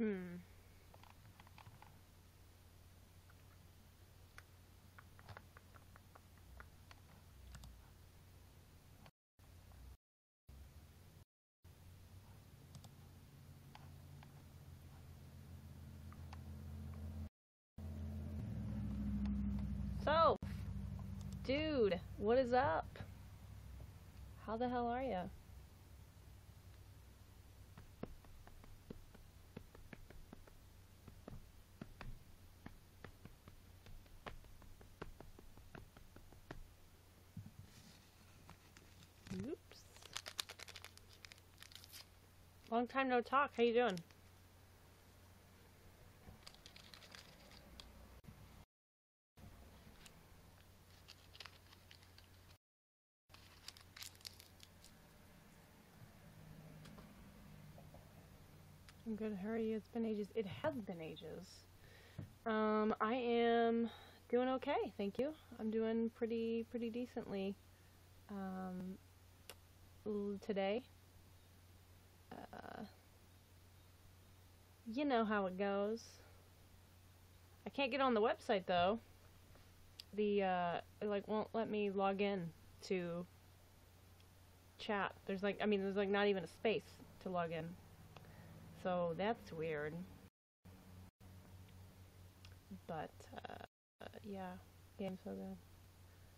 Hmm. So, dude, what is up? How the hell are you? Oops. Long time no talk. How you doing? I'm good. How are you? It's been ages. It has been ages. I am doing okay, thank you. I'm doing pretty decently. Today, uh, you know how it goes. I can't get on the website though. It like won't let me log in to chat. There's like not even a space to log in. So that's weird. But yeah, game's so good.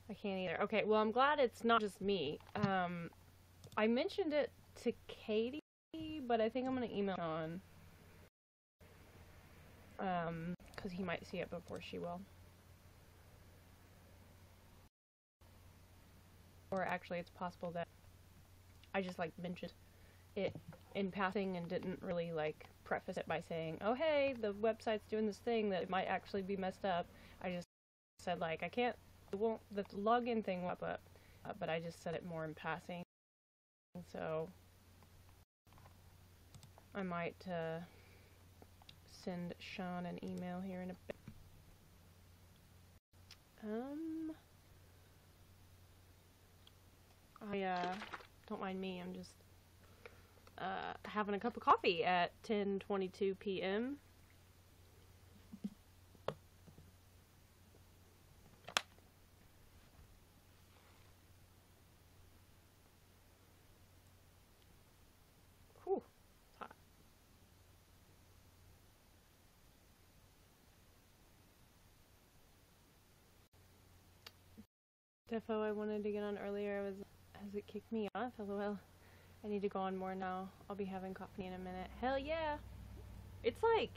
I can't either. Okay, well I'm glad it's not just me. I mentioned it to Katie, but I think I'm gonna email Sean. Because he might see it before she will. Or actually, it's possible that I just like mentioned it in passing and didn't really like preface it by saying, "Oh hey, the website's doing this thing that it might actually be messed up." I just said like, "I can't, it won't, the login thing won't pop up," but I just said it more in passing. So I might send Sean an email here in a bit. Don't mind me. I'm just having a cup of coffee at 10:22 p.m. Whew, it's hot. Defo, I wanted to get on earlier. Has it kicked me off? LOL. I need to go on more now. I'll be having coffee in a minute. Hell yeah! It's like,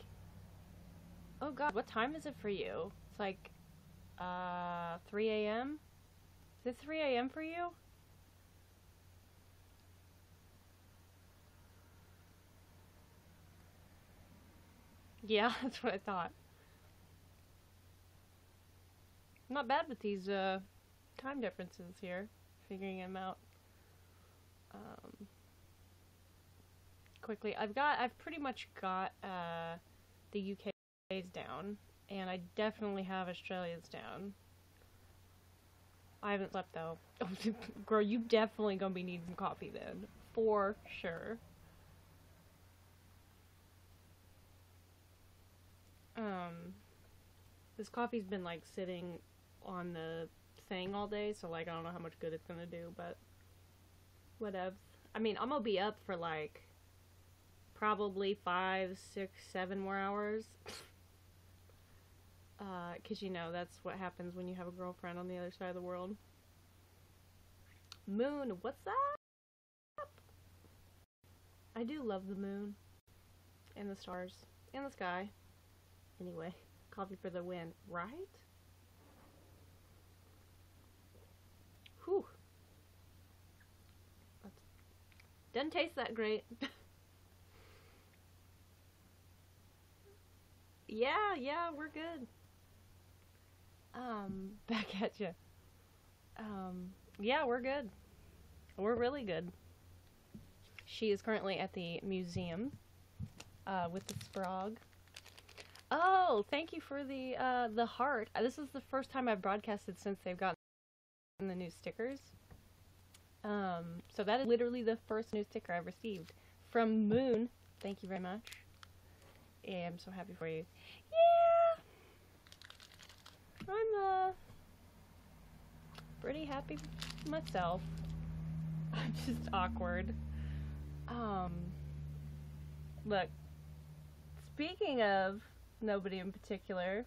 oh god, what time is it for you? It's like, 3 a.m.? Is it 3 a.m. for you? Yeah, that's what I thought. Not bad with these, time differences here. Figuring them out. Quickly. I've pretty much got, the UK's down. And I definitely have Australia's down. I haven't slept though. Girl, you definitely gonna be needing some coffee then. For sure. This coffee's been like sitting on the thing all day, so like I don't know how much good it's gonna do, but whatevs. I mean, I'm gonna be up for like probably 5, 6, 7 more hours. 'Cause you know, that's what happens when you have a girlfriend on the other side of the world. Moon, what's up? I do love the moon. And the stars. And the sky. Anyway, coffee for the win, right? Whew. Doesn't taste that great. Yeah, we're good. Back at you. Yeah, we're good. We're really good. She is currently at the museum, with the Sprog. Oh, thank you for the heart. This is the first time I've broadcasted since they've gotten the new stickers. So that is literally the first new sticker I've received from Moon. Thank you very much. am so happy for you. Yeah! I'm, pretty happy myself. I'm just awkward. Look, speaking of nobody in particular,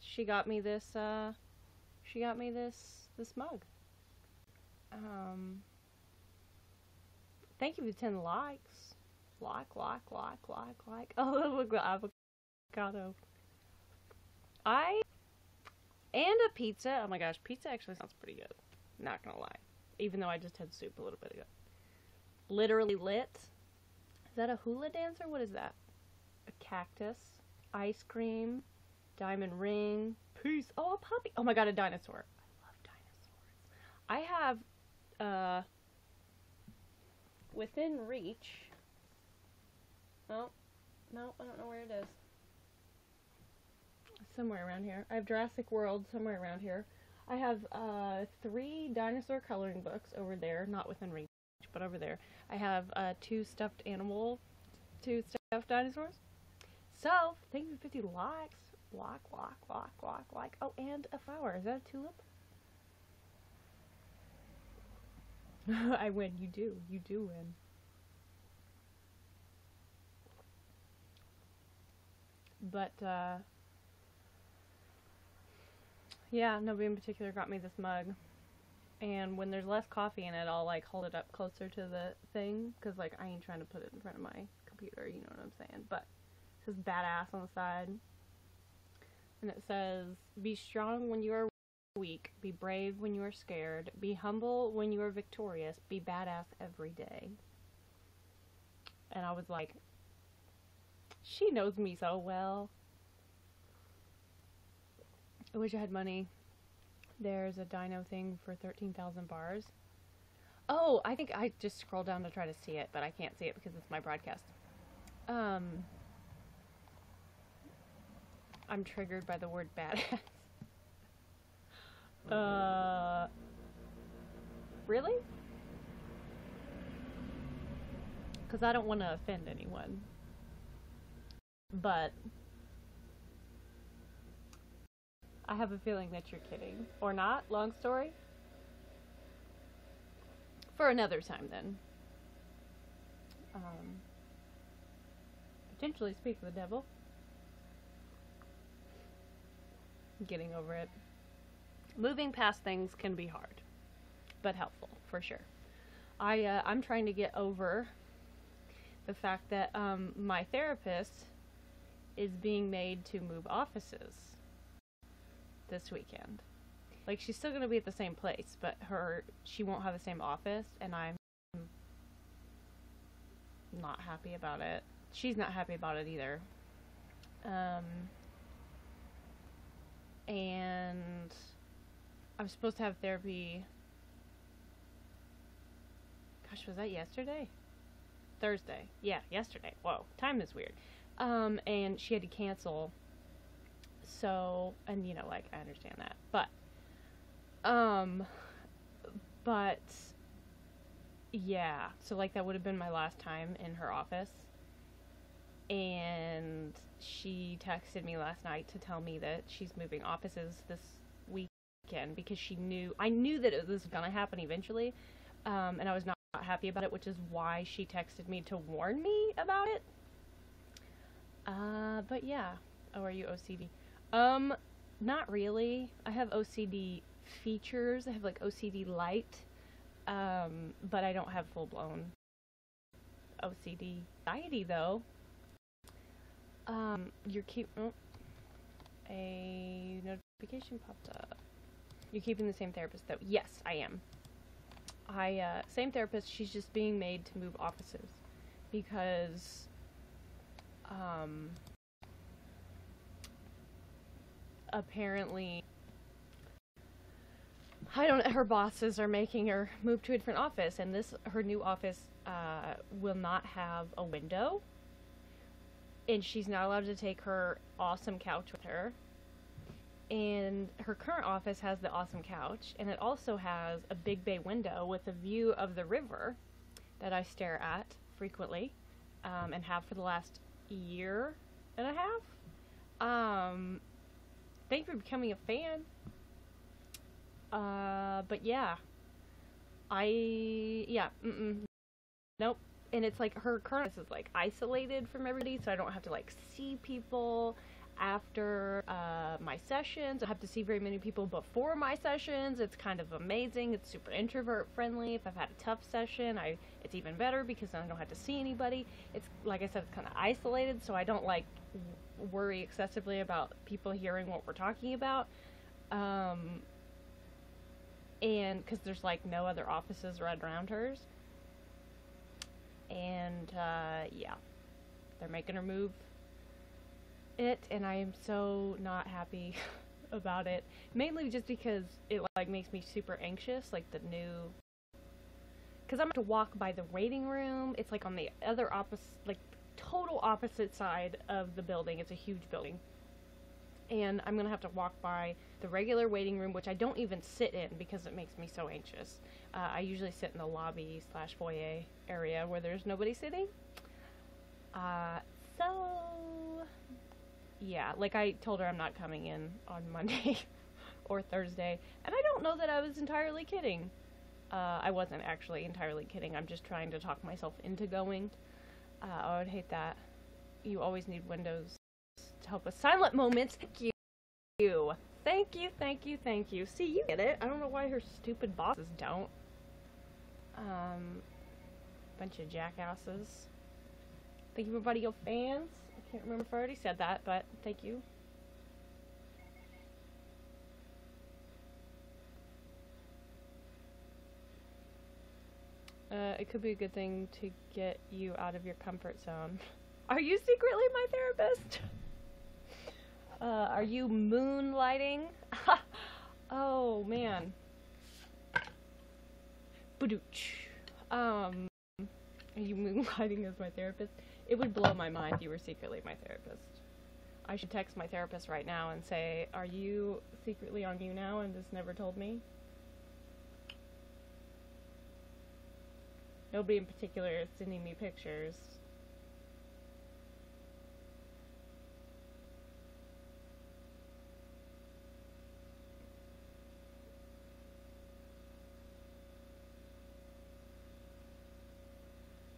she got me this mug. Thank you for 10 likes. Like. Oh, look, the avocado. And a pizza. Oh my gosh, pizza actually sounds pretty good. Not gonna lie. Even though I just had soup a little bit ago. Literally lit. Is that a hula dancer? What is that? A cactus. Ice cream. Diamond ring. Peace. Oh, a puppy. Oh my god, a dinosaur. I love dinosaurs. I have, within reach. Oh, no, I don't know where it is. Somewhere around here. I have Jurassic World somewhere around here. I have 3 dinosaur coloring books over there, not within reach, but over there. I have 2 stuffed dinosaurs. So, thank you for 50 likes. Like. Oh, and a flower. Is that a tulip? I win. You do. You do win. But, yeah, nobody in particular got me this mug. And when there's less coffee in it, I'll, like, hold it up closer to the thing. Because, like, I ain't trying to put it in front of my computer, you know what I'm saying. But it says badass on the side. And it says, be strong when you are weak. Be brave when you are scared. Be humble when you are victorious. Be badass every day. And I was like, she knows me so well. I wish I had money. There's a dino thing for 13,000 bars. Oh, I think I just scrolled down to try to see it, but I can't see it because it's my broadcast. I'm triggered by the word badass. Really? Because I don't want to offend anyone. But I have a feeling that you're kidding. Or not? Long story? For another time, then. Potentially speak of the devil. Getting over it. Moving past things can be hard. But helpful, for sure. I'm trying to get over the fact that my therapist is being made to move offices this weekend. Like, she's still going to be at the same place, but she won't have the same office, and I'm not happy about it. She's not happy about it either. And I'm supposed to have therapy. Gosh, was that yesterday? Thursday. Yeah, yesterday. Whoa, time is weird. And she had to cancel. So, and you know, like, I understand that. But, yeah. So, like, that would have been my last time in her office. And she texted me last night to tell me that she's moving offices this weekend because I knew that this was gonna happen eventually. And I was not happy about it, which is why she texted me to warn me about it. But yeah. Oh, are you OCD? Not really. I have OCD features. I have, like, OCD light. But I don't have full-blown OCD anxiety, though. You're a notification popped up. You're keeping the same therapist, though. Yes, I am. Same therapist, she's just being made to move offices. Because, apparently, her bosses are making her move to a different office, and her new office, will not have a window. And she's not allowed to take her awesome couch with her. And her current office has the awesome couch, and it also has a big bay window with a view of the river that I stare at frequently, and have for the last year and a half. Thank you for becoming a fan. But yeah. Nope. And it's like her current is like isolated from everybody, so I don't have to like see people after my sessions. I have to see very many people before my sessions. It's kind of amazing. It's super introvert friendly. If I've had a tough session, it's even better because then I don't have to see anybody. It's like I said, it's kind of isolated, so I don't like worry excessively about people hearing what we're talking about. And because there's like no other offices right around hers. And yeah, they're making her move it, and I am so not happy about it. Mainly just because it like makes me super anxious, like because I'm going to walk by the waiting room. It's like on the other opposite, like total opposite side of the building. It's a huge building. And I'm going to have to walk by the regular waiting room, which I don't even sit in because it makes me so anxious. I usually sit in the lobby / foyer area where there's nobody sitting. So, yeah, like I told her I'm not coming in on Monday or Thursday. And I don't know that I was entirely kidding. I wasn't actually entirely kidding. I'm just trying to talk myself into going. I would hate that. You always need windows to help with silent moments. Thank you. Thank you, thank you, thank you. See, you get it. I don't know why her stupid bosses don't. Bunch of jackasses. Thank you, everybody, your fans. I can't remember if I already said that, but thank you. It could be a good thing to get you out of your comfort zone. Are you secretly my therapist? Are you moonlighting? Oh, man. Badooch. Are you moonlighting as my therapist? It would blow my mind if you were secretly my therapist. I should text my therapist right now and say, are you secretly on YouNow and just never told me? Nobody in particular is sending me pictures.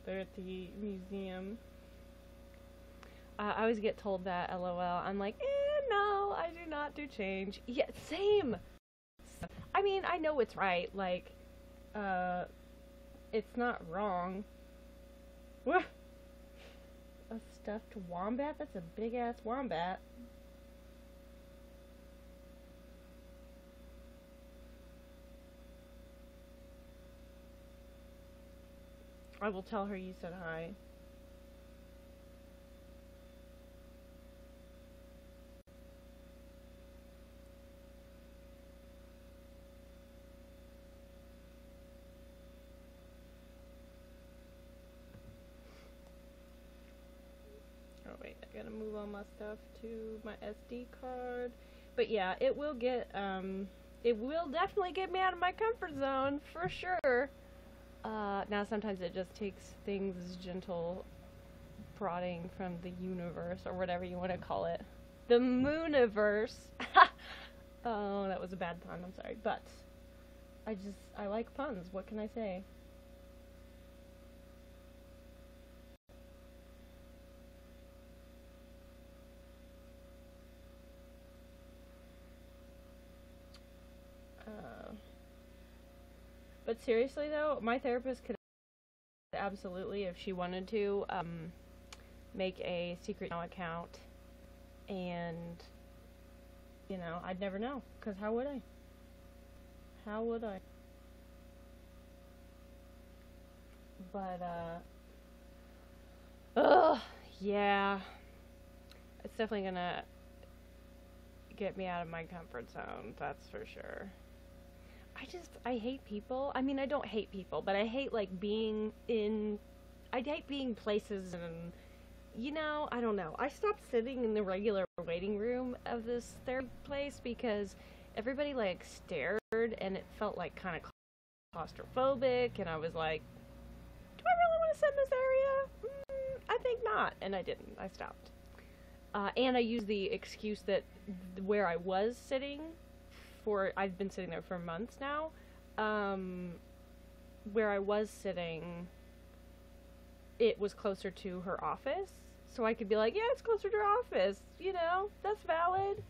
They're at the museum. I always get told that, LOL. I'm like, no, I do not do change. Yeah, same. I mean, I know it's right. Like, it's not wrong. What? A stuffed wombat? That's a big-ass wombat. I will tell her you said hi. Oh wait, I gotta move all my stuff to my SD card. But yeah, it will definitely get me out of my comfort zone, for sure. Now sometimes it just takes things gentle prodding from the universe, or whatever you want to call it. The mooniverse. Oh, that was a bad pun, I'm sorry. But, I like puns, what can I say? But seriously though, my therapist could absolutely, if she wanted to, make a secret YouNow account, and, you know, I'd never know, because how would I? How would I? But, ugh, yeah, it's definitely gonna get me out of my comfort zone, that's for sure. I hate people. I mean, I don't hate people, but I hate, like, I hate being places and, you know, I don't know. I stopped sitting in the regular waiting room of this therapy place because everybody, like, stared, and it felt, like, kind of claustrophobic, and I was like, do I really want to sit in this area? I think not, and I didn't. I stopped. And I used the excuse that where I was sitting I've been sitting there for months now, where I was sitting, it was closer to her office, so I could be like, yeah, it's closer to her office, you know, that's valid.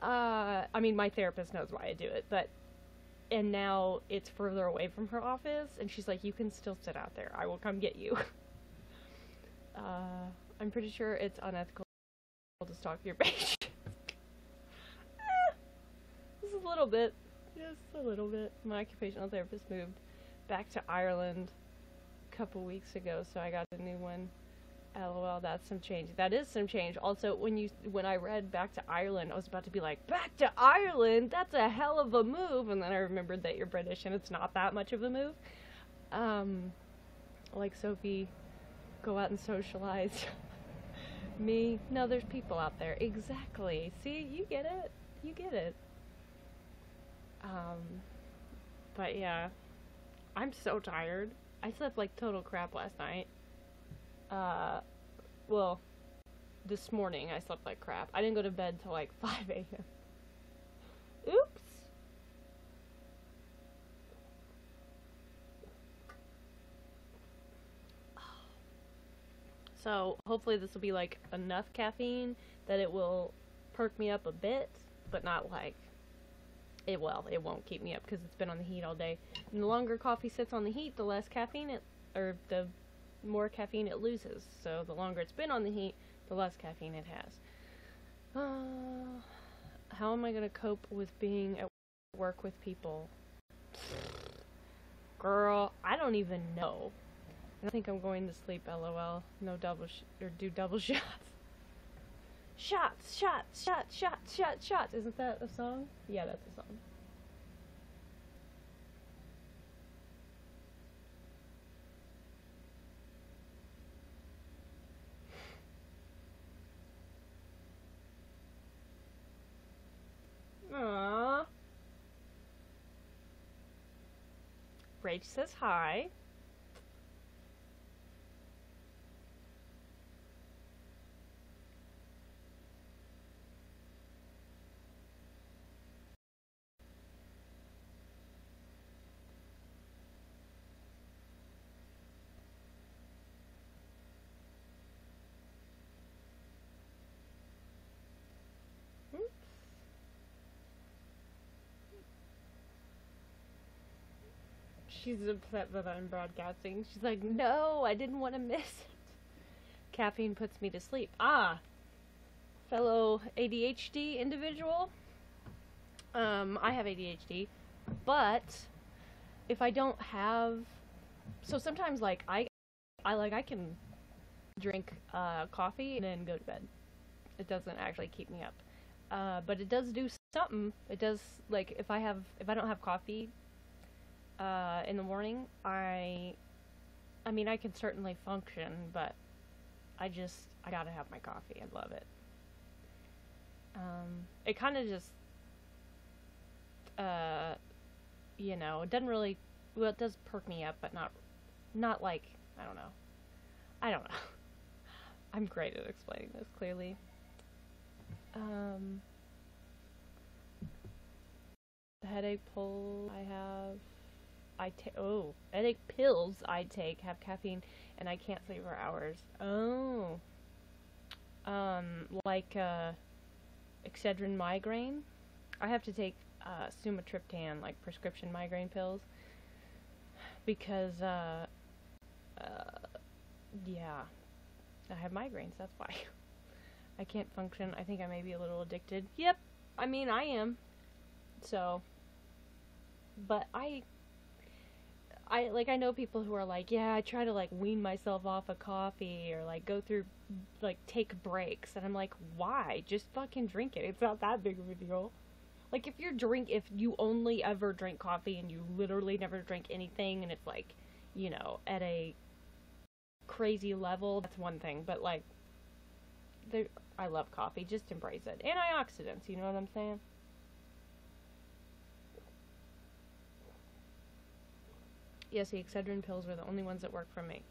I mean, my therapist knows why I do it, and now it's further away from her office, and she's like, you can still sit out there, I will come get you. I'm pretty sure it's unethical to stalk your patient. Just a little bit. Just a little bit. My occupational therapist moved back to Ireland a couple weeks ago, so I got a new one. LOL, that's some change. That is some change. Also, when I read back to Ireland, I was about to be like, back to Ireland? That's a hell of a move! And then I remembered that you're British and it's not that much of a move. Like Sophie, go out and socialize. Me, no, there's people out there. Exactly. See, you get it. You get it. But yeah, I'm so tired. I slept like total crap last night. Well, this morning I slept like crap. I didn't go to bed till like 5 a.m. Oops. So, hopefully this will be like enough caffeine that it will perk me up a bit, but not like, it won't keep me up because it's been on the heat all day. And the longer coffee sits on the heat, the less caffeine the more caffeine it loses. So the longer it's been on the heat, the less caffeine it has. How am I going to cope with being at work with people? Girl, I don't even know. I think I'm going to sleep, lol. No double do double shots. Shots, shots, shots, shots, shots, shots. Isn't that a song? Yeah, that's a song. Aww. Rach says hi. She's upset that I'm broadcasting. She's like, no, I didn't want to miss it. Caffeine puts me to sleep. Ah, fellow ADHD individual. I have ADHD, but if I don't have, so sometimes like I can drink coffee and then go to bed. It doesn't actually keep me up, but it does do something. It does, like if I don't have coffee in the morning, I mean, I can certainly function, but I gotta have my coffee. I love it. It kind of just, you know, it doesn't really, well, it does perk me up, but not like, I don't know. I'm great at explaining this clearly. The headache pull headache pills I take have caffeine, and I can't sleep for hours. Oh. Like, Excedrin migraine. I have to take, sumatriptan, like prescription migraine pills, because, yeah, I have migraines, that's why. I can't function. I think I may be a little addicted. Yep, I mean, I am. So, but I know people who are like, yeah, I try to, like, wean myself off of coffee, or, like, go through, like, take breaks, and I'm like, why? Just fucking drink it. It's not that big of a deal. Like, if you only ever drink coffee, and you literally never drink anything, and it's, like, you know, at a crazy level, that's one thing, but, like, I love coffee, just embrace it. Antioxidants, you know what I'm saying? Yes, the Excedrin pills were the only ones that worked for me.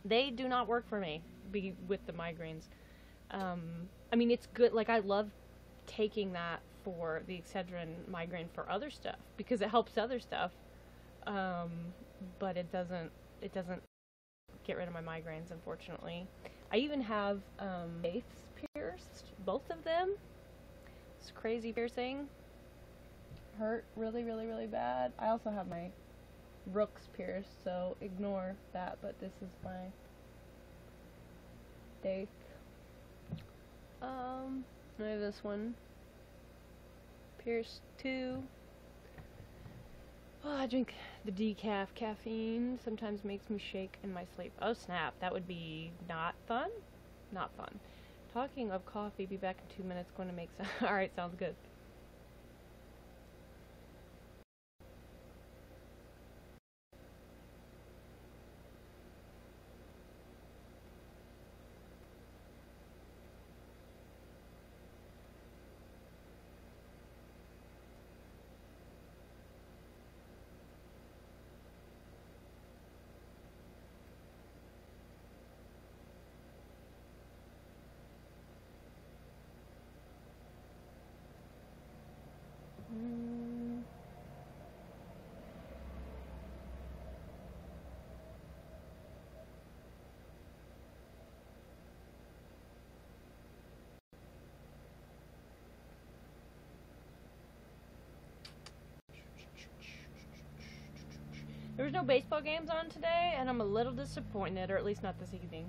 They do not work for me with the migraines. I mean, it's good. Like, I love taking that for the Excedrin migraine for other stuff because it helps other stuff. But it doesn't get rid of my migraines, unfortunately. I even have eighths pierced, both of them. It's crazy piercing. Hurt really, really, really bad. I also have my rooks pierced, so ignore that, but this is my eighth. I have this one pierced too. Oh, I drink the decaf caffeine. Sometimes makes me shake in my sleep. Oh snap, that would be not fun. Not fun. Talking of coffee, be back in 2 minutes. Going to make some. All right, sounds good. There was no baseball games on today, and I'm a little disappointed, or at least not this evening.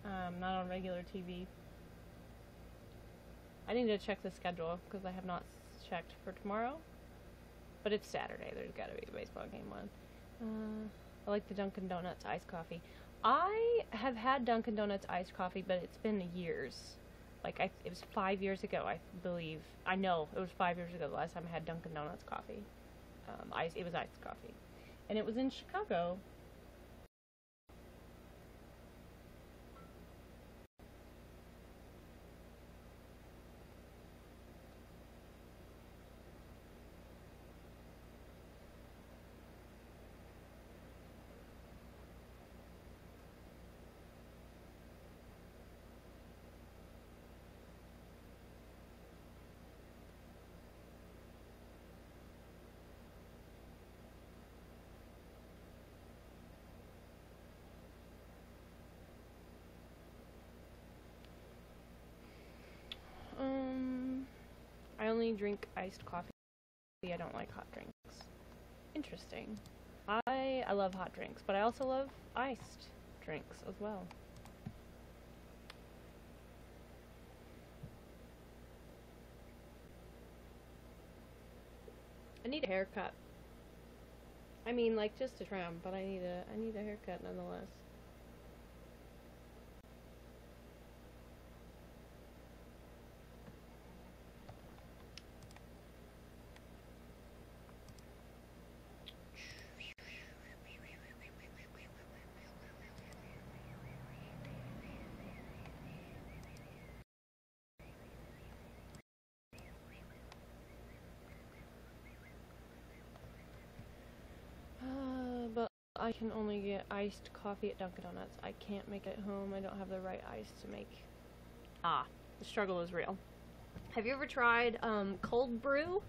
Not on regular TV. I need to check the schedule, because I have not checked for tomorrow. But it's Saturday, there's gotta be a baseball game on. I like the Dunkin' Donuts iced coffee. I have had Dunkin' Donuts iced coffee, but it's been years. Like, it was 5 years ago, I believe. I know, it was 5 years ago the last time I had Dunkin' Donuts coffee. It was iced coffee. And it was in Chicago. I only drink iced coffee. I don't like hot drinks. Interesting. I love hot drinks, but I also love iced drinks as well. I need a haircut. I mean, like, just a trim, but I need a haircut nonetheless. But I can only get iced coffee at Dunkin' Donuts. I can't make it at home. I don't have the right ice to make. The struggle is real. Have you ever tried cold brew?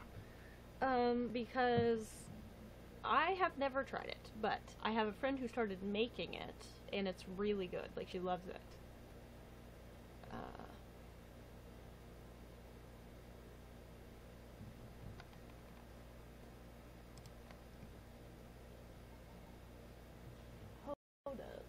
Because I have never tried it, but I have a friend who started making it, and it's really good. Like, she loves it. Hold up.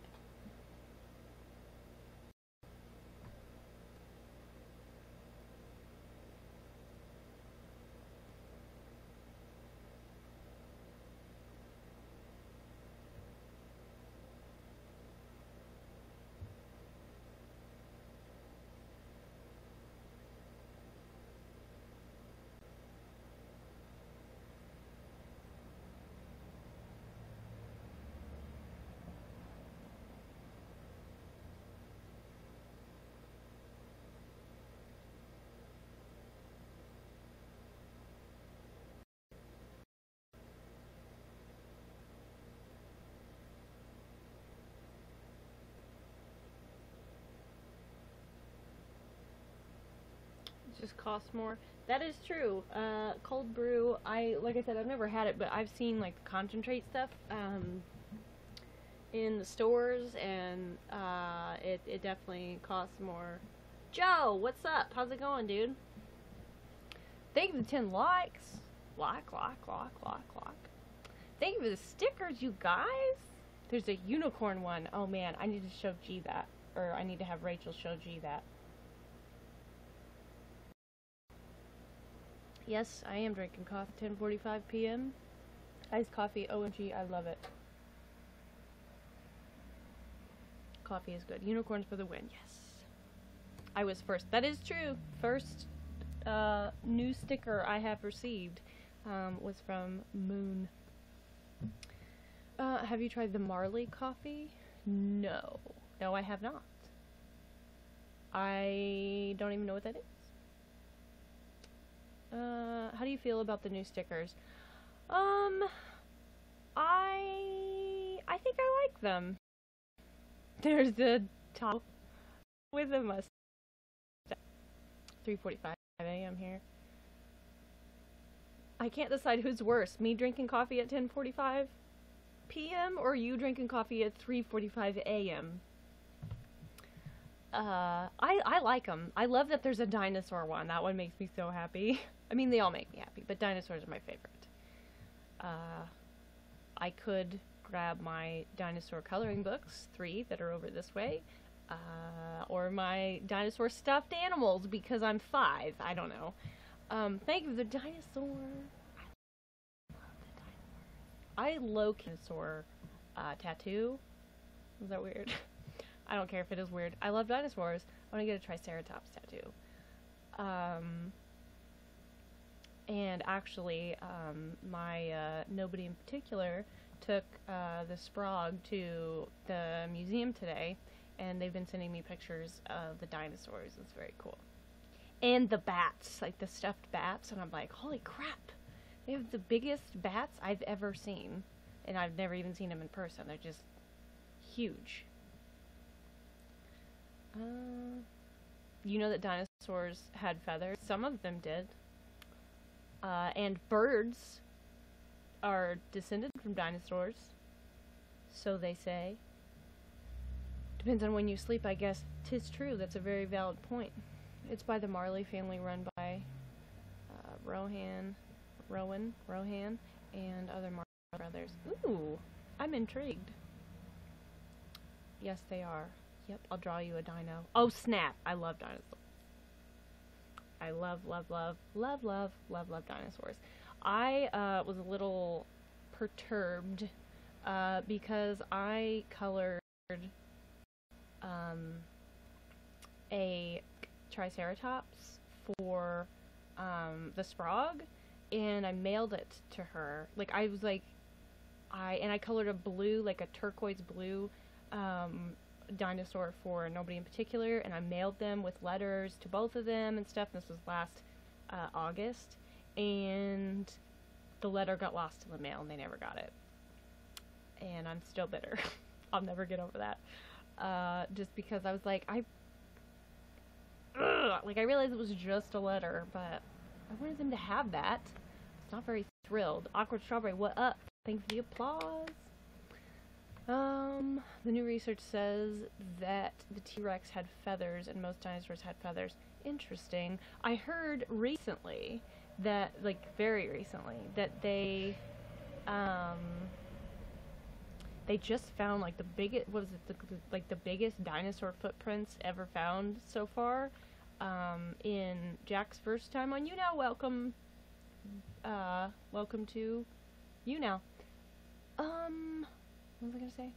just costs more. That is true. Cold brew, like I said, I've never had it, but I've seen like the concentrate stuff in the stores, and it definitely costs more. Joe, what's up? How's it going, dude? Thank you for the 10 likes. Like. Thank you for the stickers, you guys. There's a unicorn one. Oh man, I need to show G that. Or I need to have Rachel show G that. Yes, I am drinking coffee. 10:45 p.m. Iced coffee. OMG, I love it. Coffee is good. Unicorns for the win. Yes. I was first. That is true. First new sticker I have received was from Moon. Have you tried the Marley coffee? No. No, I have not. I don't even know what that is. How do you feel about the new stickers? I think I like them. There's the top with a mustache. 3:45 a.m. here. I can't decide who's worse, me drinking coffee at 10:45 p.m. or you drinking coffee at 3:45 a.m. I like them. I love that there's a dinosaur one. That one makes me so happy. I mean, they all make me happy, but dinosaurs are my favorite. I could grab my dinosaur coloring books, 3 that are over this way, or my dinosaur stuffed animals because I'm 5. I don't know. Thank you for the dinosaur. I love dinosaur tattoo. Is that weird? I don't care if it is weird. I love dinosaurs. I want to get a Triceratops tattoo. And actually, my nobody in particular took the Sprague to the museum today, and they've been sending me pictures of the dinosaurs. It's very cool. And the bats, like the stuffed bats, and I'm like, holy crap! They have the biggest bats I've ever seen, and I've never even seen them in person. They're just huge. You know that dinosaurs had feathers? Some of them did. And birds are descended from dinosaurs, so they say. Depends on when you sleep, I guess. 'Tis true. That's a very valid point. It's by the Marley family, run by Rohan, and other Marley brothers. Ooh, I'm intrigued. Yes, they are. Yep, I'll draw you a dino. Oh, snap! I love dinosaurs. I love dinosaurs. I was a little perturbed because I colored a Triceratops for the Sprague, and I mailed it to her. Like, I was like, I colored a blue, like a turquoise blue dinosaur for nobody in particular, and I mailed them with letters to both of them and stuff. This was last August, and the letter got lost in the mail and they never got it, and I'm still bitter. I'll never get over that, just because I was like, I realized it was just a letter, but I wanted them to have that. I was not very thrilled. Awkward Strawberry, what up? Thanks for the applause. The new research says that the T-Rex had feathers and most dinosaurs had feathers. Interesting. I heard recently that, like, very recently, that they just found, like, the biggest, what was it, the biggest dinosaur footprints ever found so far, in Jack's first time on YouNow. Welcome to YouNow. What was I gonna say?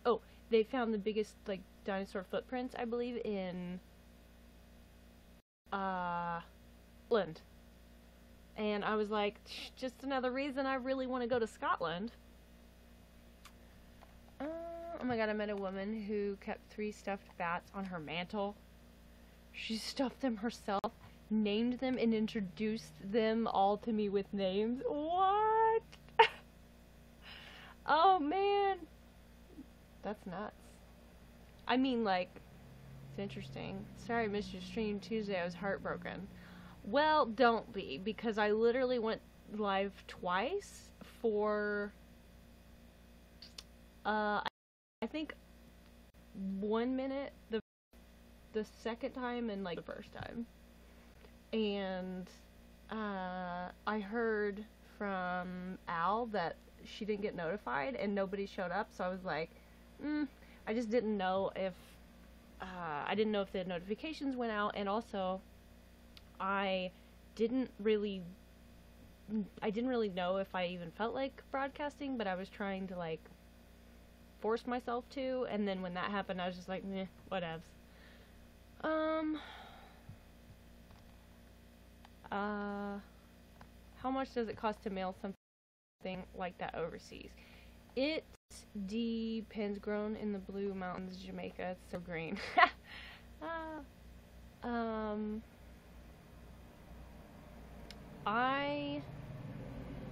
Oh, they found the biggest, like, dinosaur footprints, I believe, in Scotland. And I was like, just another reason I really want to go to Scotland. Oh my god, I met a woman who kept 3 stuffed bats on her mantle. She stuffed them herself, named them, and introduced them all to me with names. What? Oh man, that's nuts. I mean, like, it's interesting. Sorry I missed your stream Tuesday, I was heartbroken. Well, don't be, because I literally went live twice for, I think 1 minute the second time and like the first time. And I heard from Al that she didn't get notified and nobody showed up, so I was like, I just didn't know if I didn't know if the notifications went out, and also I didn't really know if I even felt like broadcasting, but I was trying to like force myself to, and then when that happened I was just like, meh, whatevs. How much does it cost to mail something like that overseas? It depends. Grown in the Blue Mountains, Jamaica. It's so green.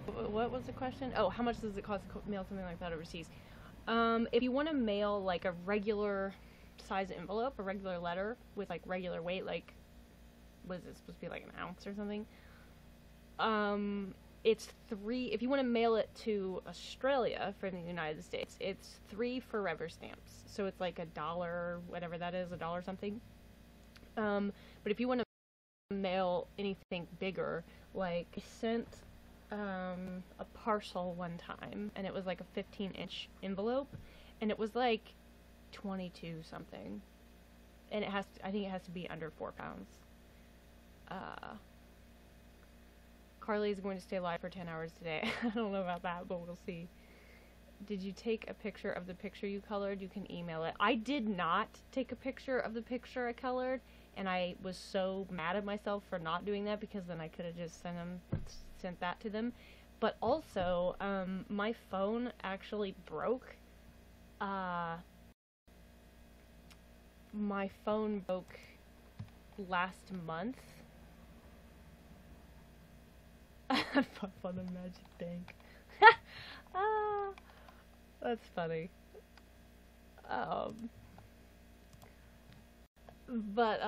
What was the question? Oh, how much does it cost to mail something like that overseas? If you want to mail like a regular size envelope, a regular letter with like regular weight, like, what is it supposed to be, like an ounce or something? It's $3, if you want to mail it to Australia from the United States, it's $3 forever stamps. So it's like $1, whatever that is, $1 something. But if you want to mail anything bigger, like, I sent a parcel one time, and it was like a 15-inch envelope, and it was like 22 something, and I think it has to be under 4 pounds. Carly is going to stay live for 10 hours today. I don't know about that, but we'll see. Did you take a picture of the picture you colored? You can email it. I did not take a picture of the picture I colored, and I was so mad at myself for not doing that, because then I could have just sent that to them. But also, my phone actually broke. My phone broke last month. Puff on the magic tank. That's funny. But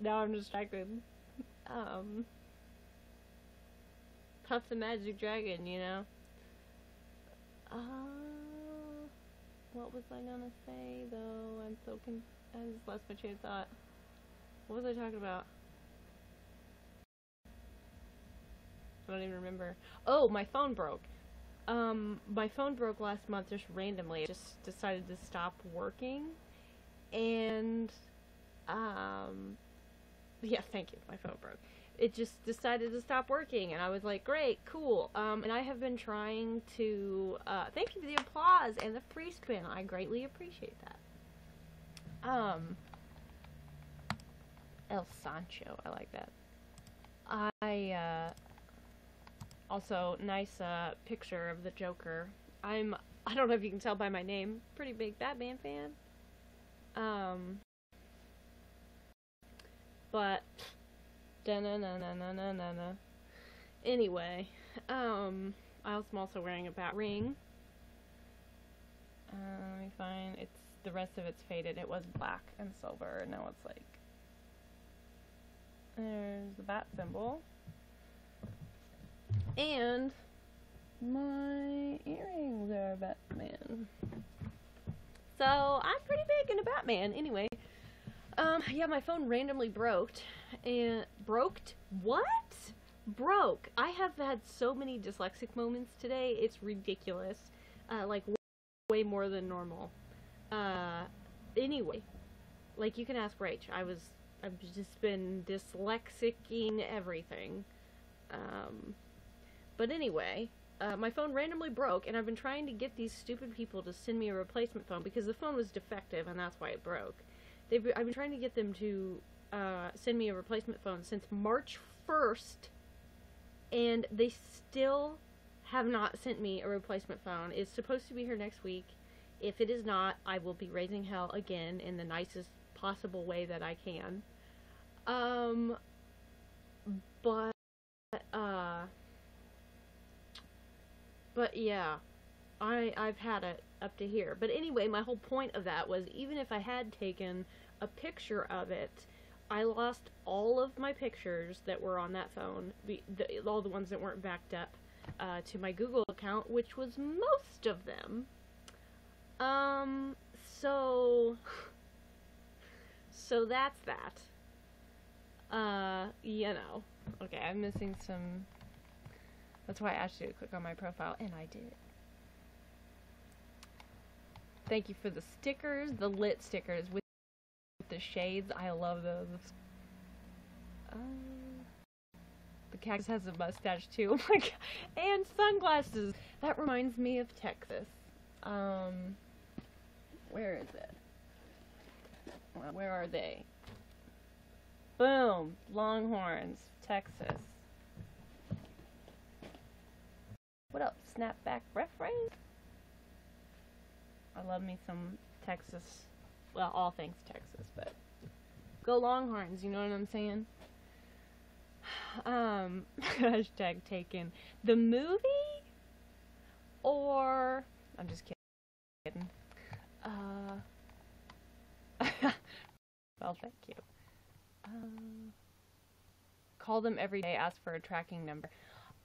now I'm distracted. Puff the magic dragon, you know? What was I gonna say, though? I just lost my train of thought. What was I talking about? I don't even remember. Oh, my phone broke. My phone broke last month just randomly. It just decided to stop working. And, yeah, thank you. My phone broke. It just decided to stop working, and I was like, great, cool. And I have been trying to, thank you for the applause and the free spin. I greatly appreciate that. El Sancho, I like that. Also, nice, picture of the Joker. I don't know if you can tell by my name, pretty big Batman fan. But, da-na-na-na-na-na-na. Anyway, I'm also wearing a bat ring. Let me find, the rest of it's faded. It was black and silver, and now it's like, there's the bat symbol. And my earrings are Batman. So, I'm pretty big into Batman. Anyway, yeah, my phone randomly broke. What? Broke. I have had so many dyslexic moments today, it's ridiculous. Like, way more than normal. Anyway, like, you can ask Rach. I've just been dyslexicing everything. But anyway, my phone randomly broke, and I've been trying to get these stupid people to send me a replacement phone, because the phone was defective, and that's why it broke. I've been trying to get them to send me a replacement phone since March 1st, and they still have not sent me a replacement phone. It's supposed to be here next week. If it is not, I will be raising hell again in the nicest possible way that I can. But yeah, I've had it up to here. But anyway, my whole point of that was, even if I had taken a picture of it. I lost all of my pictures that were on that phone, all the ones that weren't backed up to my Google account, which was most of them. So that's that. You know. Okay, I'm missing some. That's why I asked you to click on my profile, and I did. Thank you for the stickers, the lit stickers with the shades. I love those. The cactus has a mustache too. Oh my god. And sunglasses. That reminds me of Texas. Where is it? Where are they? Boom! Longhorns, Texas. What up, snapback reference? I love me some Texas. Well, all things Texas, but go Longhorns, you know what I'm saying? Hashtag taken. The movie? Or I'm just kidding. Well, thank you. Call them every day, ask for a tracking number.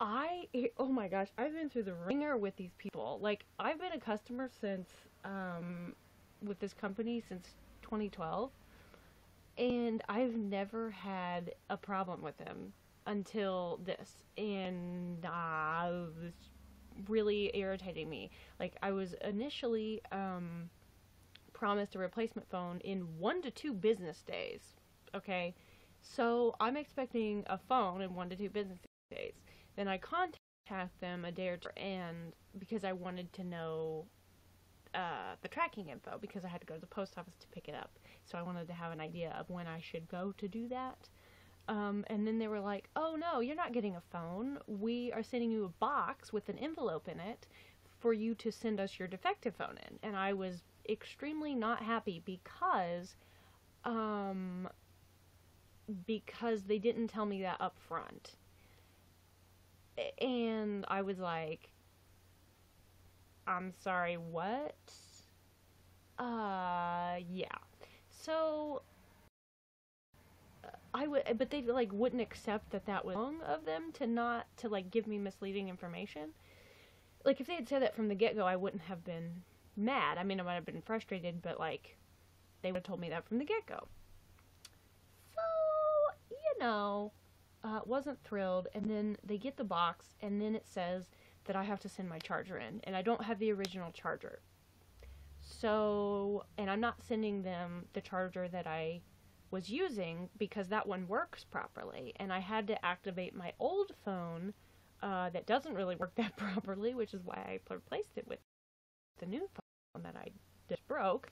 Oh my gosh, I've been through the ringer with these people. Like, I've been a customer since, with this company since 2012, and I've never had a problem with them until this, and it was really irritating me. Like, I was initially, promised a replacement phone in 1 to 2 business days, okay? So, I'm expecting a phone in 1 to 2 business days. Then I contact them a day or two, and because I wanted to know the tracking info, because I had to go to the post office to pick it up. So I wanted to have an idea of when I should go to do that. And then they were like, oh no, you're not getting a phone. We are sending you a box with an envelope in it for you to send us your defective phone in. And I was extremely not happy because they didn't tell me that up front. And I was like, I'm sorry, what? Yeah. So, but they, like, wouldn't accept that was wrong of them to like, give me misleading information. Like, if they had said that from the get-go, I wouldn't have been mad. I mean, I might have been frustrated, but, like, they would have told me that from the get-go. So, you know, wasn't thrilled, and then they get the box, and then it says that I have to send my charger in, and I don't have the original charger. So, and I'm not sending them the charger that I was using because that one works properly, and I had to activate my old phone that doesn't really work that properly, which is why I replaced it with the new phone that I just broke.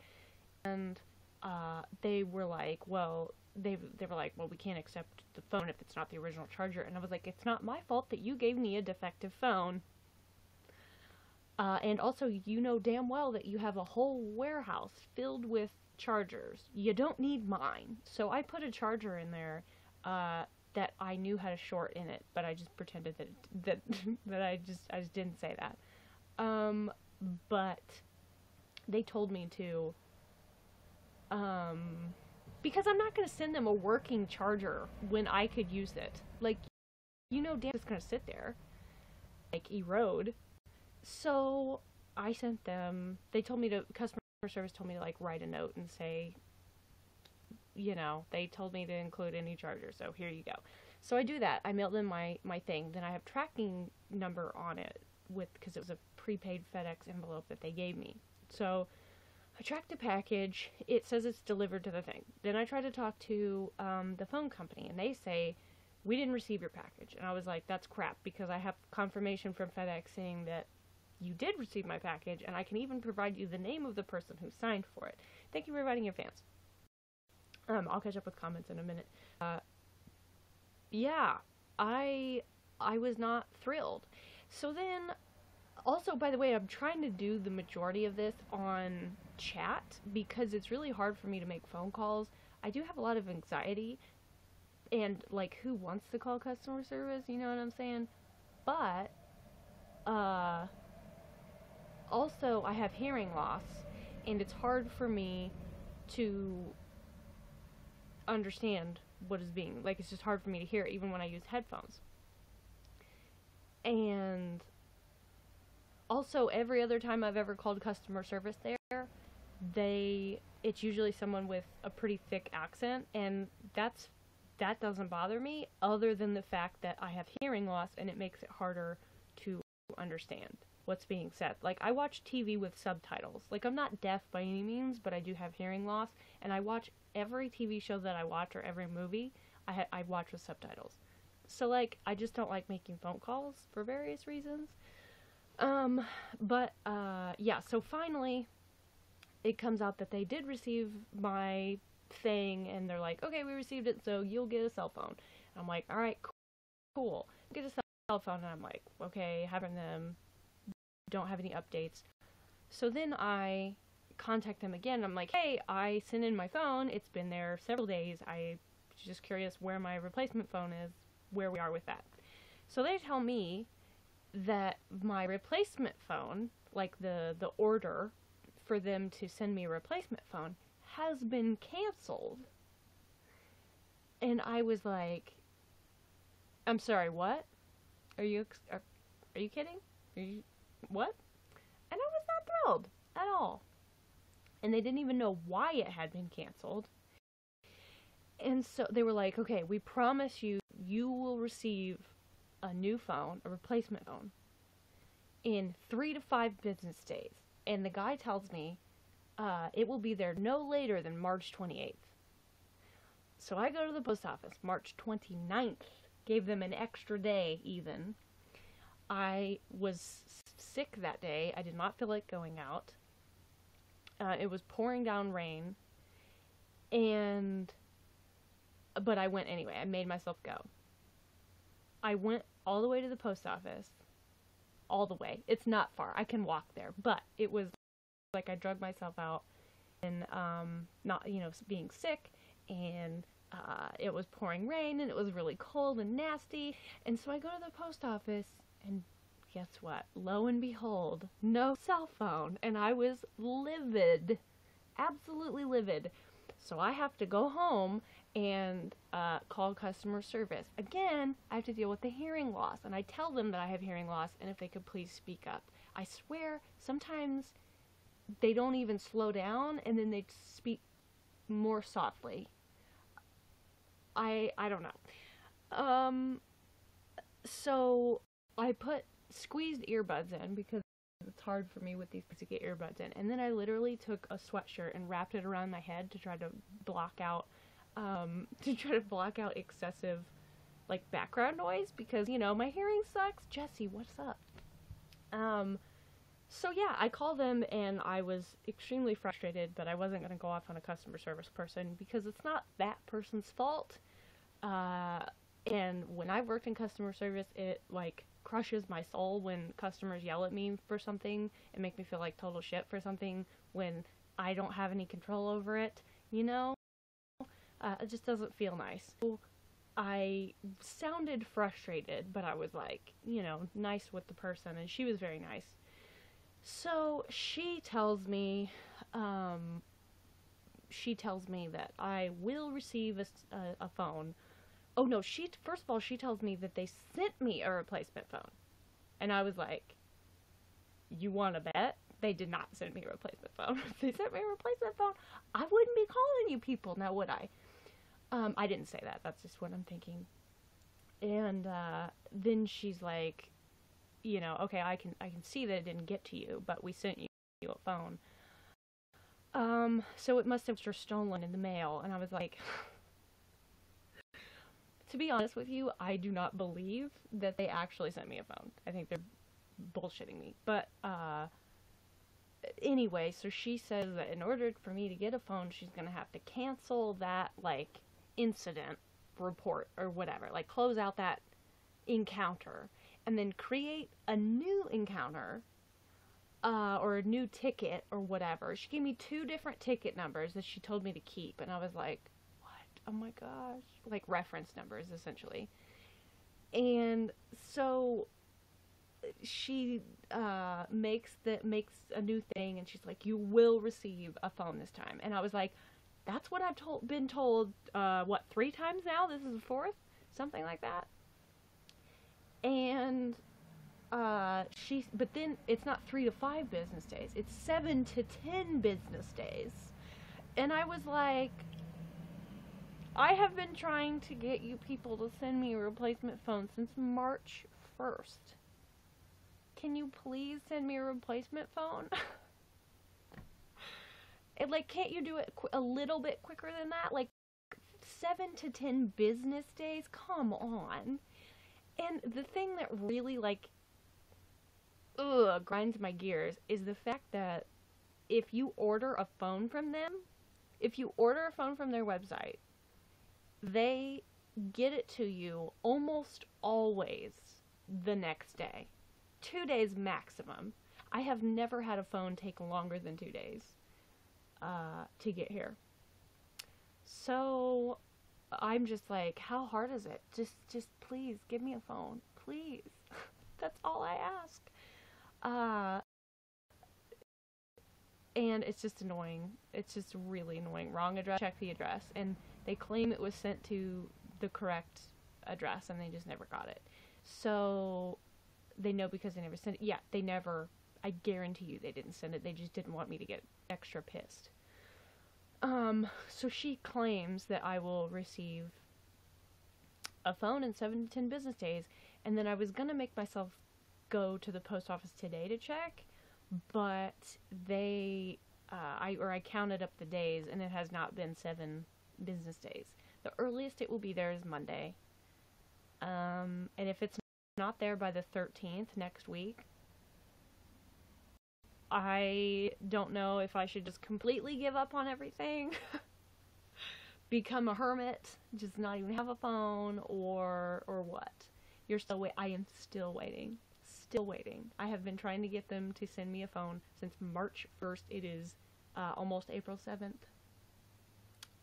And they were like, well, they were like, well, we can't accept the phone if it's not the original charger. And I was like, it's not my fault that you gave me a defective phone. And also, you know damn well that you have a whole warehouse filled with chargers. You don't need mine. So I put a charger in there that I knew had a short in it, but I just pretended that I just didn't say that. But they told me to, because I'm not going to send them a working charger when I could use it. Like, you know damn it's going to sit there, like, erode. So I sent them, customer service told me to, like, write a note and say, you know, they told me to include any charger, so here you go. So I do that. I mailed them my thing. Then I have tracking number on it because it was a prepaid FedEx envelope that they gave me. So I tracked the package. It says it's delivered to the thing. Then I try to talk to the phone company, and they say, we didn't receive your package. And I was like, that's crap, because I have confirmation from FedEx saying that you did receive my package, and I can even provide you the name of the person who signed for it. Thank you for writing your fans. I'll catch up with comments in a minute. Yeah, I was not thrilled. So then, also, by the way, I'm trying to do the majority of this on chat, because it's really hard for me to make phone calls. I do have a lot of anxiety, and, like, who wants to call customer service, you know what I'm saying? But, also, I have hearing loss, and it's hard for me to understand what is being, like, it's just hard for me to hear even when I use headphones. And also, every other time I've ever called customer service there, it's usually someone with a pretty thick accent, and that doesn't bother me, other than the fact that I have hearing loss and it makes it harder to understand what's being said. Like, I watch TV with subtitles. Like, I'm not deaf by any means, but I do have hearing loss, and I watch every TV show that I watch, or every movie, I watch with subtitles. So, like, I just don't like making phone calls for various reasons. Yeah, so finally, it comes out that they did receive my thing, and they're like, okay, we received it, so you'll get a cell phone. And I'm like, alright, cool. Get a cell phone, and I'm like, okay, having them, don't have any updates. So then I contact them again. I'm like, hey, I sent in my phone. It's been there several days. I'm just curious where my replacement phone is, where we are with that. So they tell me that my replacement phone, like the order for them to send me a replacement phone, has been canceled. And I was like, I'm sorry, what? Are you kidding? What? And I was not thrilled at all. And they didn't even know why it had been canceled. And so they were like, okay, we promise you will receive a new phone, a replacement phone, in 3 to 5 business days. And the guy tells me it will be there no later than March 28th. So I go to the post office March 29th, gave them an extra day even. I was sick that day. I did not feel like going out. It was pouring down rain, but I went anyway. I made myself go. I went all the way to the post office. All the way. It's not far. I can walk there. But it was like I drug myself out and not, being sick, and it was pouring rain, and it was really cold and nasty. And so I go to the post office, and guess what? Lo and behold, no cell phone. And I was livid. Absolutely livid. So I have to go home and call customer service. Again, I have to deal with the hearing loss. And I tell them that I have hearing loss and if they could please speak up. I swear, sometimes they don't even slow down and then they speak more softly. I don't know. So I put squeezed earbuds in because it's hard for me with these to get earbuds in. And then I literally took a sweatshirt and wrapped it around my head to try to block out excessive, like, background noise because, my hearing sucks. Jesse, what's up? So yeah, I called them and I was extremely frustrated, but I wasn't going to go off on a customer service person because it's not that person's fault. And when I've worked in customer service, it, like, crushes my soul when customers yell at me for something and make me feel like total shit for something when I don't have any control over it, it just doesn't feel nice. So I sounded frustrated, but I was like, nice with the person, and she was very nice. So she tells me that I will receive a phone. Oh no, first of all, she tells me that they sent me a replacement phone. And I was like, you want to bet? They did not send me a replacement phone. If they sent me a replacement phone, I wouldn't be calling you people now, would I? I didn't say that. That's just what I'm thinking. And then she's like, okay, I can see that it didn't get to you, but we sent you a phone. So it must have been stolen in the mail. And I was like, to be honest with you, I do not believe that they actually sent me a phone. I think they're bullshitting me. But anyway, so she says that in order for me to get a phone, she's going to have to cancel that, like, incident report or whatever. Like, close out that encounter and then create a new encounter or a new ticket or whatever. She gave me 2 different ticket numbers that she told me to keep. And I was like, oh my gosh, like reference numbers essentially. And so she makes a new thing, and she's like, you will receive a phone this time. And I was like, That's what I've been told, what, 3 times now? This is the 4th? Something like that. And, but then it's not 3 to 5 business days. It's 7 to 10 business days. And I was like, I have been trying to get you people to send me a replacement phone since March 1st. Can you please send me a replacement phone? And, like, can't you do it a little bit quicker than that? Like, 7 to 10 business days? Come on. And the thing that really, like, grinds my gears is the fact that if you order a phone from them, if you order a phone from their website, they get it to you almost always the next day. 2 days maximum. I have never had a phone take longer than 2 days to get here. So I'm just like, how hard is it? Just please give me a phone. Please. That's all I ask. And it's just annoying. It's just really annoying. Wrong address, check the address. And they claim it was sent to the correct address and they just never got it. So they know because they never sent it. Yeah, they never, I guarantee you they didn't send it. They just didn't want me to get extra pissed. So she claims that I will receive a phone in 7 to 10 business days. And then I was going to make myself go to the post office today to check. But I counted up the days and it has not been 7 business days. The earliest it will be there is Monday. And if it's not there by the 13th next week, I don't know if I should just completely give up on everything, become a hermit, just not even have a phone, or what. I am still waiting. Still waiting. I have been trying to get them to send me a phone since March 1st. It is almost April 7th.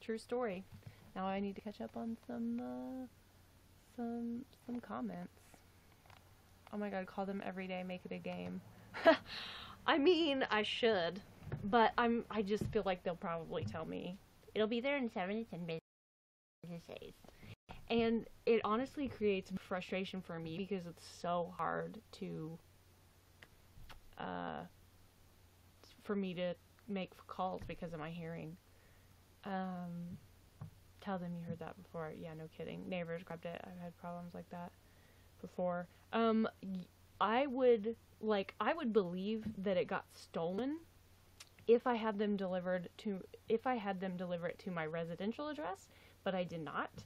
True story. Now I need to catch up on some comments. Oh my god, call them every day, make it a game. I mean, I should, but I just feel like they'll probably tell me it'll be there in 7 to 10 business days. And it honestly creates frustration for me because it's so hard for me to make calls because of my hearing. Tell them you heard that before. Yeah, no kidding. Neighbors grabbed it. I've had problems like that before. I would believe that it got stolen if I had them deliver it to my residential address, but I did not.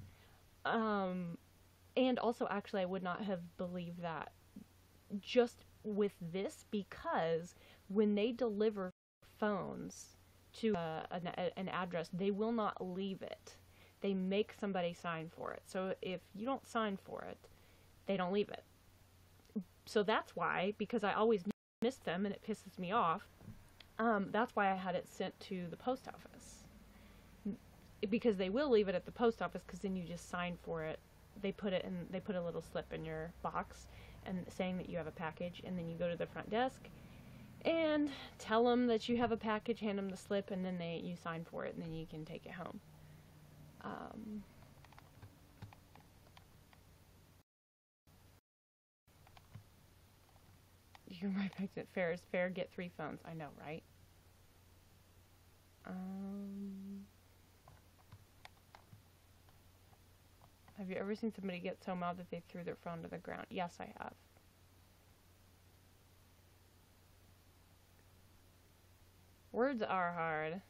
And also, actually, I would not have believed that just with this, because when they deliver phones to an address, they will not leave it. They make somebody sign for it. So if you don't sign for it, they don't leave it. So that's why, because I always miss them and it pisses me off, that's why I had it sent to the post office. Because they will leave it at the post office, because then you just sign for it. They put a little slip in your box and saying that you have a package, and then you go to the front desk and tell them that you have a package, hand them the slip, and then you sign for it, and then you can take it home. You're right back to fair is fair, get 3 phones. I know, right? Have you ever seen somebody get so mad that they threw their phone to the ground? Yes, I have. Words are hard.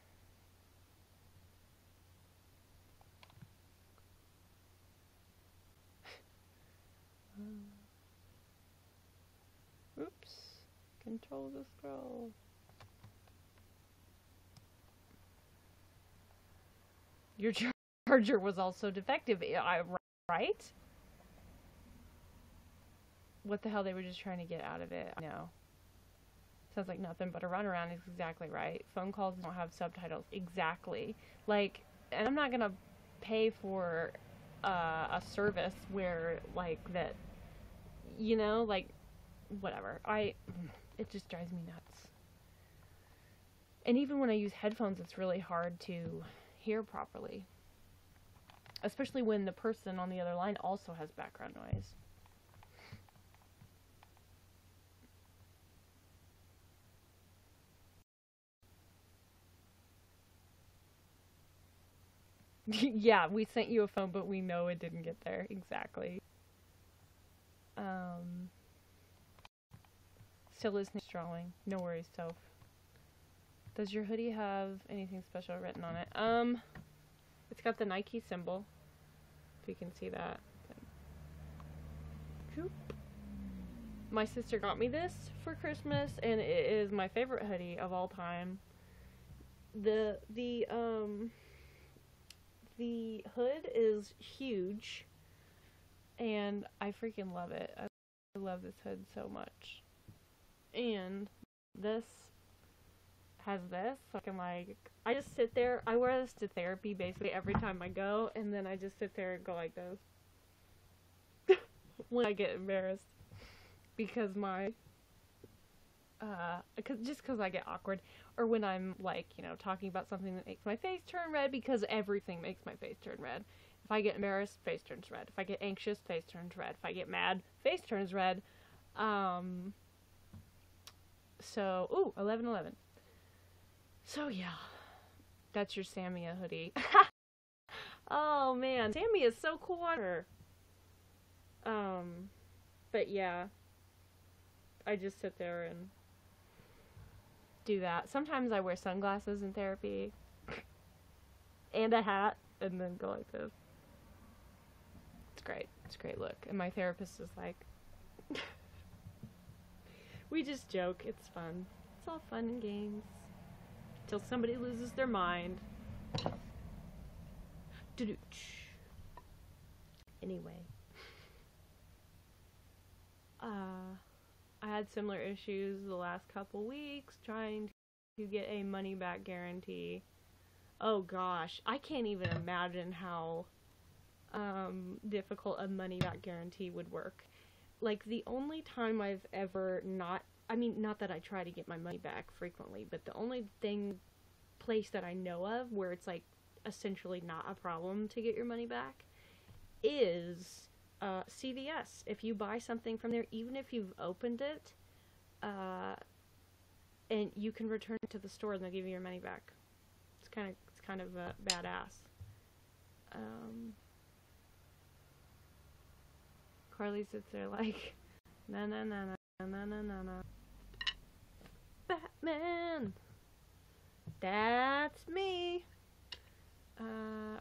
Oops. Control the scroll. Your charger was also defective, right? What the hell, they were just trying to get out of it. No. Sounds like nothing but a runaround is exactly right. Phone calls don't have subtitles. Exactly. Like, and I'm not gonna pay for a service where, like, that, you know, like, whatever. It just drives me nuts. And even when I use headphones, it's really hard to hear properly. Especially when the person on the other line also has background noise. Yeah, we sent you a phone, but we know it didn't get there. Exactly. Still listening to drawing. No worries, Soph. Does your hoodie have anything special written on it? It's got the Nike symbol. If you can see that. My sister got me this for Christmas, and it is my favorite hoodie of all time. The hood is huge, and I freaking love it. I love this hood so much. And this has this, so I can I just sit there, I wear this to therapy basically every time I go, and then I just sit there and go like this. When I get embarrassed. Because just because I get awkward, or when I'm talking about something that makes my face turn red, because everything makes my face turn red. If I get embarrassed, face turns red. If I get anxious, face turns red. If I get mad, face turns red. So, 11/11. So yeah, that's your Samia hoodie. Oh man, Sammy is so cool on her. But yeah, I just sit there and do that. Sometimes I wear sunglasses in therapy and a hat, and then go like this. It's great. It's a great look. And my therapist is like, we just joke. It's fun. It's all fun and games. Till somebody loses their mind. Anyway. I had similar issues the last couple weeks trying to get a money back guarantee. Oh gosh, I can't even imagine how difficult a money back guarantee would work. Like, the only time I've ever not that I try to get my money back frequently, but the only place that I know of where it's essentially not a problem to get your money back is CVS. If you buy something from there, even if you've opened it, and you can return it to the store and they'll give you your money back. It's kind of badass. Carly sits there like, na na na na na na na na. Batman, that's me.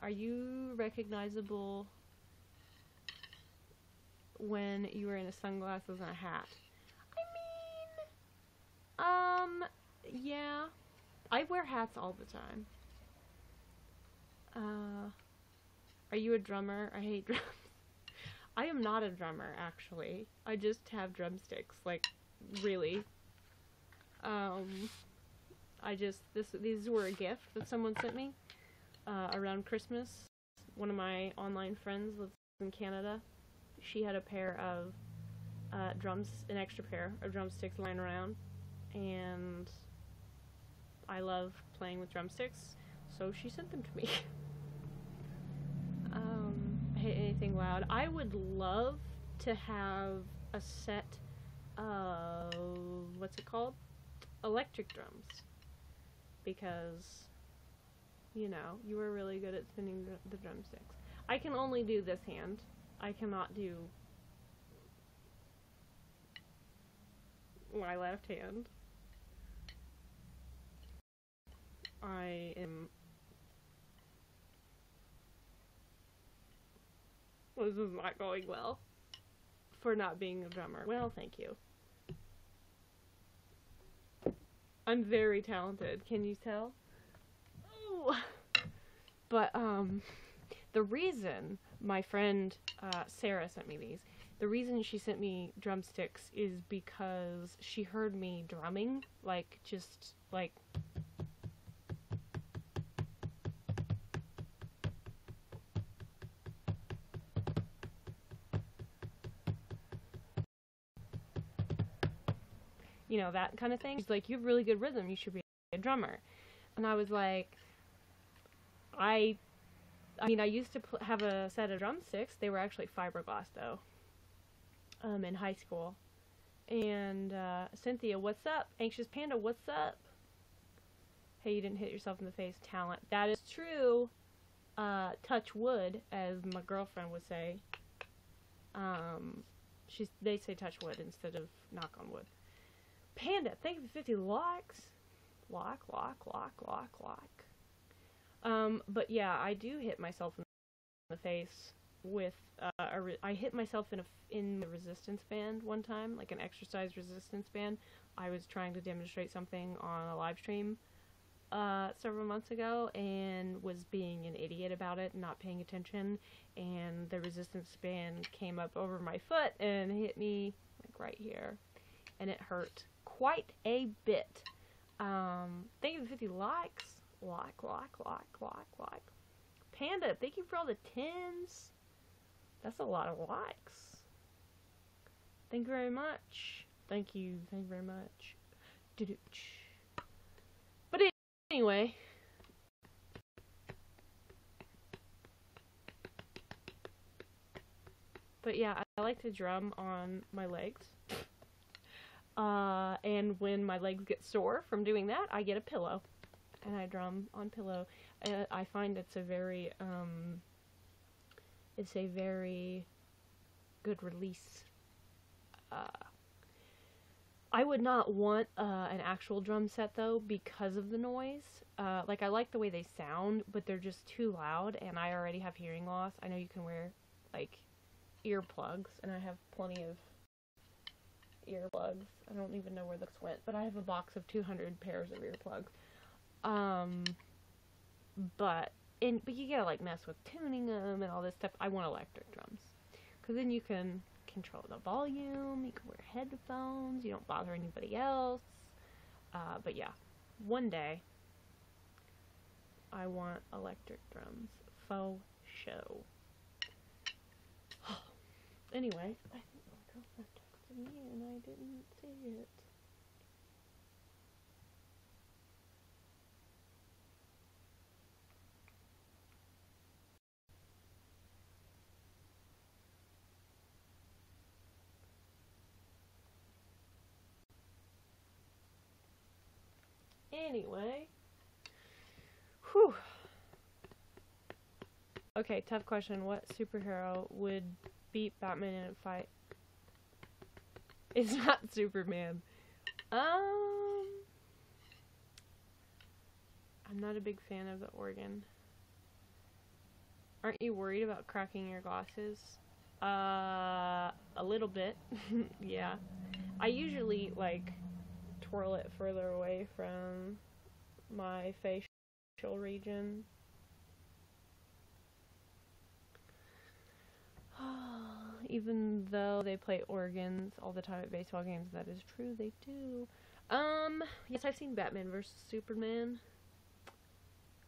Are you recognizable when you were in sunglasses and a hat? Yeah. I wear hats all the time. Are you a drummer? I hate drums. I am not a drummer, actually. I just have drumsticks, really. These were a gift that someone sent me, around Christmas. One of my online friends lives in Canada. She had a pair of an extra pair of drumsticks lying around, and I love playing with drumsticks, so she sent them to me. I hate anything loud. I would love to have a set of, electric drums, because, you were really good at spinning the drumsticks. I can only do this hand. I cannot do my left hand. This is not going well for not being a drummer. Well, thank you. I'm very talented. Can you tell? Oh. But, the reason my friend, Sarah sent me these, the reason she sent me drumsticks is because she heard me drumming, that kind of thing. She's like, you have really good rhythm, you should be a drummer. And I was like, I mean, I used to have a set of drumsticks. They were actually fiberglass, though, in high school. And, Cynthia, what's up? Anxious Panda, what's up? Hey, you didn't hit yourself in the face. Talent. That is true. Touch wood, as my girlfriend would say. They say touch wood instead of knock on wood. Panda, thank you for 50 likes. Like. But yeah, I do hit myself in the face with, I hit myself in the resistance band one time, like an exercise resistance band. I was trying to demonstrate something on a live stream, several months ago, and was being an idiot about it, not paying attention, and the resistance band came up over my foot and hit me, like, right here, and it hurt quite a bit. Thank you for 50 likes. Like. Panda, thank you for all the 10s. That's a lot of likes. Thank you very much. Thank you very much. But anyway. But yeah, I like to drum on my legs. And when my legs get sore from doing that, I get a pillow. And I drum on pillow. I find it's a very good release. I would not want an actual drum set, though, because of the noise. Like, I like the way they sound, but they're just too loud, and I already have hearing loss. I know you can wear, like, earplugs, and I have plenty of earplugs. I don't even know where this went, but I have a box of 200 pairs of earplugs. But you gotta, like, mess with tuning them and all this stuff. I want electric drums, because then you can control the volume, you can wear headphones, you don't bother anybody else. But yeah, one day, I want electric drums. Faux show. Anyway, I think my girlfriend texted me and I didn't see it. Anyway. Whew. Okay, tough question. What superhero would beat Batman in a fight? It's not Superman. I'm not a big fan of the organ. Aren't you worried about cracking your glasses? A little bit. Yeah. I usually, like, twirl it further away from my facial region. Even though they play organs all the time at baseball games, that is true, they do. Yes, I've seen Batman vs. Superman.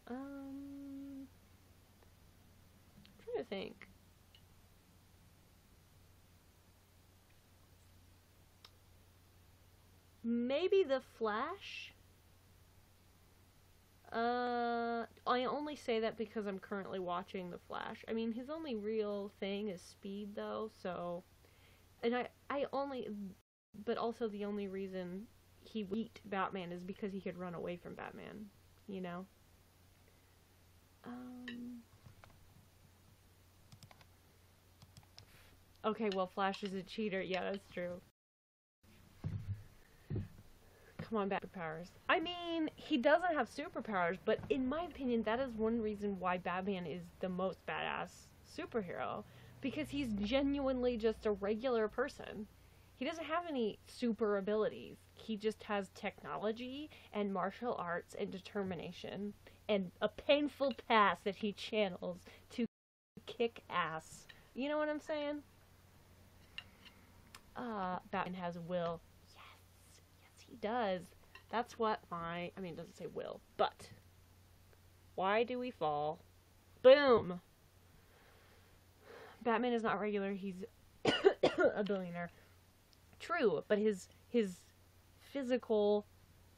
I'm trying to think. Maybe The Flash? I only say that because I'm currently watching The Flash. I mean, his only real thing is speed, though, so... And but also the only reason he beat Batman is because he could run away from Batman, you know? Okay, well, Flash is a cheater. Yeah, that's true. Come on, superpowers. I mean, he doesn't have superpowers, but in my opinion, that is one reason why Batman is the most badass superhero. Because he's genuinely just a regular person. He doesn't have any super abilities. He just has technology and martial arts and determination. And a painful past that he channels to kick ass. You know what I'm saying? Batman has will. He does. That's what I mean, it doesn't say will, but why do we fall? Boom! Batman is not regular, he's a billionaire. True, but his physical,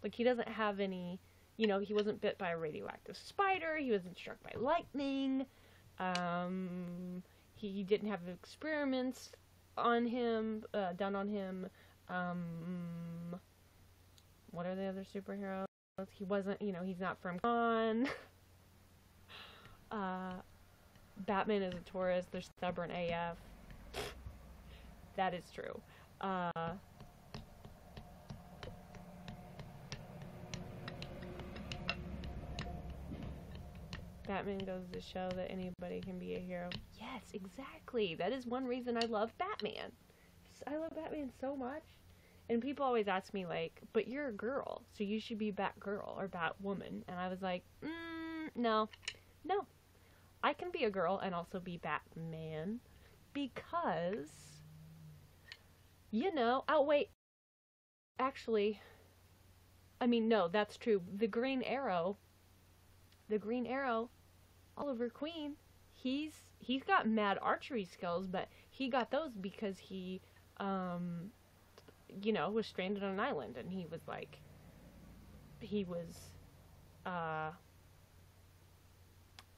like, he doesn't have any, you know, he wasn't bit by a radioactive spider, he wasn't struck by lightning, he didn't have experiments on him, done on him. What are the other superheroes? He wasn't, you know, he's not from Con. Batman is a Taurus, they're stubborn AF. That is true. Batman goes to show that anybody can be a hero. Yes, exactly. That is one reason I love Batman. I love Batman so much. And people always ask me, like, but you're a girl, so you should be Batgirl or Batwoman. And I was like, no. I can be a girl and also be Batman. Because, you know, wait. Actually, I mean, no, that's true. The Green Arrow, Oliver Queen, he's got mad archery skills, but he got those because he, you know, was stranded on an island, and he was,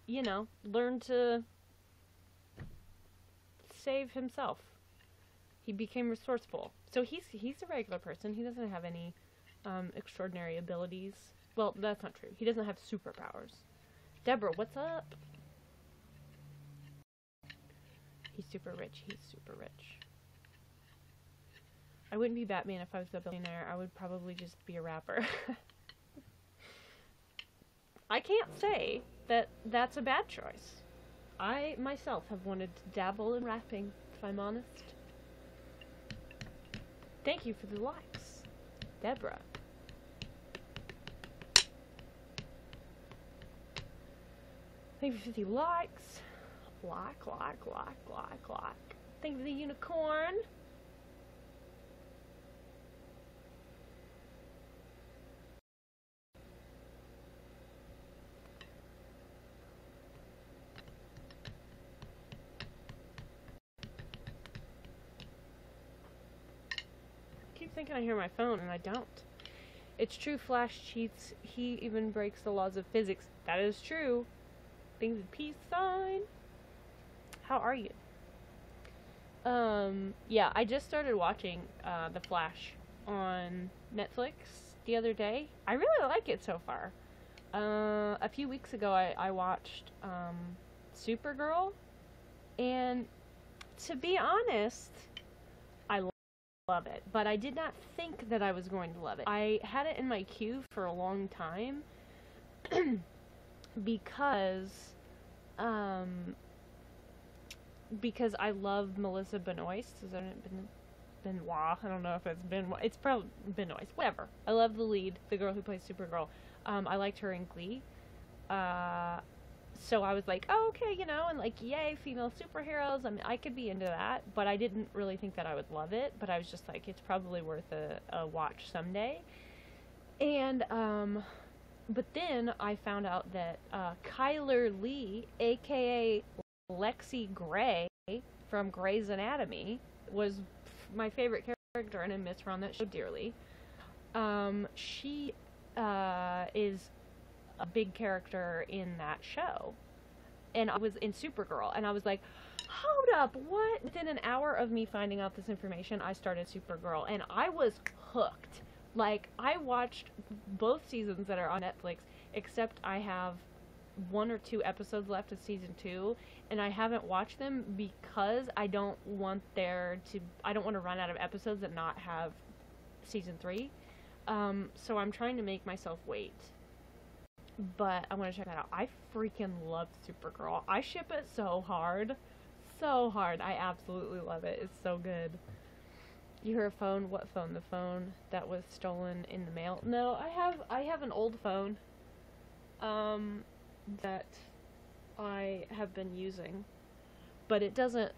you know, learned to save himself. He became resourceful. So he's a regular person. He doesn't have any extraordinary abilities. Well, that's not true. He doesn't have superpowers. Deborah, what's up? He's super rich. I wouldn't be Batman if I was a billionaire. I would probably just be a rapper. I can't say that that's a bad choice. I myself have wanted to dabble in rapping, if I'm honest. Thank you for the likes, Deborah. Thank you for the likes. Like. Thank you for the unicorn. I keep thinking I hear my phone and I don't. It's true, Flash cheats. He even breaks the laws of physics. That is true. Things with peace sign. How are you? Yeah, I just started watching The Flash on Netflix the other day. I really like it so far. A few weeks ago I watched Supergirl, and to be honest, I love it, but I did not think that I was going to love it. I had it in my queue for a long time because I love Melissa Benoist. Is that Benoit? I don't know if it's Benoit. It's probably Benoist. Whatever. I love the lead, the girl who plays Supergirl. I liked her in Glee. So I was like, oh, okay, you know, and like, yay, female superheroes. I mean, I could be into that, but I didn't really think that I would love it. But I was just like, it's probably worth a watch someday. And but then I found out that Kyler Lee, aka Lexi Gray from Grey's Anatomy, was my favorite character, and I miss her on that show dearly. She is a big character in that show, and I was in Supergirl, and I was like, hold up, what? Within an hour of me finding out this information, I started Supergirl, and I was hooked. Like, I watched both seasons that are on Netflix, except I have 1 or 2 episodes left of season 2, and I haven't watched them because I don't want to run out of episodes and not have season 3. So I'm trying to make myself wait. But I want to check that out. I freaking love Supergirl. I ship it so hard. So hard. I absolutely love it. It's so good. You hear a phone? What phone? The phone that was stolen in the mail? No, I have an old phone that I have been using, but it doesn't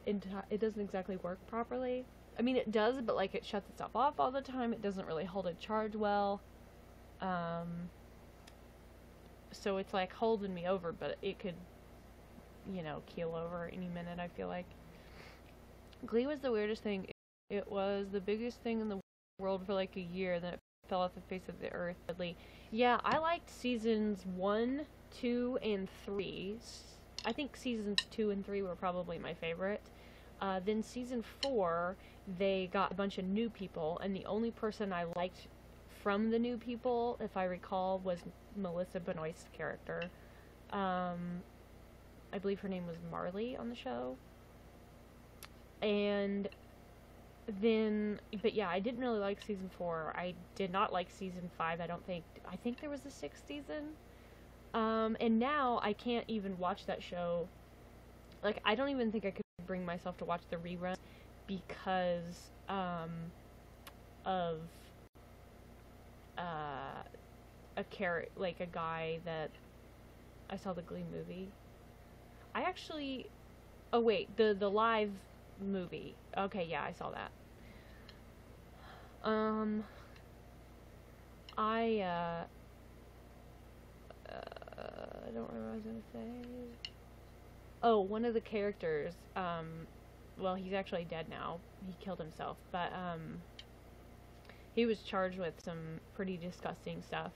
exactly work properly. I mean, it does, but like it shuts itself off all the time. It doesn't really hold a charge well. So it's like holding me over, but it could, you know, keel over any minute, I feel like. Glee was the weirdest thing. It was the biggest thing in the world for like a year, then it fell off the face of the earth. Yeah, I liked seasons 1, 2, and 3. I think seasons 2 and 3 were probably my favorite. Then season 4, they got a bunch of new people, and the only person I liked from the new people, if I recall, was Melissa Benoist's character. I believe her name was Marley on the show. And then, but yeah, I didn't really like season 4. I did not like season 5, I think there was a 6th season. And now I can't even watch that show. Like, I don't even think I could bring myself to watch the reruns because, of, a guy that I saw the Glee movie. Oh wait, the live movie. Okay, yeah, I saw that. I don't remember what I was gonna say. Oh, one of the characters, well, he's actually dead now. He killed himself, but, he was charged with some pretty disgusting stuff,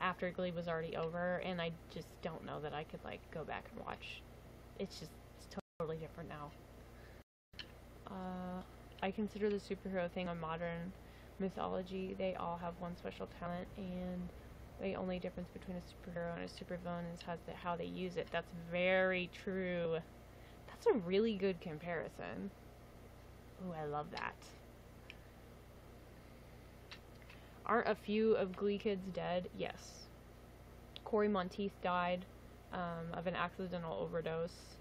after Glee was already over, and I just don't know that I could, like, go back and watch. It's totally different now. I consider the superhero thing on modern mythology. They all have one special talent, and the only difference between a superhero and a supervillain is how they use it. That's very true. That's a really good comparison. Ooh, I love that. Aren't a few of Glee kids dead? Yes. Corey Monteith died of an accidental overdose.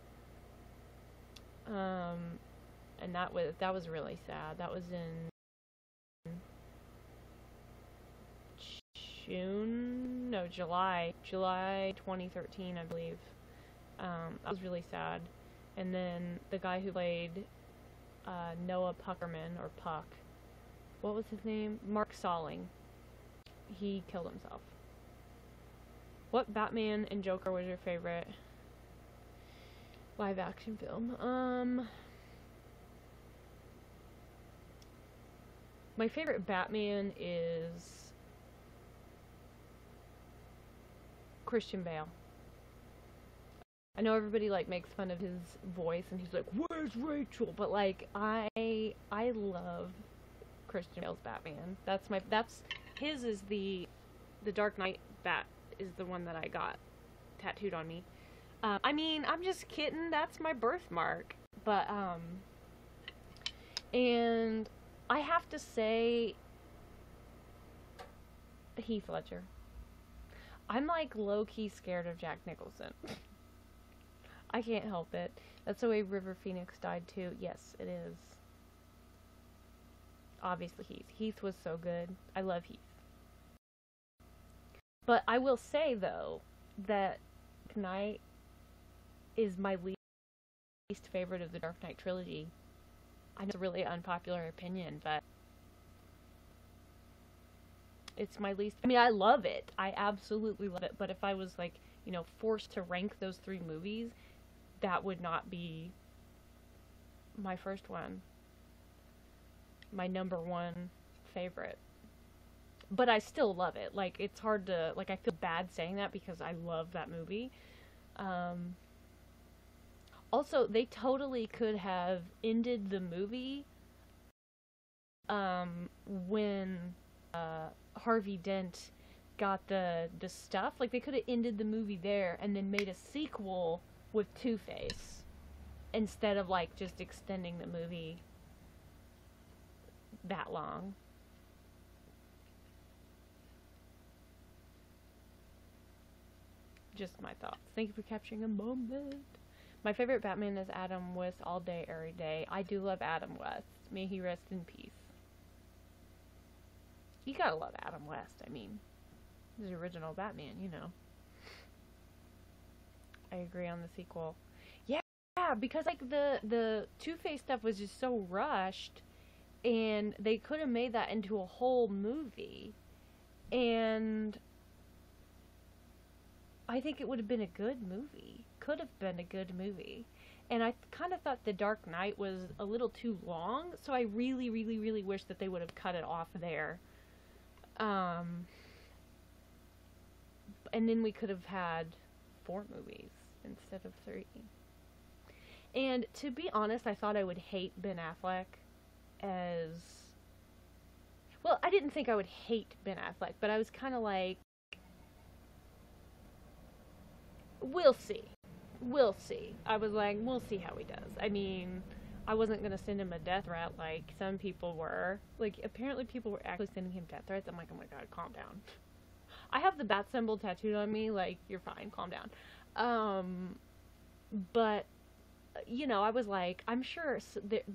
And that was really sad. That was in July 2013, I believe. That was really sad. And then the guy who played Noah Puckerman, or Puck, what was his name? Mark Salling. He killed himself. What Batman and Joker was your favorite live action film? My favorite Batman is Christian Bale. I know everybody, like, makes fun of his voice, and he's like, "Where's Rachel?" But, like, I love Christian Bale's Batman. His is the Dark Knight bat is the one that I got tattooed on me. I mean, I'm just kidding. That's my birthmark. But, and I have to say, Heath Ledger. I'm, like, low-key scared of Jack Nicholson. I can't help it. That's the way River Phoenix died, too. Yes, it is. Obviously Heath. Heath was so good. I love Heath. But I will say, though, that Knight is my least favorite of the Dark Knight trilogy. I know it's a really unpopular opinion, but it's my least. I mean, I love it. I absolutely love it. But if I was, like, you know, forced to rank those 3 movies, that would not be my first one. My number 1 favorite. But I still love it. Like, it's hard to, like, I feel bad saying that because I love that movie. Also, they totally could have ended the movie when Harvey Dent got the stuff. Like, they could have ended the movie there and then made a sequel with Two-Face instead of, like, just extending the movie that long. Just my thoughts. Thank you for capturing a moment. My favorite Batman is Adam West all day, every day. I do love Adam West. May he rest in peace. You gotta love Adam West. I mean, he's the original Batman, you know. I agree on the sequel. Yeah, because, like, the Two-Face stuff was just so rushed, and they could have made that into a whole movie, and I think it would have been a good movie. Could have been a good movie. And I kind of thought The Dark Knight was a little too long, so I really, really, really wish that they would have cut it off there. Um, and then we could have had 4 movies instead of 3. And to be honest, I thought I would hate Ben Affleck as... Well, I didn't think I would hate Ben Affleck, but I was kind of like, we'll see. We'll see. I was like, we'll see how he does. I mean, I wasn't going to send him a death threat like some people were. Like, apparently people were actually sending him death threats. I'm like, oh my god, calm down. I have the bat symbol tattooed on me. Like, you're fine, calm down. But, you know, I was like, I'm sure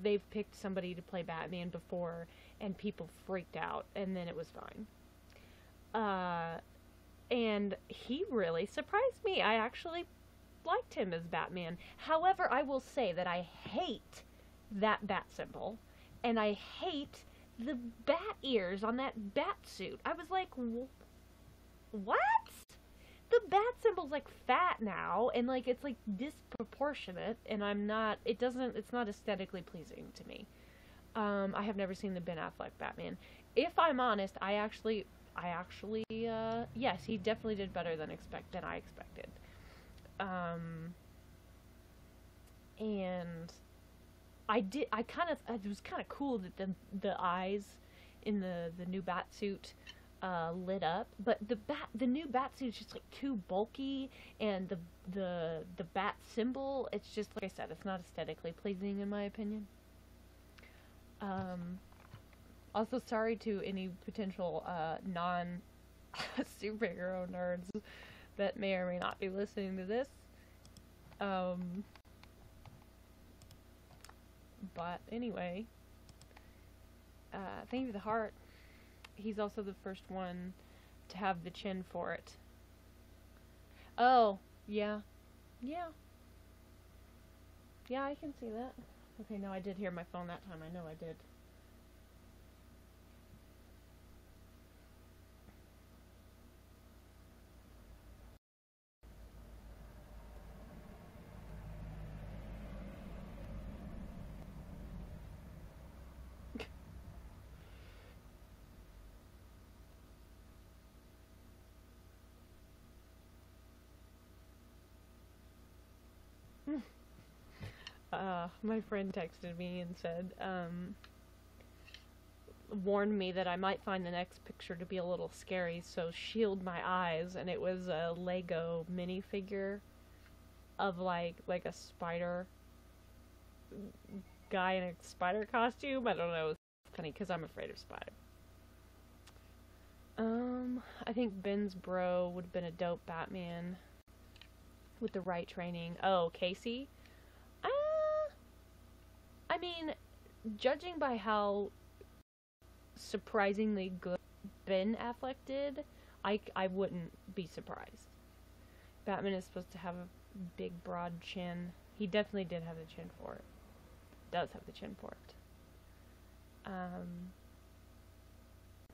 they've picked somebody to play Batman before, and people freaked out, and then it was fine. And he really surprised me. I actually liked him as Batman. However, I will say that I hate that bat symbol, and I hate the bat ears on that bat suit. I was like, what? The bat symbol's like fat now, and like it's like disproportionate, and it's not aesthetically pleasing to me. I have never seen the Ben Affleck Batman. If I'm honest, yes, he definitely did better than I expected. And it was kind of cool that the eyes in the new bat suit lit up, but the new bat suit is just like too bulky, and the bat symbol, it's just, like I said, it's not aesthetically pleasing in my opinion. Also, sorry to any potential non superhero nerds that may or may not be listening to this. But anyway, thank you for the heart. He's also the first one to have the chin for it. Oh, yeah. Yeah. Yeah, I can see that. Okay, no, I did hear my phone that time. I know I did. My friend texted me and said, warned me that I might find the next picture to be a little scary, so shield my eyes, and it was a Lego minifigure of like a spider guy in a spider costume. I don't know, it's funny because I'm afraid of spiders. I think Ben's bro would have been a dope Batman with the right training. Oh, Casey? I mean, judging by how surprisingly good Ben Affleck did, I wouldn't be surprised. Batman is supposed to have a big, broad chin. He definitely did have the chin for it. Does have the chin for it.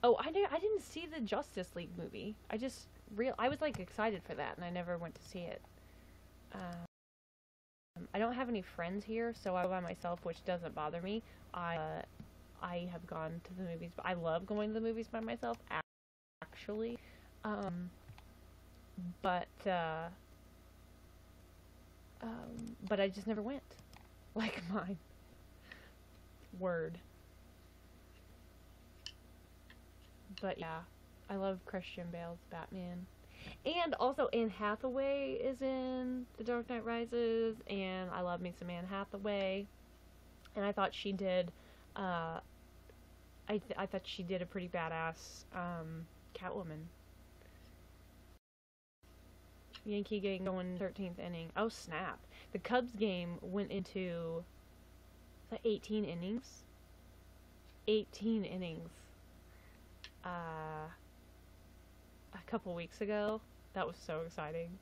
Oh, I didn't see the Justice League movie. I was like excited for that, and I never went to see it. I don't have any friends here, so I go by myself, which doesn't bother me. I have gone to the movies, but I love going to the movies by myself, actually. But I just never went. Like mine. Word. But yeah, I love Christian Bale's Batman. And also Anne Hathaway is in The Dark Knight Rises, and I love me some Anne Hathaway. And I thought she did, I thought she did a pretty badass Catwoman. Yankee game going 13th inning. Oh snap! The Cubs game went into 18 innings. 18 innings. A couple weeks ago. That was so exciting.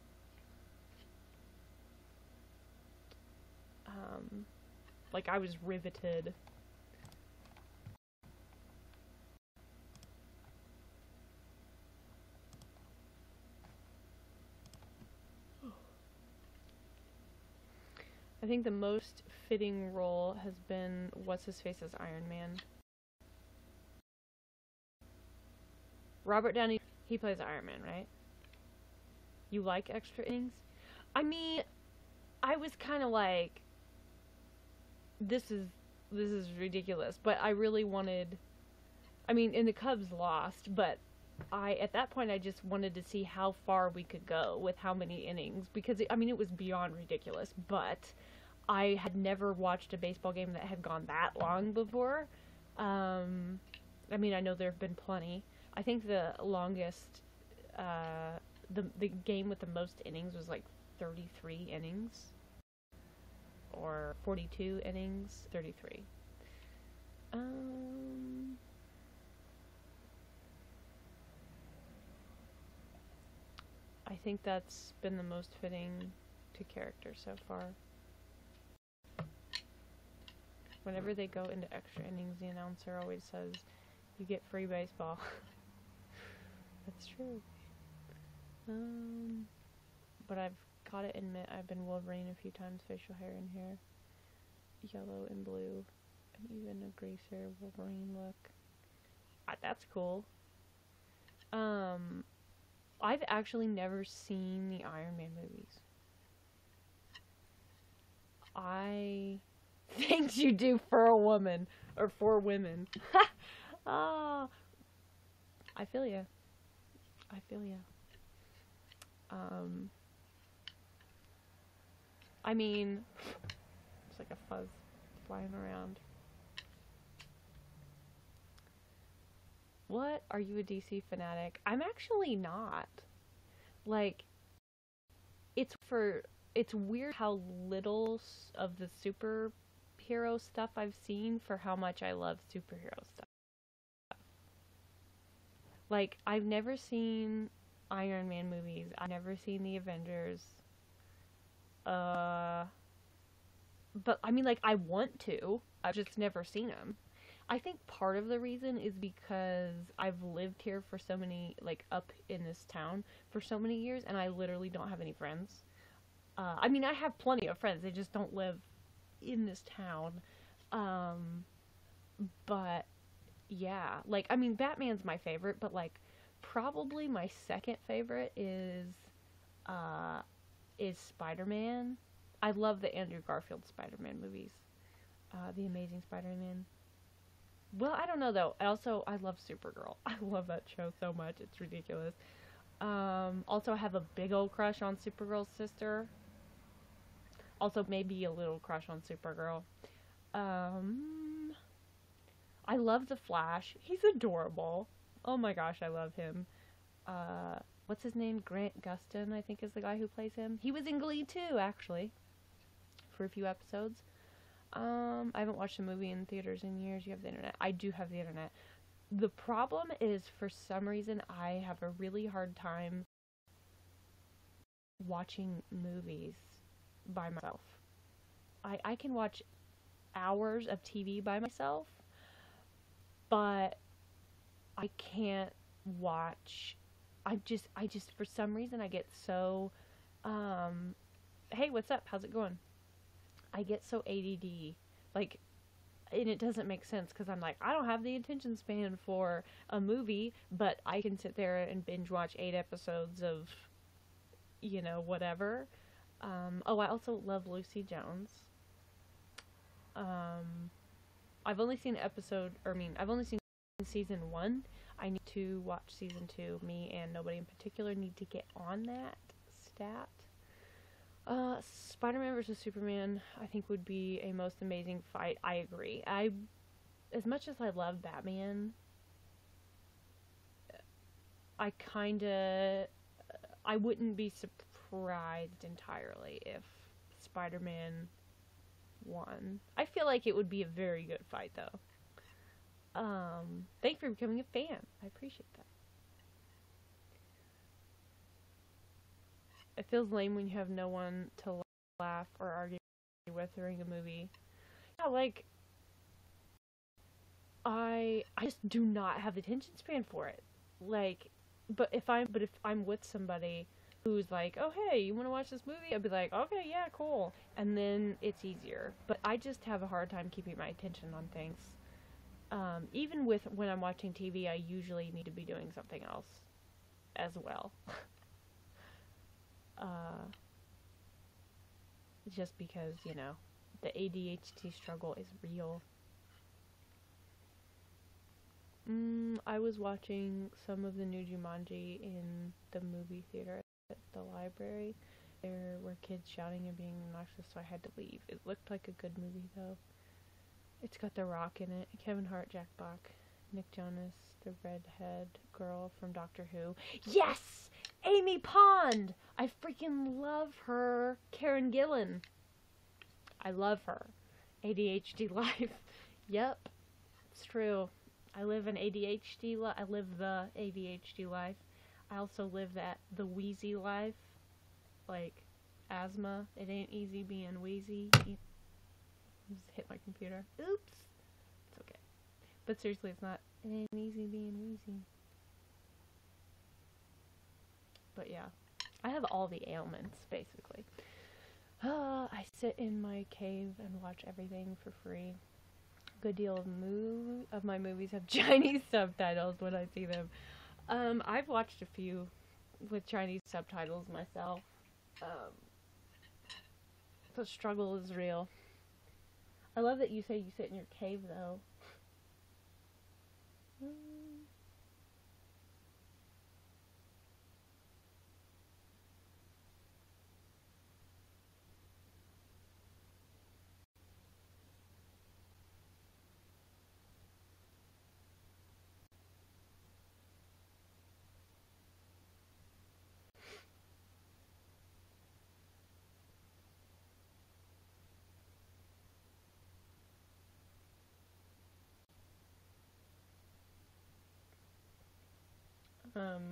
Like, I was riveted. I think the most fitting role has been what's-his-face as Iron Man. Robert Downey, he plays Iron Man, right? You like extra innings? I mean, I was kind of like, this is ridiculous, but I really wanted, I mean, and the Cubs lost, but at that point I just wanted to see how far we could go with how many innings, because it was beyond ridiculous, but I had never watched a baseball game that had gone that long before. I mean, I know there have been plenty. I think the longest, the game with the most innings was like 33 innings. Or 42 innings, 33. I think that's been the most fitting to character so far. Whenever they go into extra innings, the announcer always says, you get free baseball. That's true. But I've gotta admit, I've been Wolverine a few times, facial hair in here. Yellow and blue. And even a greaser Wolverine look. That's cool. I've actually never seen the Iron Man movies. Things you do for a woman. Or for women. Ah, I feel ya. I feel ya. I mean, it's like a fuzz flying around. What? Are you a DC fanatic? I'm actually not. Like, it's weird how little of the superhero stuff I've seen for how much I love superhero stuff. Like, I've never seen Iron Man movies. I've never seen the Avengers. But I mean, like, I want to. I've just never seen them. I think part of the reason is because I've lived here for so many, like, up in this town for so many years, and I literally don't have any friends. I mean, I have plenty of friends. They just don't live in this town. But yeah, like, I mean, Batman's my favorite, but, like, probably my second favorite is Spider-Man. I love the Andrew Garfield Spider-Man movies. The Amazing Spider-Man. Well, I don't know, though. I love Supergirl. I love that show so much. It's ridiculous. Also, I have a big old crush on Supergirl's sister. Also, maybe a little crush on Supergirl. I love The Flash. He's adorable. Oh my gosh, I love him. What's his name? Grant Gustin, I think, is the guy who plays him. He was in Glee too, actually, for a few episodes. I haven't watched a movie in theaters in years. You have the internet. I do have the internet. The problem is, for some reason, I have a really hard time watching movies by myself. I can watch hours of TV by myself, but I can't watch. I just for some reason I get so hey, what's up? How's it going? I get so ADD, like, and it doesn't make sense because I'm like, I don't have the attention span for a movie, but I can sit there and binge watch 8 episodes of, whatever. Oh, I also love Lucy Jones. I've only seen season 1. I need to watch season 2. Me and nobody in particular need to get on that stat. Spider-Man versus Superman, I think, would be a most amazing fight. I agree. As much as I love Batman, I wouldn't be surprised entirely if Spider-Man won. I feel like it would be a very good fight, though. Thanks for becoming a fan. I appreciate that. It feels lame when you have no one to laugh or argue with during a movie. Yeah, like, I just do not have the attention span for it. Like, but if I'm with somebody who's like, oh hey, you want to watch this movie? I'd be like, okay, yeah, cool. And then it's easier. But I just have a hard time keeping my attention on things. Even with when I'm watching TV, I usually need to be doing something else as well. Just because, you know, the ADHD struggle is real. I was watching some of the new Jumanji in the movie theater at the library. There were kids shouting and being obnoxious, so I had to leave. It looked like a good movie, though. It's got The Rock in it, Kevin Hart, Jack Black, Nick Jonas, the redhead girl from Doctor Who. Yes! Amy Pond! I freaking love her. Karen Gillan. I love her. ADHD life. Yep, it's true. I live an ADHD life. I live the ADHD life. I also live the wheezy life. Like, asthma. It ain't easy being wheezy. Just hit my computer. Oops. It's okay. But seriously, it ain't easy being wheezy. But yeah. I have all the ailments, basically. I sit in my cave and watch everything for free. Good deal of my movies have Chinese subtitles when I see them. I've watched a few with Chinese subtitles myself. The struggle is real. I love that you say you sit in your cave, though.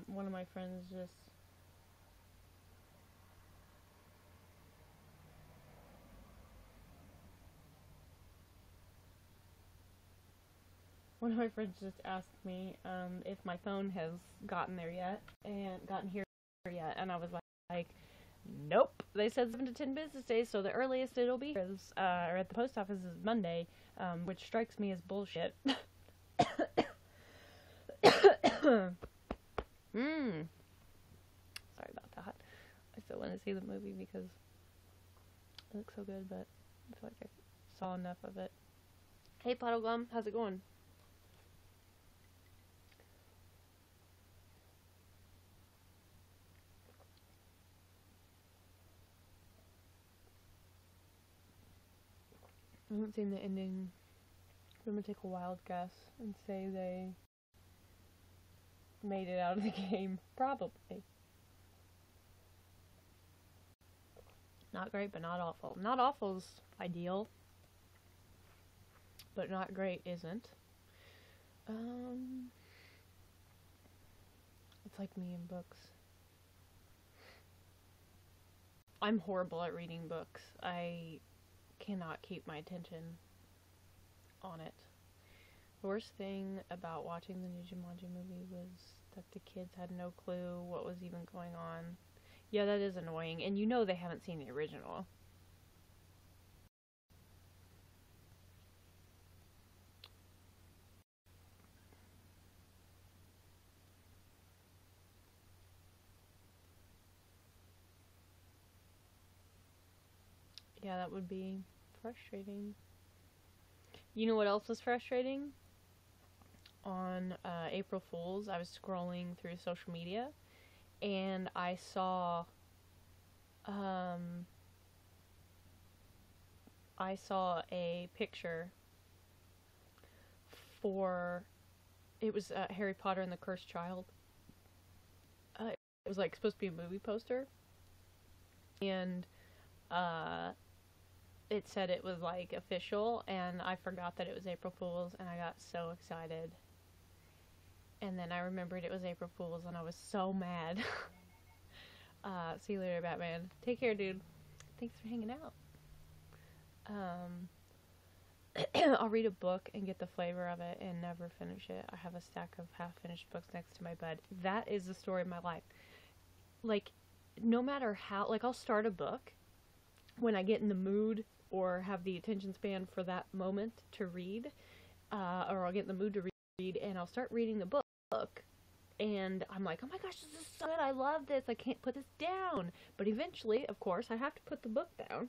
One of my friends just asked me if my phone has gotten here yet, and I was like, nope. They said 7 to 10 business days, so the earliest it'll be is, or at the post office is Monday, which strikes me as bullshit. Sorry about that. I still want to see the movie because it looks so good, but I feel like I saw enough of it. Hey, Puddlegum, how's it going? I haven't seen the ending. I'm gonna take a wild guess and say they made it out of the game. Probably. Not great, but not awful. Not awful's ideal, but not great isn't. It's like me in books. I'm horrible at reading books. I cannot keep my attention on it. The worst thing about watching the new Jumanji movie was that the kids had no clue what was even going on. Yeah, that is annoying, and you know they haven't seen the original. Yeah, that would be frustrating. You know what else was frustrating? On April Fool's, I was scrolling through social media, and I saw a picture for, it was Harry Potter and the Cursed Child. It was like supposed to be a movie poster, and it said it was like official, and I forgot that it was April Fool's, and I got so excited. And then I remembered it was April Fool's, and I was so mad. See you later, Batman. Take care, dude. Thanks for hanging out. I'll read a book and get the flavor of it and never finish it. I have a stack of half-finished books next to my bed. That is the story of my life. Like, no matter how, like, I'll start a book when I get in the mood or have the attention span for that moment to read, or I'll get in the mood to read, and I'll start reading the book, and I'm like, oh my gosh, this is so good, I love this, I can't put this down. But eventually, of course, I have to put the book down.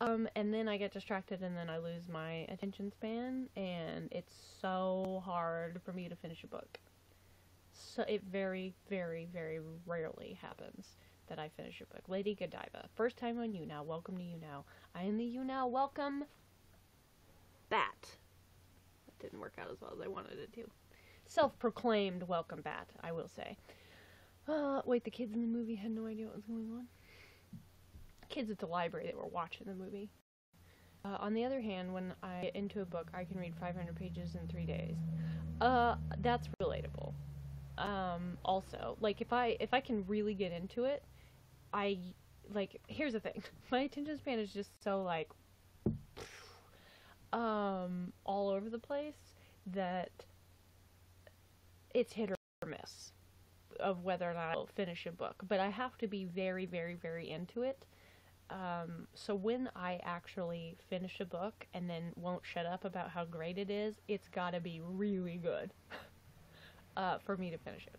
And then I get distracted, and then I lose my attention span, and it's so hard for me to finish a book. So it very, very, very rarely happens that I finish a book. Lady Godiva, first time on YouNow. Welcome to YouNow. I am the YouNow welcome bat. That didn't work out as well as I wanted it to. Self-proclaimed welcome bat, I will say. Wait, the kids in the movie had no idea what was going on? Kids at the library that were watching the movie. On the other hand, when I get into a book, I can read 500 pages in 3 days. That's relatable. Also, like, if I can really get into it, here's the thing. My attention span is just so, like, all over the place that it's hit or miss of whether or not I'll finish a book. But I have to be very, very, very into it. So when I actually finish a book and then won't shut up about how great it is, it's gotta be really good for me to finish it.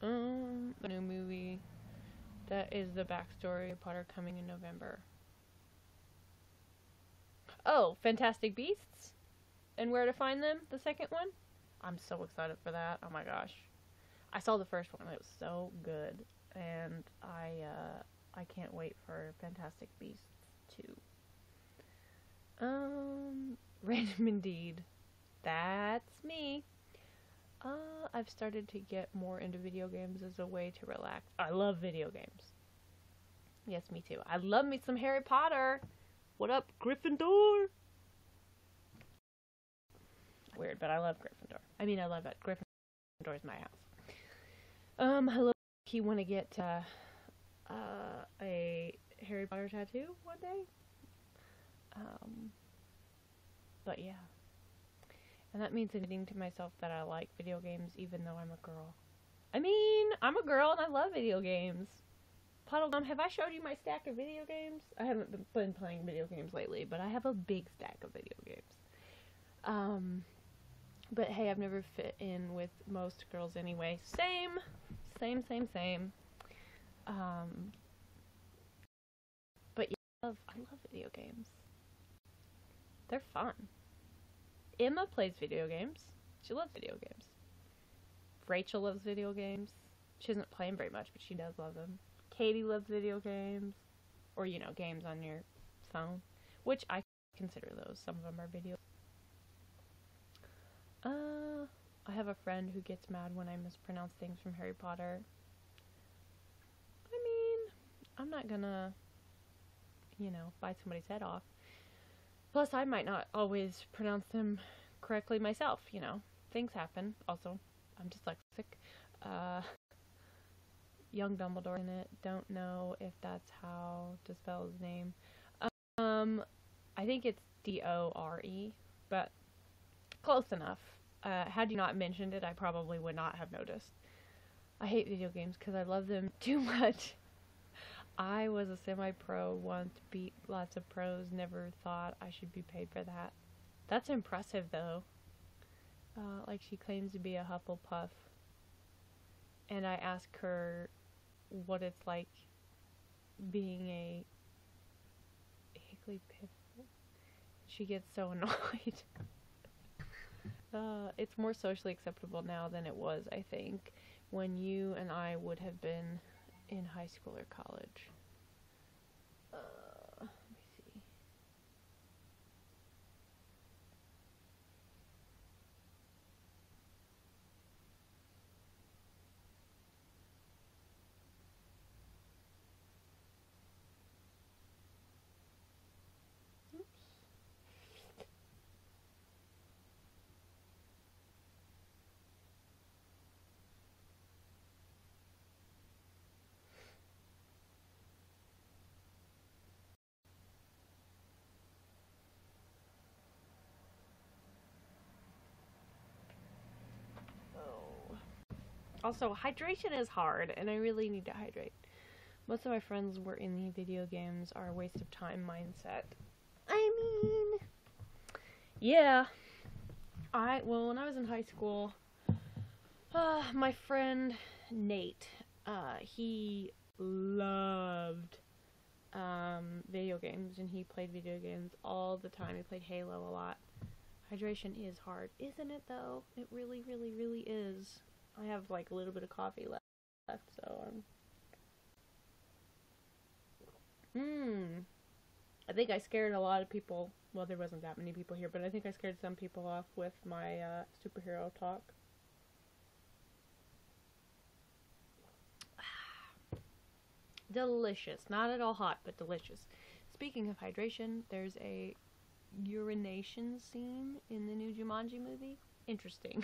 The new movie that is the backstory of Potter coming in November. Oh, Fantastic Beasts and Where to Find Them, the second one. I'm so excited for that. Oh my gosh. I saw the first one. It was so good. And I can't wait for Fantastic Beasts 2. Random indeed. That's me. I've started to get more into video games as a way to relax. I love video games. Yes, me too. I love me some Harry Potter. What up, Gryffindor? Weird, but I love Gryffindor. I mean, I love it. Gryffindor's my house. Hello. You want to get a Harry Potter tattoo one day? But yeah. And that means admitting to myself that I like video games even though I'm a girl. I mean, I'm a girl and I love video games. Puddlegum, have I showed you my stack of video games? I haven't been playing video games lately, but I have a big stack of video games. But hey, I've never fit in with most girls anyway. Same. But yeah, I love video games. They're fun. Emma plays video games. She loves video games. Rachel loves video games. She doesn't play them very much, but she does love them. Katie loves video games. Or, you know, games on your phone. Which I consider those. Some of them are videos. I have a friend who gets mad when I mispronounce things from Harry Potter. I mean, I'm not gonna, you know, bite somebody's head off. Plus, I might not always pronounce them correctly myself, you know. Things happen. Also, I'm dyslexic. Young Dumbledore in it. Don't know if that's how to spell his name. I think it's D-O-R-E, but close enough. Had you not mentioned it, I probably would not have noticed. I hate video games because I love them too much. I was a semi-pro once, beat lots of pros, never thought I should be paid for that. That's impressive, though. Like, she claims to be a Hufflepuff. And I ask her what it's like being a Higglypuff. She gets so annoyed. It's more socially acceptable now than it was, I think, when you and I would have been in high school or college. Let me see. Also, hydration is hard, and I really need to hydrate. Most of my friends were in the video games are a waste of time mindset. I mean, Yeah. Well, when I was in high school, my friend Nate, he loved video games, and he played video games all the time. He played Halo a lot. Hydration is hard, isn't it, though? It really, really, really is. I have, like, a little bit of coffee left, so I think I scared a lot of people. Well, there wasn't that many people here, but I think I scared some people off with my superhero talk. Delicious. Not at all hot, but delicious. Speaking of hydration, there's a urination scene in the new Jumanji movie. Interesting.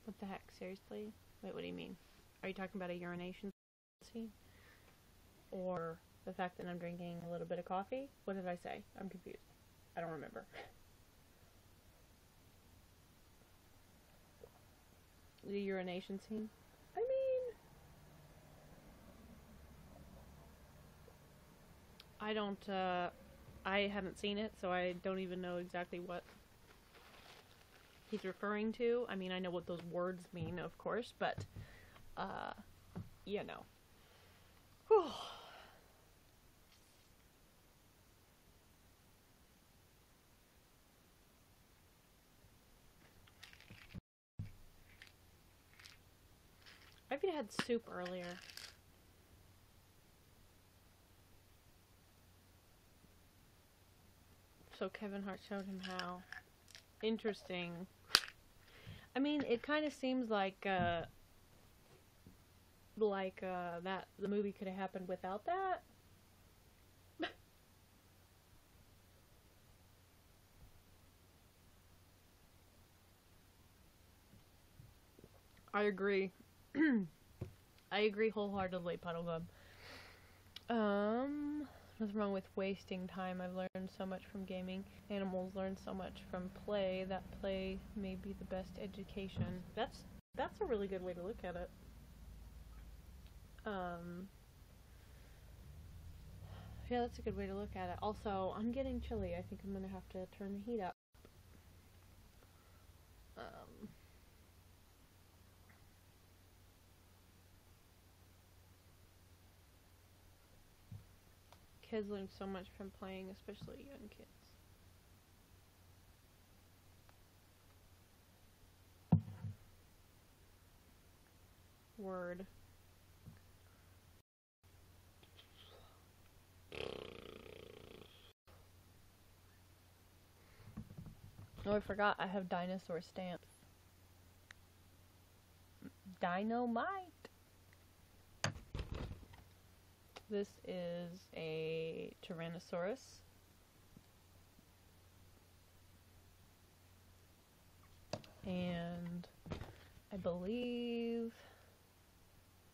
What the heck? Seriously? Wait, what do you mean? Are you talking about a urination scene? Or the fact that I'm drinking a little bit of coffee? What did I say? I'm confused. I don't remember. The urination scene? I mean, I haven't seen it, so I don't even know exactly what he's referring to. I mean, I know what those words mean, of course, but, you know. Whew. I've had soup earlier. So Kevin Hart showed him how. Interesting. I mean, it kind of seems like that the movie could have happened without that. I agree. I agree wholeheartedly, Puddlegum. Nothing wrong with wasting time. I've learned so much from gaming. Animals learn so much from play. That play may be the best education. That's a really good way to look at it. Yeah, that's a good way to look at it. Also, I'm getting chilly. I think I'm gonna have to turn the heat up. Kids learn so much from playing, especially young kids. Word. Oh, I forgot. I have dinosaur stamps. Dynamite. This is a Tyrannosaurus. And I believe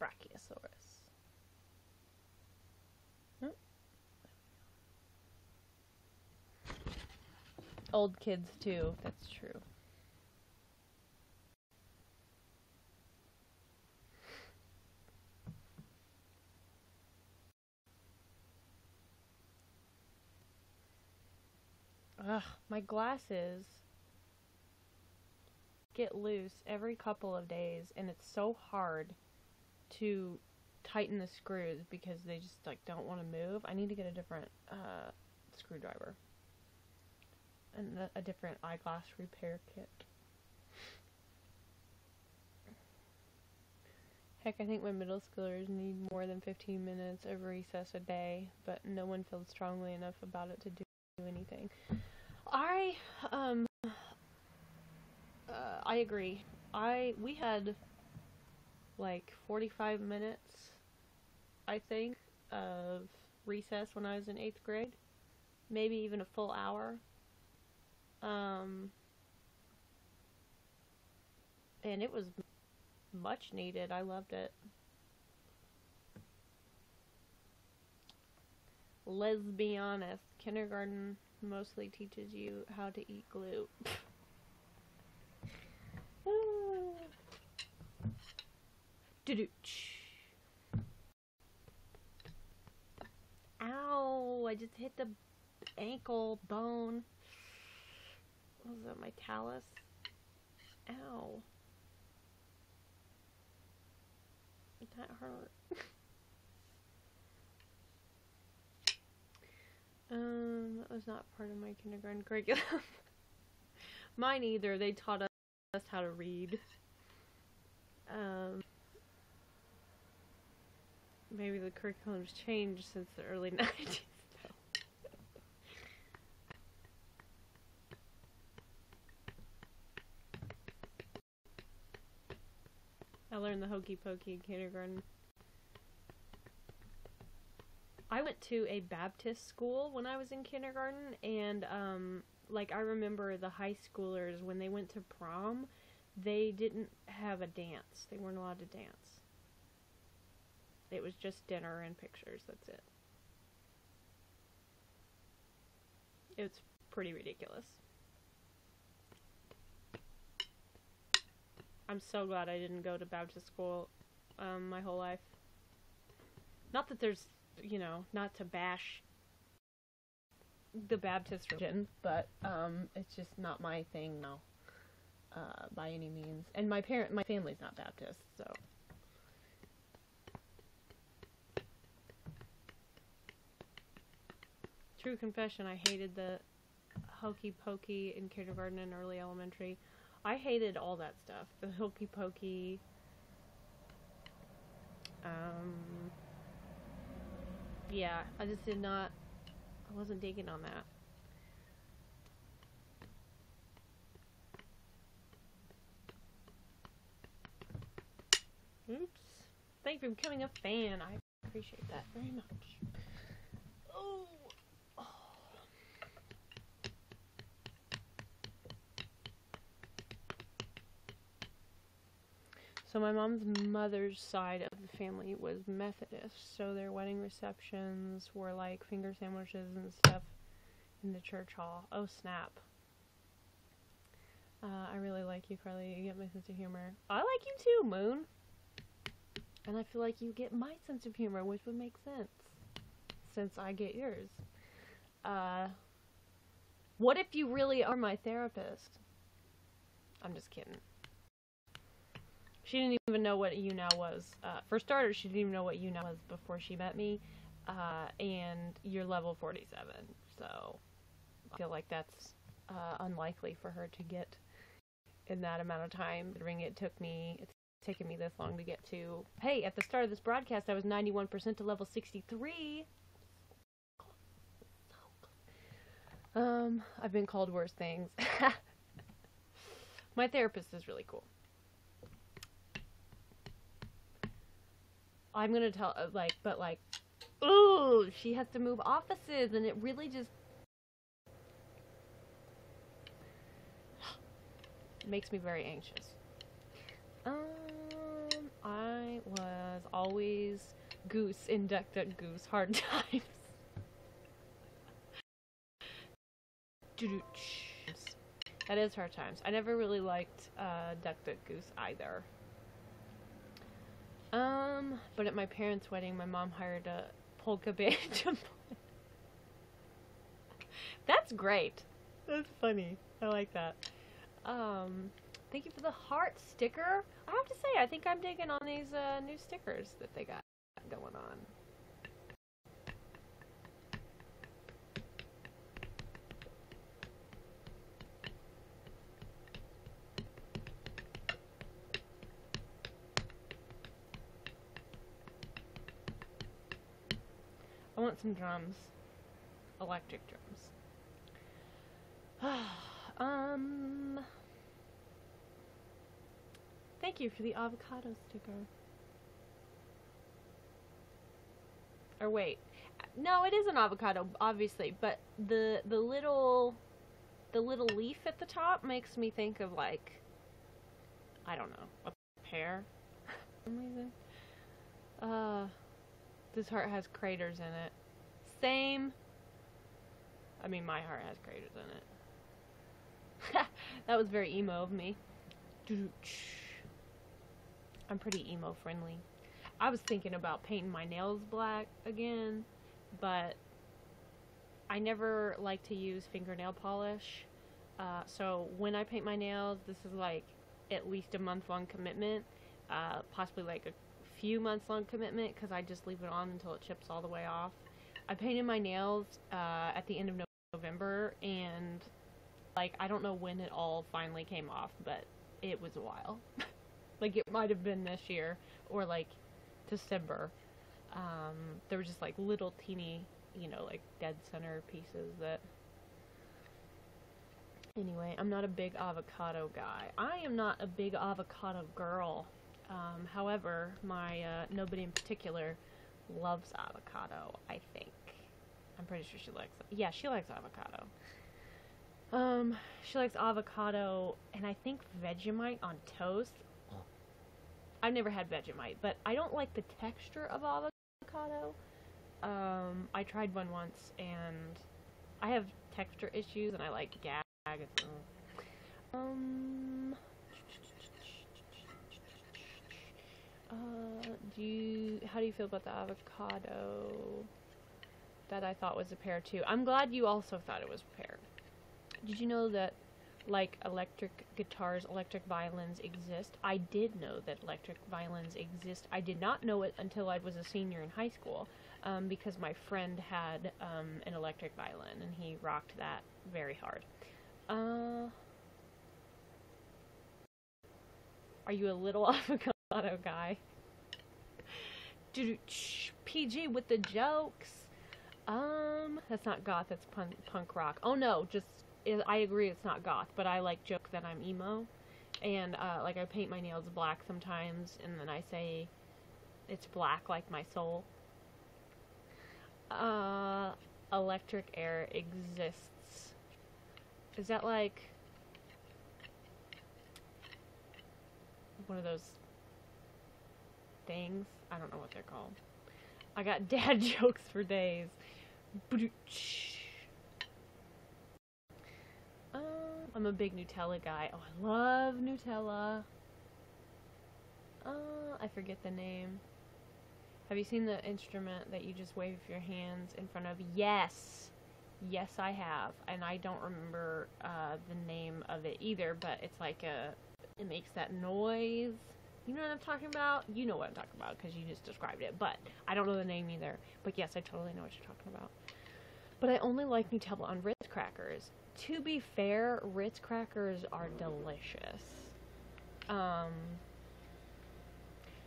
Brachiosaurus. Old kids too, that's true. Ugh, my glasses get loose every couple of days, and it's so hard to tighten the screws because they just like don't want to move. I need to get a different screwdriver and a different eyeglass repair kit. Heck, I think my middle schoolers need more than 15 minutes of recess a day, but no one feels strongly enough about it to do anything. I agree. We had like 45 minutes, I think, of recess when I was in 8th grade. Maybe even a full hour. And it was much needed. I loved it. Let's be honest. Kindergarten mostly teaches you how to eat glue. Ow! I just hit the ankle bone. What was that, my talus? Ow. That hurt. That was not part of my kindergarten curriculum. Mine either. They taught us how to read. Maybe the curriculum's changed since the early 90s. I learned the hokey pokey in kindergarten. I went to a Baptist school when I was in kindergarten, and like I remember the high schoolers, when they went to prom, they didn't have a dance. They weren't allowed to dance. It was just dinner and pictures, that's it. It's pretty ridiculous. I'm so glad I didn't go to Baptist school my whole life. Not that there's, you know, not to bash the Baptist religion, but it's just not my thing now, by any means. And my family's not Baptist, so. True confession, I hated the hokey pokey in kindergarten and early elementary. I hated all that stuff. The hokey pokey. Yeah, I just did not. I wasn't digging on that. Oops. Thank you for becoming a fan. I appreciate that very much. Oh. So my mom's mother's side of the family was Methodist, so their wedding receptions were like finger sandwiches and stuff in the church hall. Oh snap. I really like you, Carly. You get my sense of humor. I like you too, Moon. And I feel like you get my sense of humor, which would make sense, since I get yours. What if you really are my therapist? I'm just kidding. She didn't even know what YouNow was. For starters, she didn't even know what YouNow was before she met me. And you're level 47, so I feel like that's unlikely for her to get in that amount of time. Considering it's taken me this long to get to. Hey, at the start of this broadcast, I was 91% to level 63. I've been called worse things. My therapist is really cool. I'm gonna tell, ooh, she has to move offices, and it really just makes me very anxious. I was always Goose in Duck Duck Goose Hard Times. That is Hard Times. I never really liked Duck Duck Goose either. But at my parents' wedding, my mom hired a polka band to play. That's great. That's funny. I like that. Thank you for the heart sticker. I have to say, I think I'm digging on these new stickers that they got going on. want some drums. Electric drums. Thank you for the avocado sticker. Or wait. No, it is an avocado, obviously, but the little leaf at the top makes me think of, like, I don't know, a pear. For some reason. This heart has craters in it. Same. I mean, my heart has craters in it. That was very emo of me. I'm pretty emo friendly. I was thinking about painting my nails black again, but I never like to use fingernail polish. So when I paint my nails, this is like at least a month-long commitment, possibly like a few months-long commitment, because I just leave it on until it chips all the way off. I painted my nails at the end of November, and like I don't know when it all finally came off, but it was a while. Like it might have been this year or like December. There were just like little teeny, you know, like dead center pieces that... Anyway, I'm not a big avocado guy. I am not a big avocado girl. However, my nobody in particular loves avocado, I think. I'm pretty sure she likes it. Yeah, she likes avocado. She likes avocado and I think Vegemite on toast. I've never had Vegemite, but I don't like the texture of avocado. I tried one once and I have texture issues and I like gag. How do you feel about the avocado that I thought was a pear too? I'm glad you also thought it was a pear. Did you know that, like, electric guitars, electric violins exist? I did know that electric violins exist. I did not know it until I was a senior in high school, because my friend had an electric violin, and he rocked that very hard. Are you a little avocado guy? PG with the jokes. That's not goth, that's punk rock. Oh no, I agree it's not goth, but I like joke that I'm emo. And, like, I paint my nails black sometimes, and then I say it's black like my soul. Electric air exists. Is that like one of those things? I don't know what they're called. I got dad jokes for days. I'm a big Nutella guy. Oh, I love Nutella. I forget the name. Have you seen the instrument that you just wave your hands in front of? Yes! Yes, I have. And I don't remember the name of it either, but it's like it makes that noise. You know what I'm talking about? You know what I'm talking about because you just described it, but I don't know the name either. But yes, I totally know what you're talking about. But I only like Nutella on Ritz crackers. To be fair, Ritz crackers are delicious. Now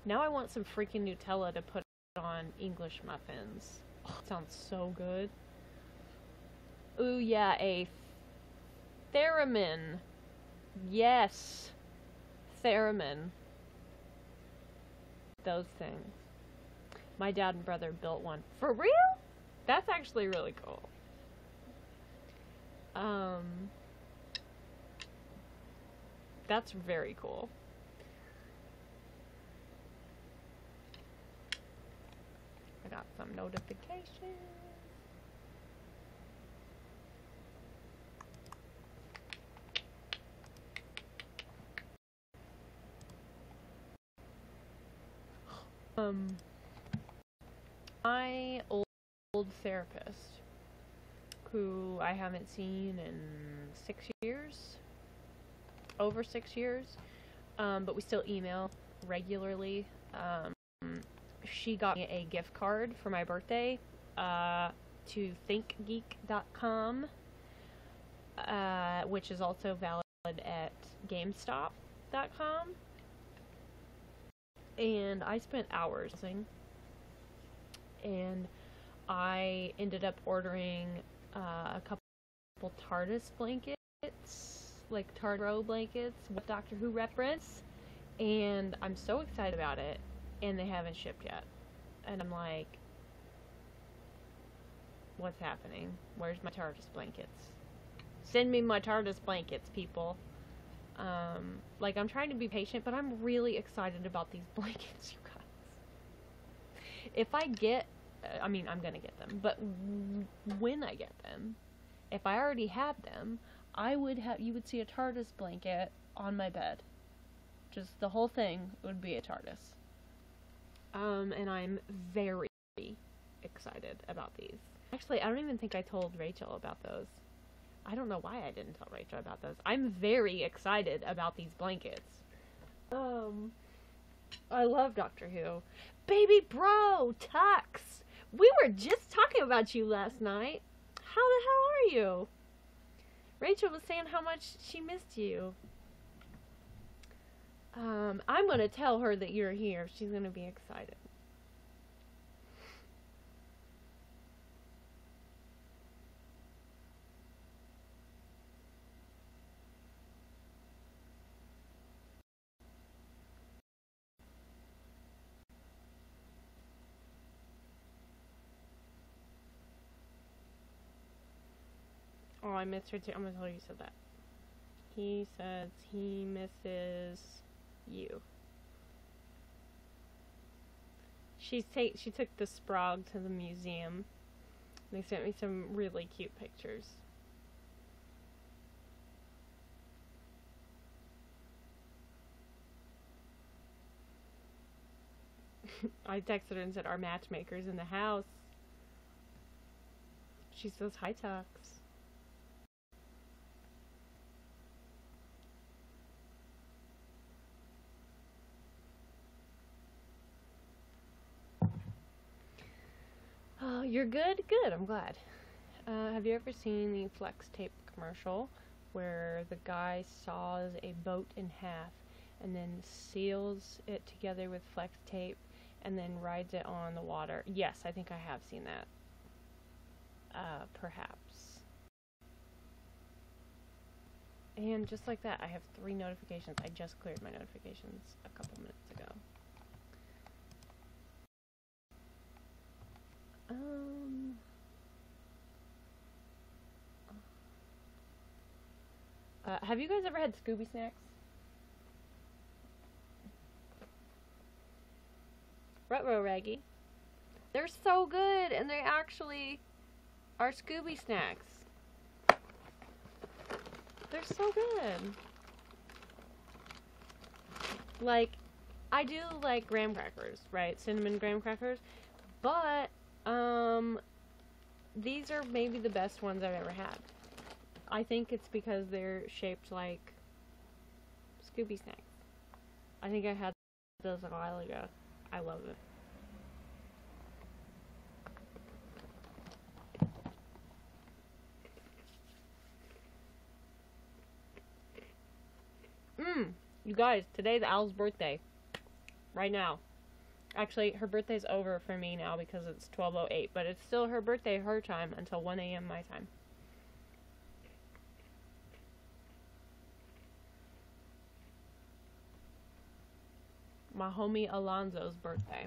I want some freaking Nutella to put on English muffins. Oh, it sounds so good. Ooh, yeah, a theremin. Yes. Theremin. Those things. My dad and brother built one. For real? That's actually really cool. That's very cool. I got some notifications. My old therapist, who I haven't seen in 6 years, over 6 years, but we still email regularly. She got me a gift card for my birthday to thinkgeek.com, which is also valid at gamestop.com. And I spent hours, and I ended up ordering a couple TARDIS blankets, like Tardro blankets with Doctor Who reference, and I'm so excited about it, and they haven't shipped yet. And I'm like, what's happening? Where's my TARDIS blankets? Send me my TARDIS blankets, people. Like, I'm trying to be patient, but I'm really excited about these blankets, you guys. If I get, I mean, I'm gonna get them, but when I get them, if I already had them, you would see a TARDIS blanket on my bed. Just the whole thing would be a TARDIS. And I'm very excited about these. Actually, I don't even think I told Rachel about those. I don't know why I didn't tell Rachel about those. I'm very excited about these blankets. I love Doctor Who. Baby bro, Tux! We were just talking about you last night. How the hell are you? Rachel was saying how much she missed you. I'm gonna tell her that you're here. She's gonna be excited. Oh, I missed her too. I'm gonna tell her you said that. He says he misses you. She took the Sprog to the museum. They sent me some really cute pictures. I texted her and said, our matchmaker's in the house. She says, hi, Tux. Oh, you're good? Good, I'm glad. Have you ever seen the flex tape commercial where the guy saws a boat in half and then seals it together with flex tape and then rides it on the water? Yes, I think I have seen that. Perhaps. And just like that, I have 3 notifications. I just cleared my notifications a couple minutes ago. Have you guys ever had Scooby snacks? Ruh-roh, Raggy. They're so good, and they actually are Scooby snacks. They're so good. Like, I do like graham crackers, right? Cinnamon graham crackers. But, these are maybe the best ones I've ever had. I think it's because they're shaped like Scooby snacks. I think I had those a while ago. I love it. You guys, today's Al's birthday. Right now. Actually, her birthday's over for me now because it's 12:08, but it's still her birthday, her time, until 1 a.m. my time. My homie Alonzo's birthday.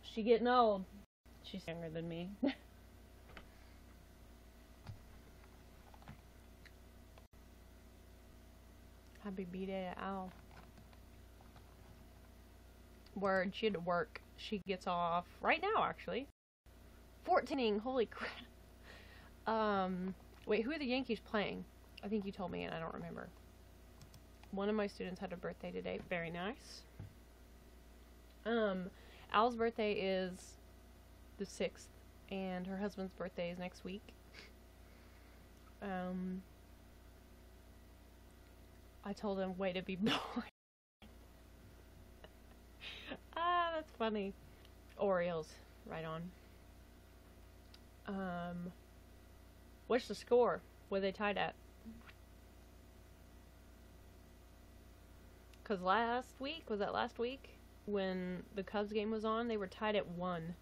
She getting old. She's younger than me. Happy B-Day to Al. Word, she had to work. She gets off right now, actually. 14ing, holy crap. Wait, who are the Yankees playing? I think you told me and I don't remember. One of my students had a birthday today. Very nice. Al's birthday is the 6th, and her husband's birthday is next week. I told him, way to be born. Ah, that's funny. Orioles, right on. What's the score? What are they tied at? Because last week, was that last week? When the Cubs game was on, they were tied at 1.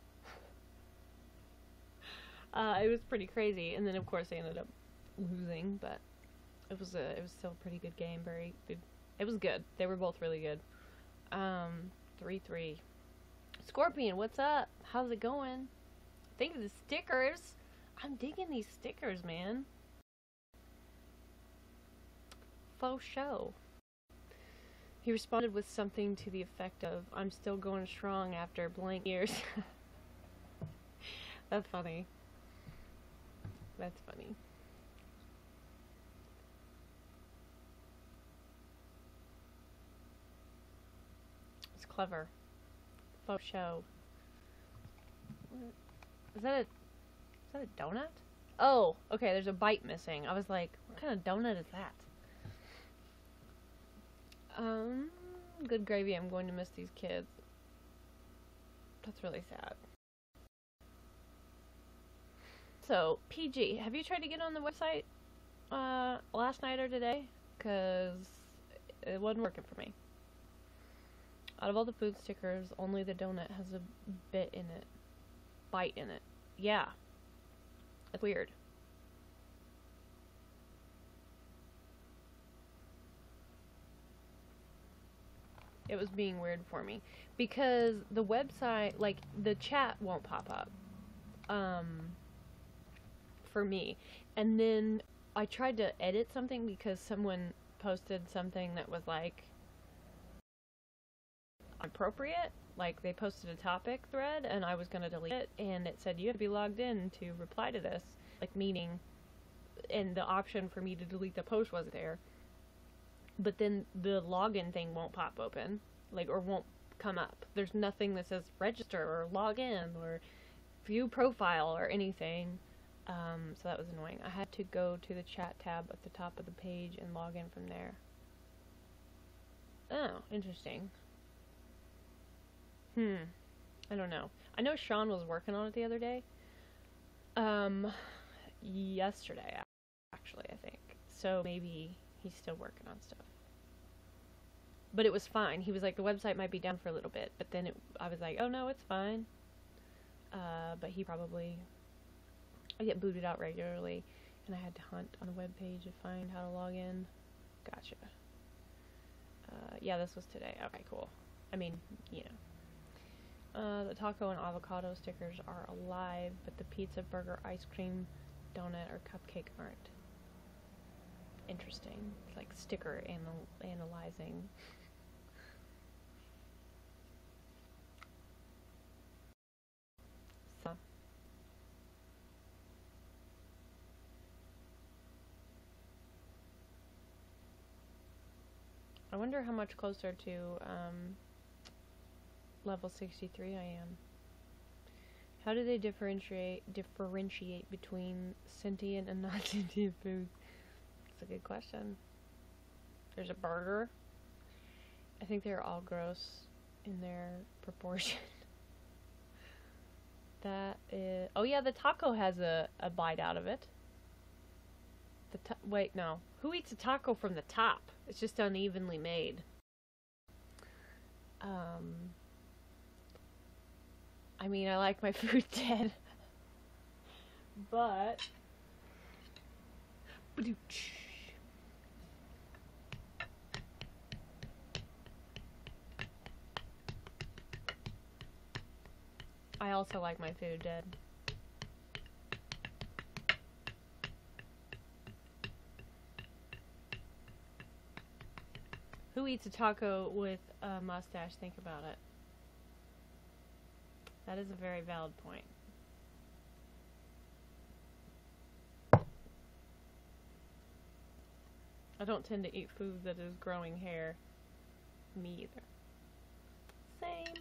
It was pretty crazy. And then, of course, they ended up losing, but it was still a pretty good game. It was good. They were both really good. 3-3. Scorpion, what's up? How's it going? Think of the stickers. I'm digging these stickers, man. Faux show. He responded with something to the effect of, I'm still going strong after blank years. That's funny. That's funny. It's clever. Faux show. Is that a donut? Oh, okay, there's a bite missing. I was like, what kind of donut is that? Good gravy, I'm going to miss these kids. That's really sad. So, PG, have you tried to get on the website last night or today? Because it wasn't working for me. Out of all the food stickers, only the donut has a bite in it. Yeah. It's weird. It was being weird for me. Because the website, like, the chat won't pop up. For me. And then I tried to edit something because someone posted something that was, like, appropriate. Like, they posted a topic thread, and I was gonna delete it, and it said, you have to be logged in to reply to this. Like, meaning, and the option for me to delete the post wasn't there. But then the login thing won't pop open, like, or won't come up. There's nothing that says register or log in or view profile or anything. So that was annoying. I had to go to the chat tab at the top of the page and log in from there. Oh, interesting. I don't know. I know Sean was working on it the other day. Yesterday, actually, I think. So maybe he's still working on stuff. But it was fine. He was like, the website might be down for a little bit. But then I was like, oh no, it's fine. But he probably... I get booted out regularly. And I had to hunt on the webpage to find how to log in. Gotcha. Yeah, this was today. Okay, cool. I mean, you know. The taco and avocado stickers are alive, but the pizza, burger, ice cream, donut, or cupcake aren't. Interesting. It's like sticker analyzing. So. I wonder how much closer to, level 63 I am. How do they differentiate between sentient and non-sentient foods? That's a good question. There's a burger. I think they're all gross in their proportion. That is... Oh yeah, the taco has a bite out of it. Wait, no. Who eats a taco from the top? It's just unevenly made. I mean, I like my food dead. But... I also like my food dead. Who eats a taco with a mustache? Think about it. That is a very valid point. I don't tend to eat food that is growing hair. Me either. Same.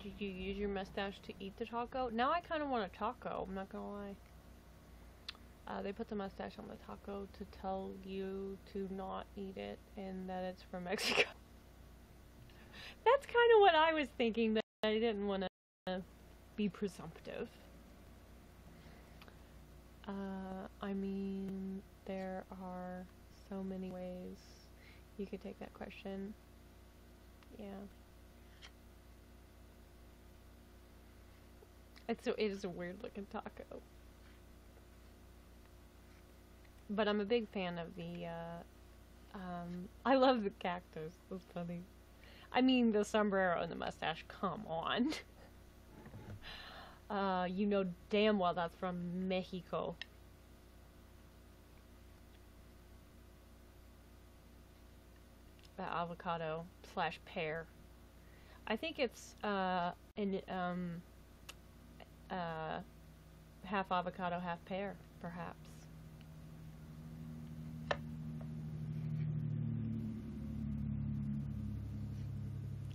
Did you use your mustache to eat the taco? Now I kind of want a taco, I'm not gonna lie. They put the mustache on the taco to tell you to not eat it and that it's from Mexico. That's kind of what I was thinking, but I didn't want to be presumptive. I mean, there are so many ways you could take that question. Yeah. It is a weird looking taco. But I'm a big fan of the, I love the cactus. That's funny. I mean, the sombrero and the mustache, come on. You know damn well that's from Mexico. Avocado / pear. I think it's, half avocado, half pear, perhaps.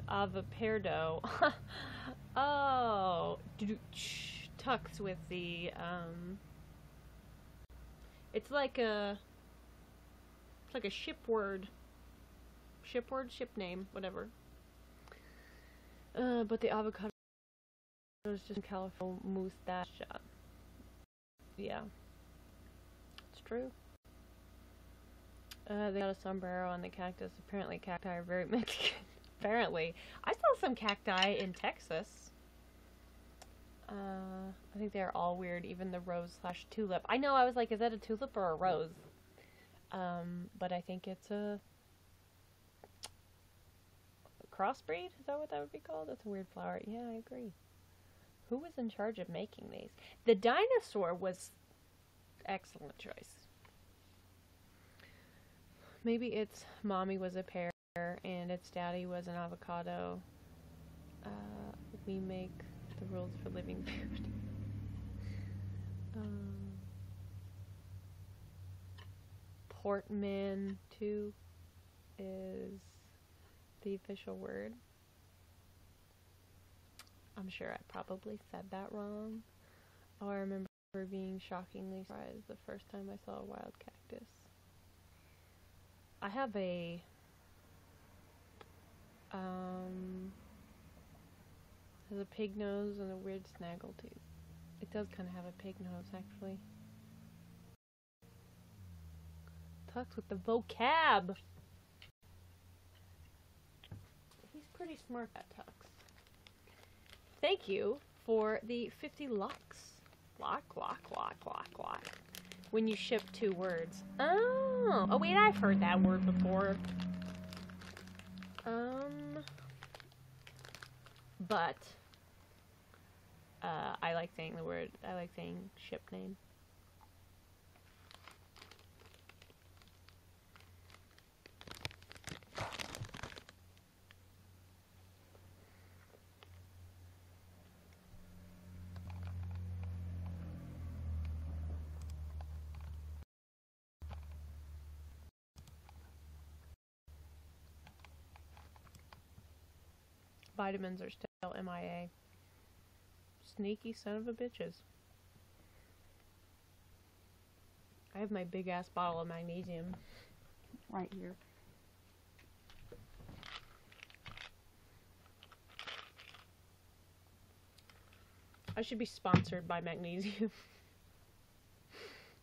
Avocado. Oh, tucks with the it's like a ship word, ship name, whatever. But the avocado is just California mustache. Yeah, it's true. They got a sombrero on the cactus. Apparently, cacti are very Mexican. Apparently. I saw some cacti in Texas. I think they're all weird, even the rose / tulip. I know, I was like, is that a tulip or a rose? But I think it's a crossbreed? Is that what that would be called? That's a weird flower. Yeah, I agree. Who was in charge of making these? The dinosaur was excellent choice. Maybe its mommy was a pear and its daddy was an avocado. We make the rules for living food. Portmanteau is the official word. I'm sure I probably said that wrong. Oh, I remember being shockingly surprised the first time I saw a wild cactus. I have a has a pig nose and a weird snaggle tooth. It does kind of have a pig nose, actually. Tux with the vocab! He's pretty smart, that Tux. Thank you for the 50 locks. Lock. When you ship 2 words. Oh wait, I've heard that word before. But I like saying the word. I like saying ship name. Vitamins are still MIA. Sneaky son of a bitches. I have my big ass bottle of magnesium right here. I should be sponsored by magnesium.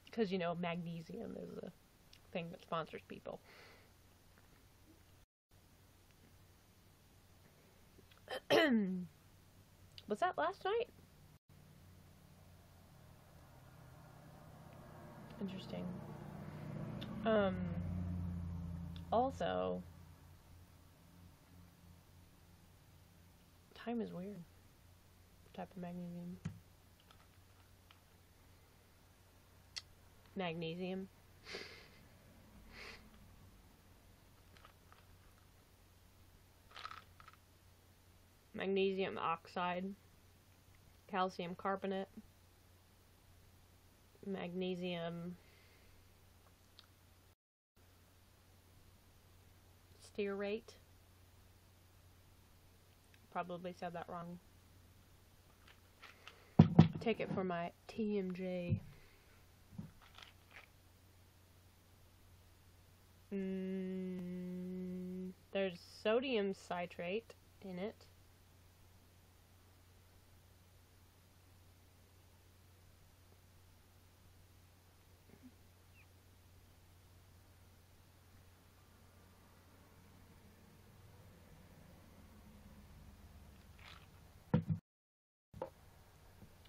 Because, you know, magnesium is a thing that sponsors people. Was that last night? Interesting. Also, time is weird. Type of magnesium. Magnesium. Magnesium oxide, calcium carbonate, magnesium stearate. Probably said that wrong. Take it for my TMJ. There's sodium citrate in it.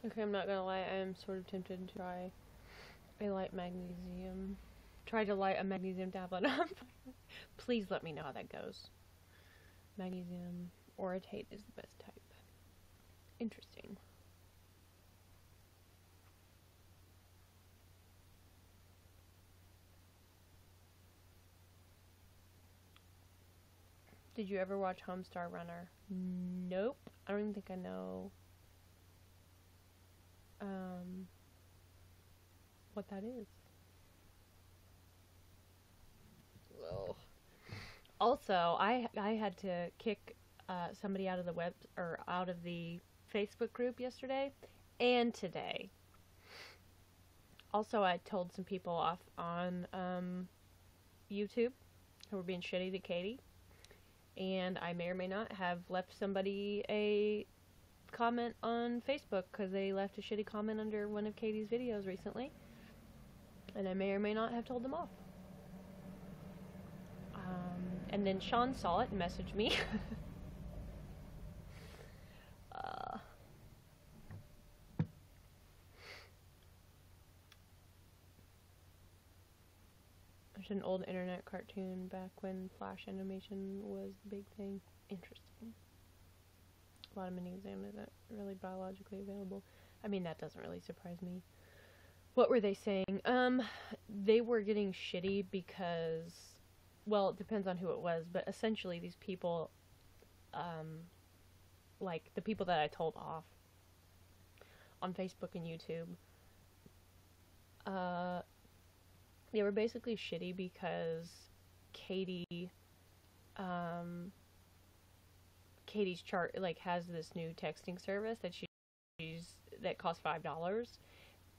Okay, I'm not gonna lie, I am sort of tempted to try a light magnesium. Try to light a magnesium tablet up. Please let me know how that goes. Magnesium orotate is the best type. Interesting. Did you ever watch Homestar Runner? Nope. I don't even think I know what that is. Well, also, I had to kick somebody out of the out of the Facebook group yesterday and today. Also, I told some people off on YouTube who were being shitty to Katie, and I may or may not have left somebody a comment on Facebook because they left a shitty comment under one of Katie's videos recently, and I may or may not have told them off. And then Sean saw it and messaged me. There's an old internet cartoon back when Flash animation was the big thing. Interesting. A lot of magnesium isn't really biologically available. I mean, that doesn't really surprise me. What were they saying? They were getting shitty because, well, it depends on who it was, but essentially these people, like the people that I told off on Facebook and YouTube, they were basically shitty because Katie's chart has this new texting service that costs $5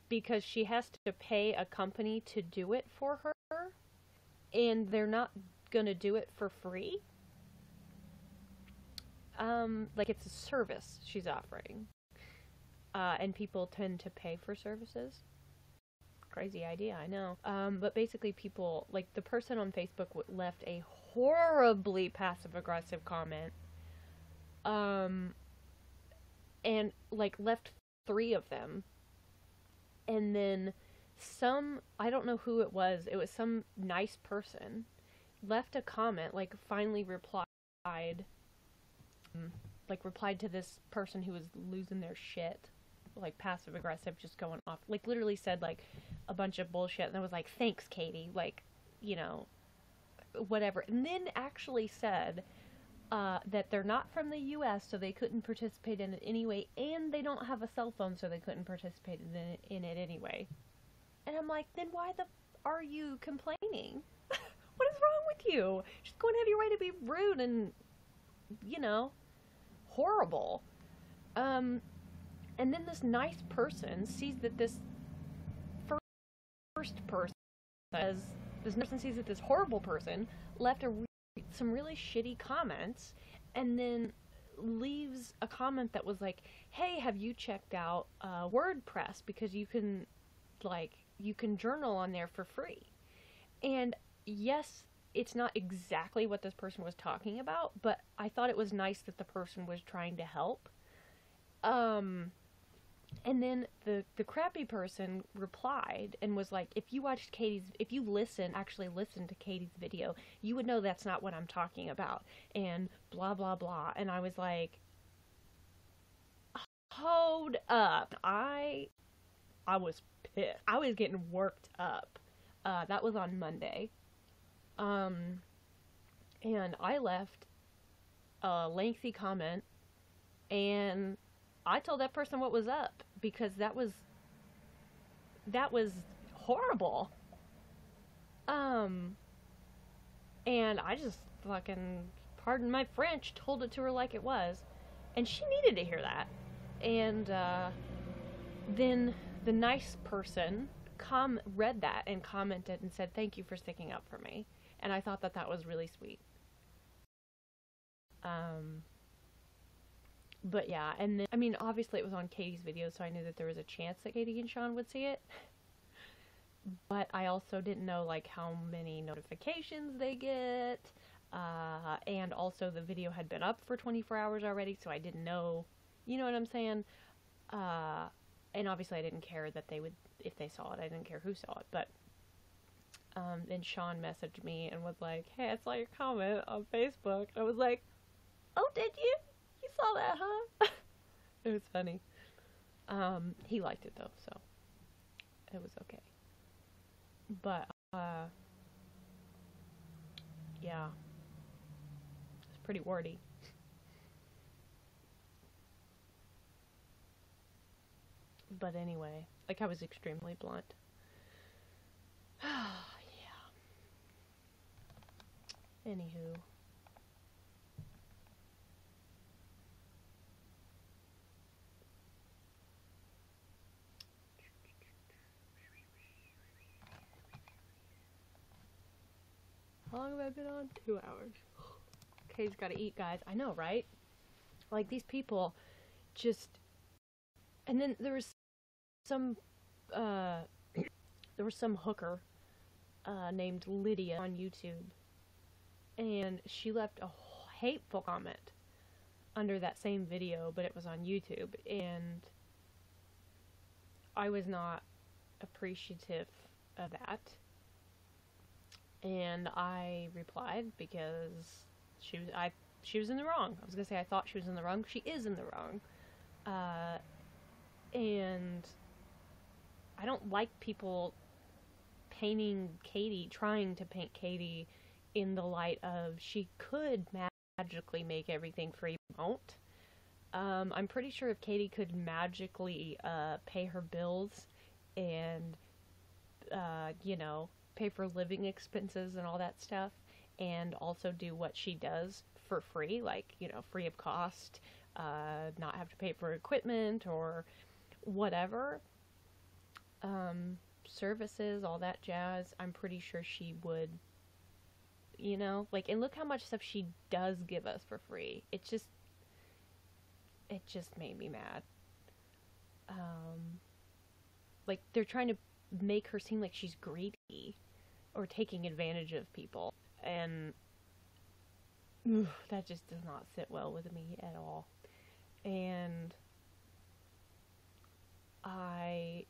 because she has to pay a company to do it for her, and they're not gonna do it for free. It's a service she's offering, and people tend to pay for services. Crazy idea, I know. But basically people, the person on Facebook left a horribly passive-aggressive comment, and, left 3 of them, and then I don't know who it was some nice person, left a comment, finally replied to this person who was losing their shit, passive aggressive, just going off, literally said a bunch of bullshit, and I was like, thanks Katie, whatever, and then actually said that they're not from the US, so they couldn't participate in it anyway, and they don't have a cell phone, so they couldn't participate in it anyway. And I'm like, then why are you complaining? What is wrong with you? Just go and have your way to be rude and, horrible. And then this nice person sees that this first person, sees that this horrible person left some really shitty comments, and then leaves a comment that was like, hey, have you checked out WordPress, because you can journal on there for free. And yes, it's not exactly what this person was talking about, but I thought it was nice that the person was trying to help. And then the crappy person replied and was like, if you actually listened to Katie's video, you would know that's not what I'm talking about, and blah, blah, blah. And I was like, hold up. I was pissed. I was getting worked up. That was on Monday. And I left a lengthy comment, and I told that person what was up, because that was horrible. And I just fucking, pardon my French, told it to her like it was, and she needed to hear that. And then the nice person read that and commented and said, thank you for sticking up for me. And I thought that that was really sweet. But yeah, and then, I mean, obviously it was on Katie's video, so I knew that there was a chance that Katie and Sean would see it. But I also didn't know, like, how many notifications they get. And also the video had been up for 24 hours already, so I didn't know, you know what I'm saying? And obviously I didn't care that they would, if they saw it, I didn't care who saw it, but, then Sean messaged me and was like, hey, I saw your comment on Facebook. I was like, oh, did you? You saw that, huh? It was funny. He liked it though, so it was okay. But, yeah. It's pretty wordy. But anyway, like, I was extremely blunt. Yeah. Anywho. How long have I been on? 2 hours. Kay's gotta eat, guys. I know, right? Like, these people just... And then there was some, there was some hooker, named Lydia on YouTube. And she left a hateful comment under that same video, but it was on YouTube. And I was not appreciative of that. And I replied because she was in the wrong. I was gonna say I thought she was in the wrong. She is in the wrong. And I don't like people trying to paint Katie in the light of she could magically make everything free, but won't. I'm pretty sure if Katie could magically pay her bills and you know, pay for living expenses and all that stuff, and also do what she does for free, like, you know, free of cost, not have to pay for equipment or whatever, services, all that jazz, I'm pretty sure she would, you know, like, and look how much stuff she does give us for free. It just made me mad. Like, they're trying to make her seem like she's greedy or taking advantage of people, and that just does not sit well with me at all. And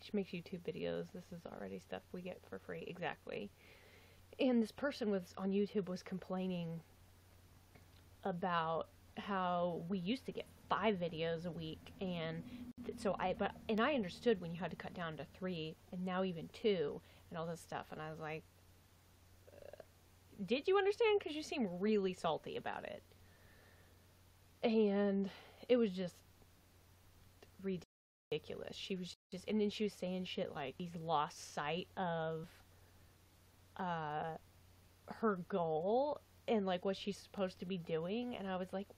she makes YouTube videos. This is already stuff we get for free. Exactly. And this person on YouTube was complaining about how we used to get 5 videos a week, and I understood when you had to cut down to 3, and now even 2, and all this stuff, and I was like, did you understand? Because you seem really salty about it. And it was just ridiculous. She was just, and then she was saying shit like he's lost sight of her goal and like what she's supposed to be doing, and I was like,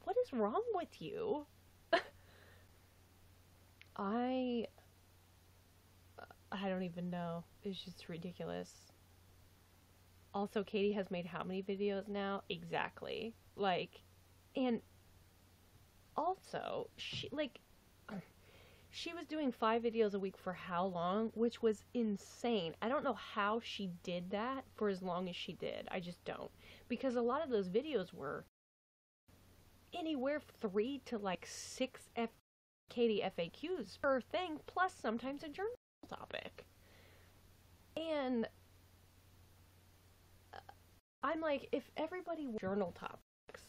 what is wrong with you? I don't even know. It's just ridiculous. Also, Katie has made how many videos now? Exactly. Like, and also, she was doing 5 videos a week for how long? Which was insane. I don't know how she did that for as long as she did. I just don't. Because a lot of those videos were anywhere 3 to like 6 Katie FAQs per thing, plus sometimes a journal topic. And I'm like, if everybody journal topics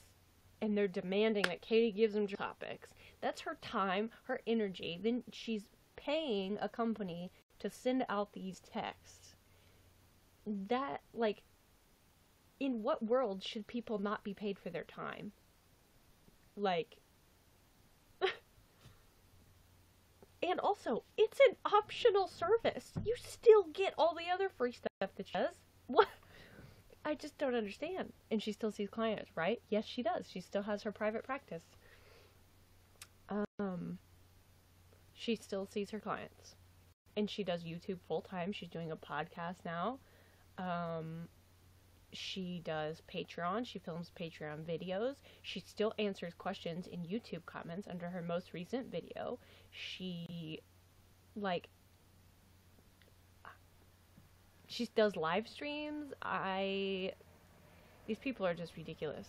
and they're demanding that Katie gives them topics, that's her time, her energy. Then she's paying a company to send out these texts. That, like, in what world should people not be paid for their time? Like, and also, it's an optional service. You still get all the other free stuff that she does. What? I just don't understand. And she still sees clients, right? Yes, she does. She still has her private practice. She still sees her clients. And she does YouTube full time. She's doing a podcast now. She does Patreon. She films Patreon videos. She still answers questions in YouTube comments under her most recent video. She, like, she does live streams. These people are just ridiculous.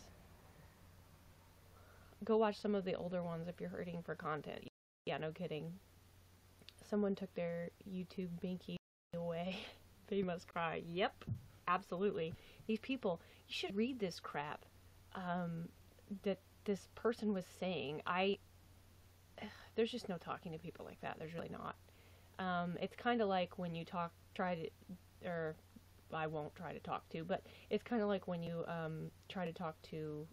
Go watch some of the older ones if you're hurting for content. Yeah, no kidding. Someone took their YouTube binky away. They must cry. Yep, absolutely. These people, you should read this crap that this person was saying. There's just no talking to people like that. There's really not. It's kind of like when you I won't try to talk to, but it's kind of like when you try to talk to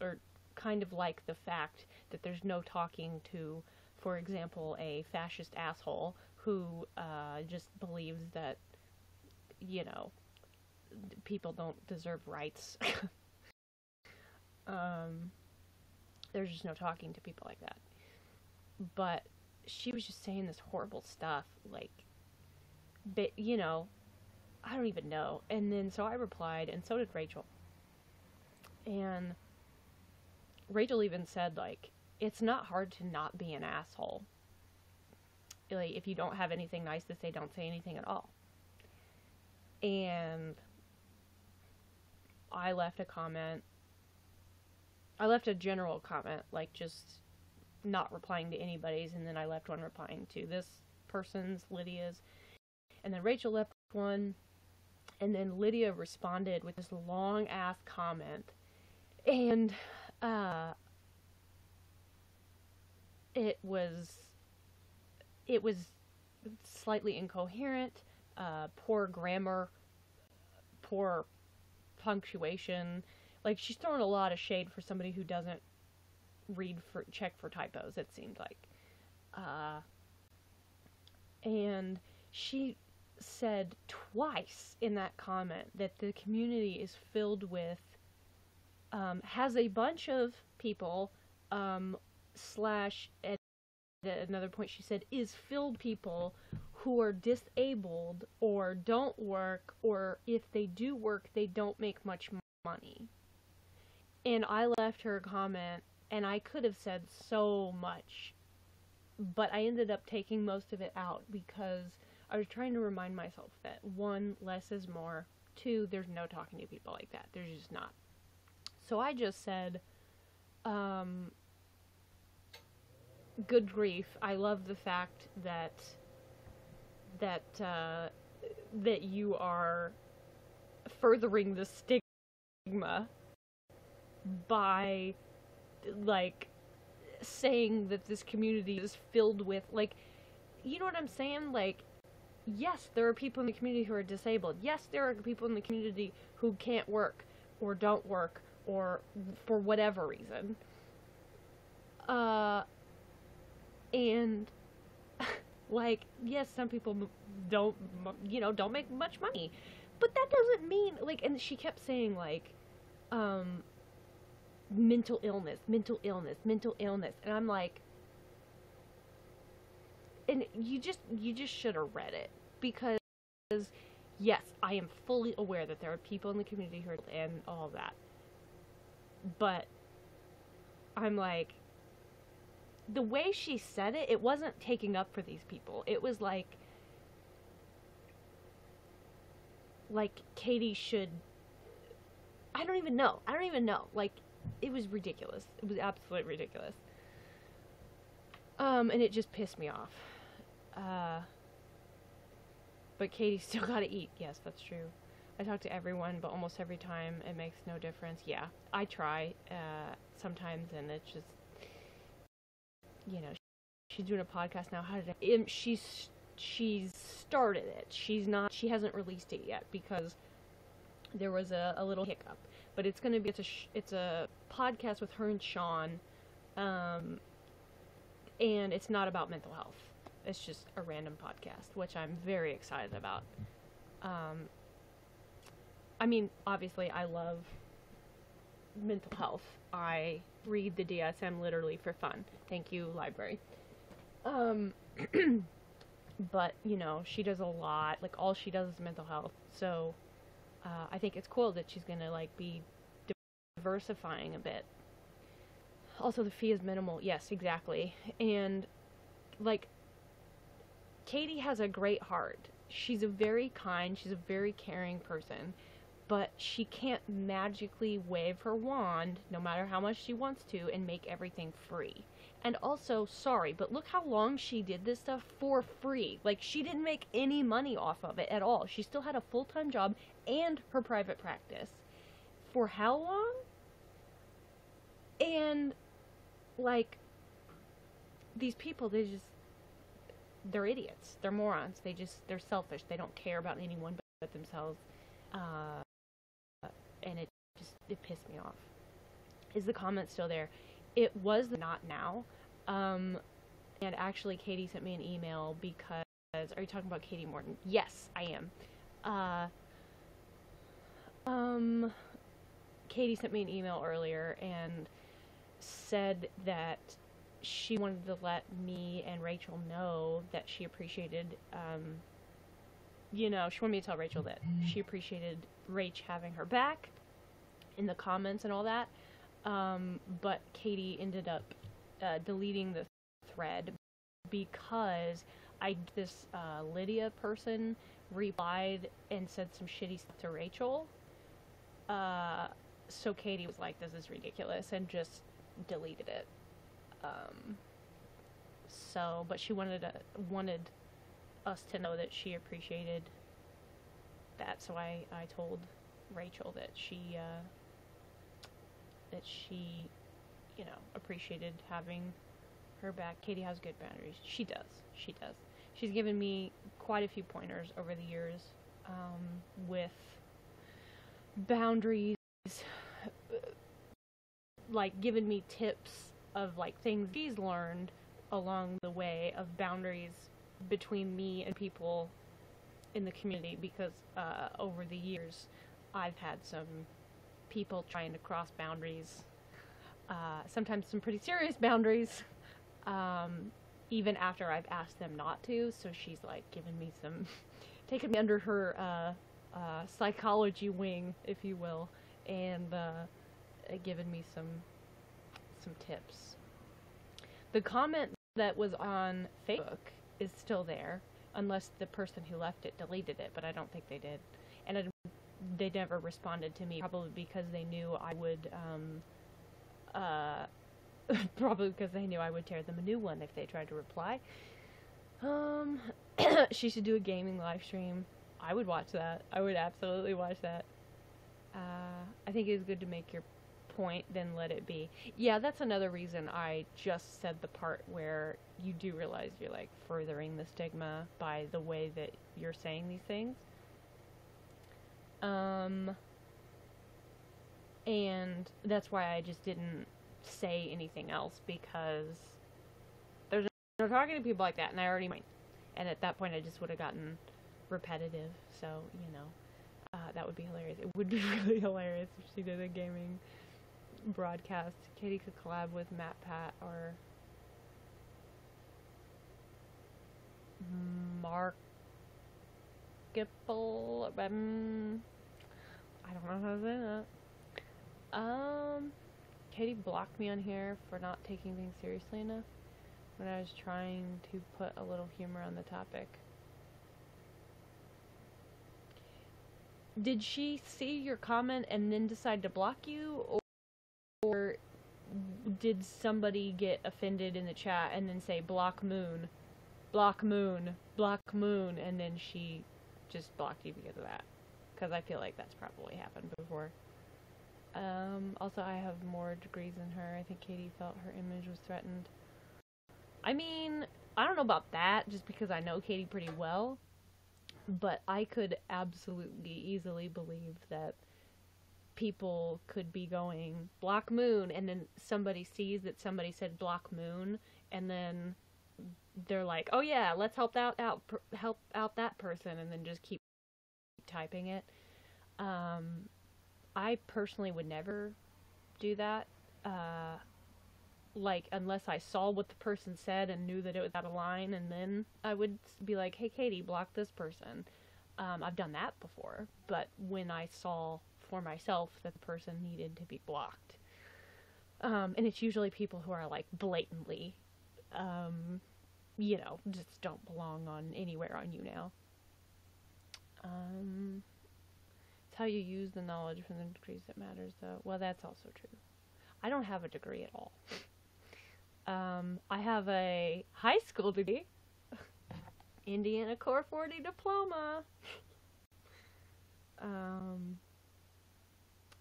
or kind of like the fact that there's no talking to, for example, a fascist asshole who just believes that, you know, people don't deserve rights. There's just no talking to people like that. But she was just saying this horrible stuff, like, but, you know, I don't even know. And then so I replied, and so did Rachel. And Rachel even said, like, it's not hard to not be an asshole. Like, if you don't have anything nice to say, don't say anything at all. And I left a comment. I left a general comment, like, just not replying to anybody's, and then I left one replying to this person's, Lydia's, and then Rachel left one, and then Lydia responded with this long-ass comment, and, it was slightly incoherent, poor grammar, poor punctuation. Like, she's throwing a lot of shade for somebody who doesn't check for typos, it seemed like. And she said twice in that comment that the community is filled with, has a bunch of people, at another point she said, is filled people who are disabled or don't work, or if they do work, they don't make much money. And I left her a comment, and I could have said so much, but I ended up taking most of it out because I was trying to remind myself that, one, less is more, two, there's no talking to people like that. There's just not. So I just said, good grief, I love the fact that you are furthering the stigma by, like, saying that this community is filled with, like, you know what I'm saying? Like, yes, there are people in the community who are disabled. Yes, there are people in the community who can't work, or don't work, or for whatever reason. And, like, yes, some people don't make much money. But that doesn't mean, like, and she kept saying, like, mental illness. And I'm like, and you just should have read it, because, yes, I am fully aware that there are people in the community who are, and all that. But I'm like, the way she said it, it wasn't taking up for these people. It was like Katie should, I don't even know. Like, it was ridiculous. It was absolutely ridiculous. And it just pissed me off. But Katie still gotta eat. Yes, that's true. I talk to everyone, but almost every time it makes no difference. Yeah, I try, sometimes, and it's just, you know, she's doing a podcast now. She's started it. She hasn't released it yet because there was a little hiccup. But it's gonna be, it's a podcast with her and Sean, and it's not about mental health. It's just a random podcast, which I'm very excited about. I mean, obviously, I love mental health. I read the DSM literally for fun. Thank you, library. But, you know, she does a lot. Like, all she does is mental health. So, I think it's cool that she's gonna like be diversifying a bit. Also, the fee is minimal. Yes, exactly. And like, Katie has a great heart. She's a very kind, she's a very caring person, but she can't magically wave her wand, no matter how much she wants to, and make everything free. And also, sorry, but look how long she did this stuff for free. Like, she didn't make any money off of it at all. She still had a full-time job and her private practice. For how long? And, like, these people, they're idiots. They're morons. They're selfish. They don't care about anyone but themselves. And it pissed me off. Is the comment still there? It was not now. And actually, Katie sent me an email because, are you talking about Katie Morton? Yes, I am. Katie sent me an email earlier and said that she wanted to let me and Rachel know that she appreciated, she wanted me to tell Rachel that she appreciated Rach having her back in the comments and all that, but Katie ended up deleting the thread because this Lydia person replied and said some shitty stuff to Rachel, so Katie was like, this is ridiculous, and just deleted it. But she wanted us to know that she appreciated that, so I told Rachel that she appreciated having her back. Katie has good boundaries. She does. She's given me quite a few pointers over the years, with boundaries, like given me tips of like things she's learned along the way of boundaries between me and people in the community, because over the years I've had some people trying to cross boundaries, sometimes some pretty serious boundaries, even after I've asked them not to. So she's like given me taken me under her psychology wing, if you will, and given me some tips. The comment that was on Facebook is still there, unless the person who left it deleted it, but I don't think they did. And they never responded to me, probably because they knew I would, tear them a new one if they tried to reply. She should do a gaming live stream. I would watch that. I would absolutely watch that. I think it's good to make your point, then let it be. Yeah, that's another reason I just said the part where you do realize you're like furthering the stigma by the way that you're saying these things. And that's why I just didn't say anything else, because they're talking to people like that, and I already might. And at that point, I just would have gotten repetitive. So, that would be hilarious. It would be really hilarious if she did a gaming broadcast. Katie could collab with Matt Pat or Mark Gipple. I don't know how to say that. Katie blocked me on here for not taking things seriously enough when I was trying to put a little humor on the topic. Did she see your comment and then decide to block you, or did somebody get offended in the chat and then say block moon, block moon, block moon, and then she just blocked you because of that? Because I feel like that's probably happened before. Also, I have more degrees than her. I think Katie felt her image was threatened. I mean, I don't know about that, just because I know Katie pretty well, but I could absolutely easily believe that people could be going block moon, and then somebody sees that somebody said block moon, and then they're like, oh yeah, let's help out that person, and then just keep typing it. I personally would never do that, like, unless I saw what the person said and knew that it was out of line, and then I would be like, hey Katie, block this person. I've done that before, but when I saw for myself that the person needed to be blocked, and it's usually people who are like blatantly, just don't belong on anywhere on YouNow. It's how you use the knowledge from the degrees that matters, though. Well, that's also true. I don't have a degree at all. I have a high school degree, Indiana Core 40 diploma.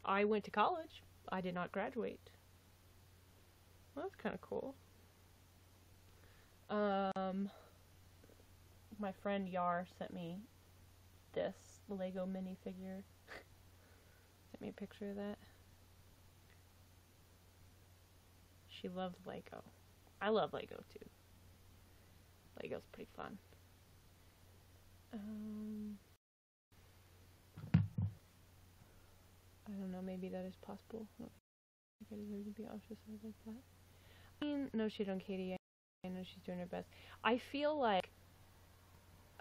I went to college. I did not graduate. Well, that's kind of cool. My friend Yar sent me this Lego minifigure. Sent me a picture of that. She loves Lego. I love Lego too. Lego's pretty fun. I don't know, maybe that is possible. I don't think I deserve to be ostracized like that. I mean, no shit on Katie. I know she's doing her best. I feel like,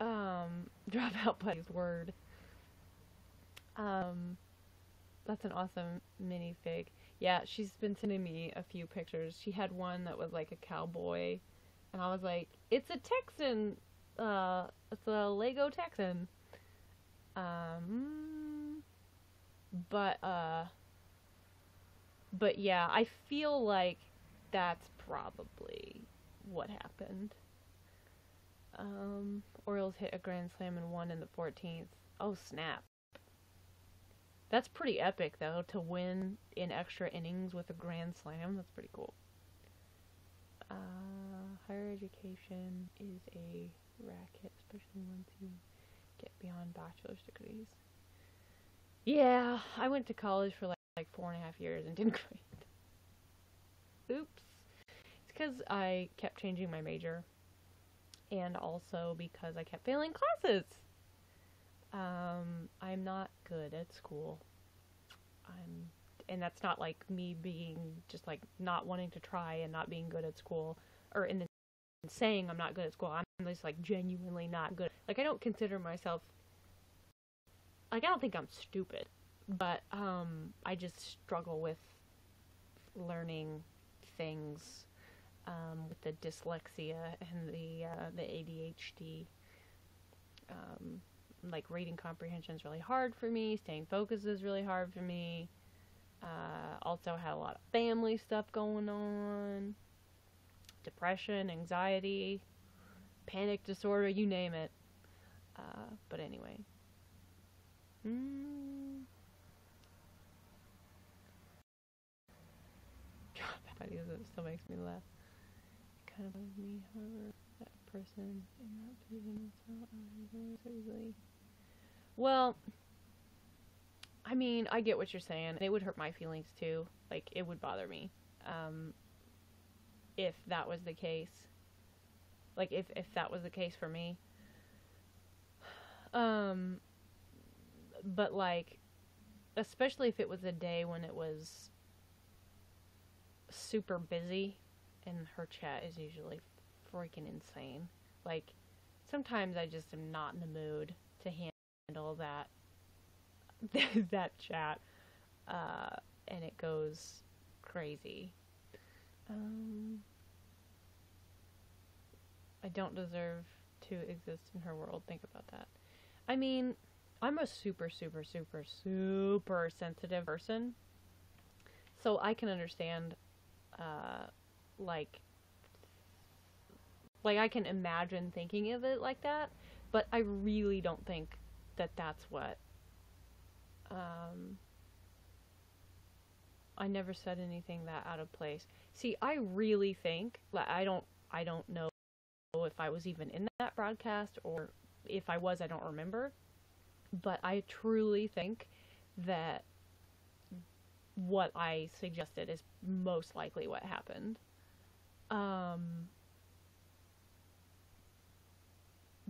Dropout Buddy's word. That's an awesome minifig. Yeah, she's been sending me a few pictures. She had one that was like a cowboy, and I was like, it's a Texan, it's a Lego Texan. But yeah, I feel like that's probably what happened. Orioles hit a grand slam and won in the 14th. Oh, snap. That's pretty epic, though, to win in extra innings with a grand slam. That's pretty cool. Higher education is a racket, especially once you get beyond bachelor's degrees. Yeah, I went to college for like 4.5 years and didn't graduate. Oops. It's because I kept changing my major, and also because I kept failing classes. I'm not good at school. And that's not like me being just like not wanting to try and not being good at school, or in saying I'm not good at school. I'm just like genuinely not good. Like, I don't consider myself, like, I don't think I'm stupid, but I just struggle with learning things, with the dyslexia and the ADHD. Like, reading comprehension is really hard for me. Staying focused is really hard for me. Also had a lot of family stuff going on. Depression, anxiety, panic disorder, you name it. But anyway. It still makes me laugh. It kind of bugs me, however, that person in that position so easily. Well, I mean, I get what you're saying. It would hurt my feelings too. Like, it would bother me. If that was the case. Like, if that was the case for me. But, like, especially if it was a day when it was super busy, and her chat is usually freaking insane. Like, sometimes I just am not in the mood to handle that that chat, and it goes crazy. I don't deserve to exist in her world. Think about that. I mean, I'm a super, super, super, super sensitive person, so I can understand, like I can imagine thinking of it like that, but I really don't think that that's what, I never said anything that out of place. See, I really think, like, I don't know if I was even in that broadcast, or if I was, I don't remember, but I truly think that what I suggested is most likely what happened.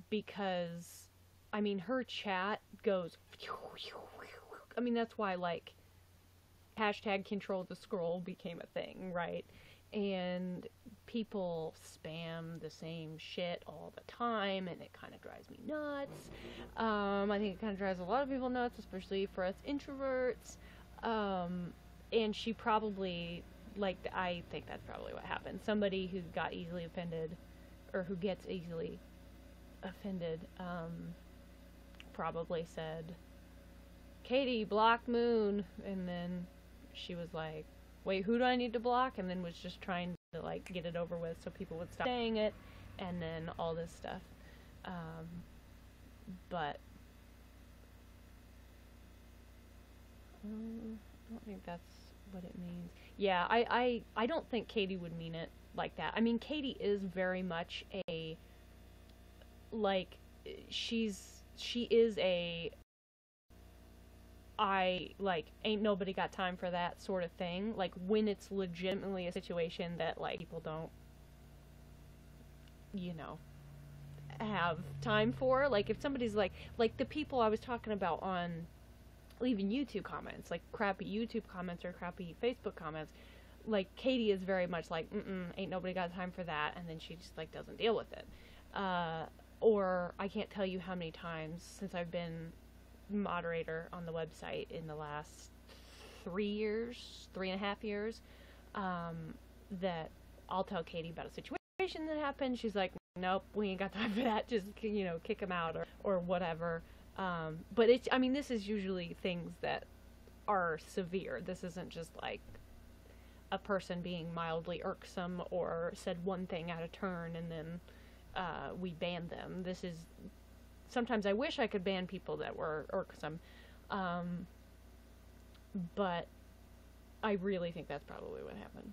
Because, I mean, her chat goes, that's why, like, hashtag control the scroll became a thing, right? and people spam the same shit all the time, and it kind of drives me nuts. I think it kind of drives a lot of people nuts, especially for us introverts. And she probably, like, I think that's probably what happened. Somebody who got easily offended, or who gets easily offended, probably said, Katie, block Moon, and then she was like, wait, who do I need to block? And then was just trying to, like, get it over with so people would stop saying it, and then all this stuff. But I don't think that's what it means. Yeah, I don't think Katie would mean it like that. I mean, Katie is very much a, like, she is a, I, like, ain't nobody got time for that sort of thing. Like, when it's legitimately a situation that, like, people don't, you know, have time for. Like, if somebody's like the people I was talking about on leaving YouTube comments, like crappy YouTube comments or crappy Facebook comments, like, Katie is very much like, ain't nobody got time for that, and then she just, like, doesn't deal with it. Or I can't tell you how many times since I've been moderator on the website in the last 3.5 years, that I'll tell Katie about a situation that happened. She's like, nope, we ain't got time for that, just, you know, kick him out or whatever. But it's, I mean, this is usually things that are severe. This isn't just like a person being mildly irksome or said one thing out of turn and then we banned them. This is, sometimes I wish I could ban people that were irksome, but I really think that's probably what happened.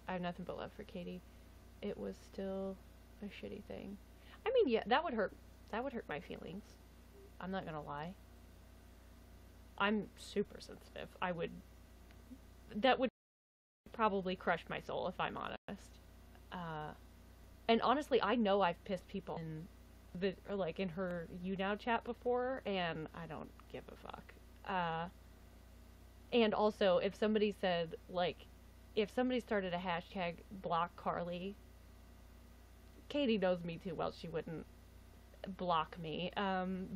I have nothing but love for Katie. It was still a shitty thing. I mean, yeah, that would hurt my feelings. I'm not gonna lie. I'm super sensitive. That would probably crush my soul if I'm honest. And honestly, I know I've pissed people in her YouNow chat before, and I don't give a fuck. And also, if somebody said, like, if somebody started a hashtag block Carly, Katie knows me too well, she wouldn't block me,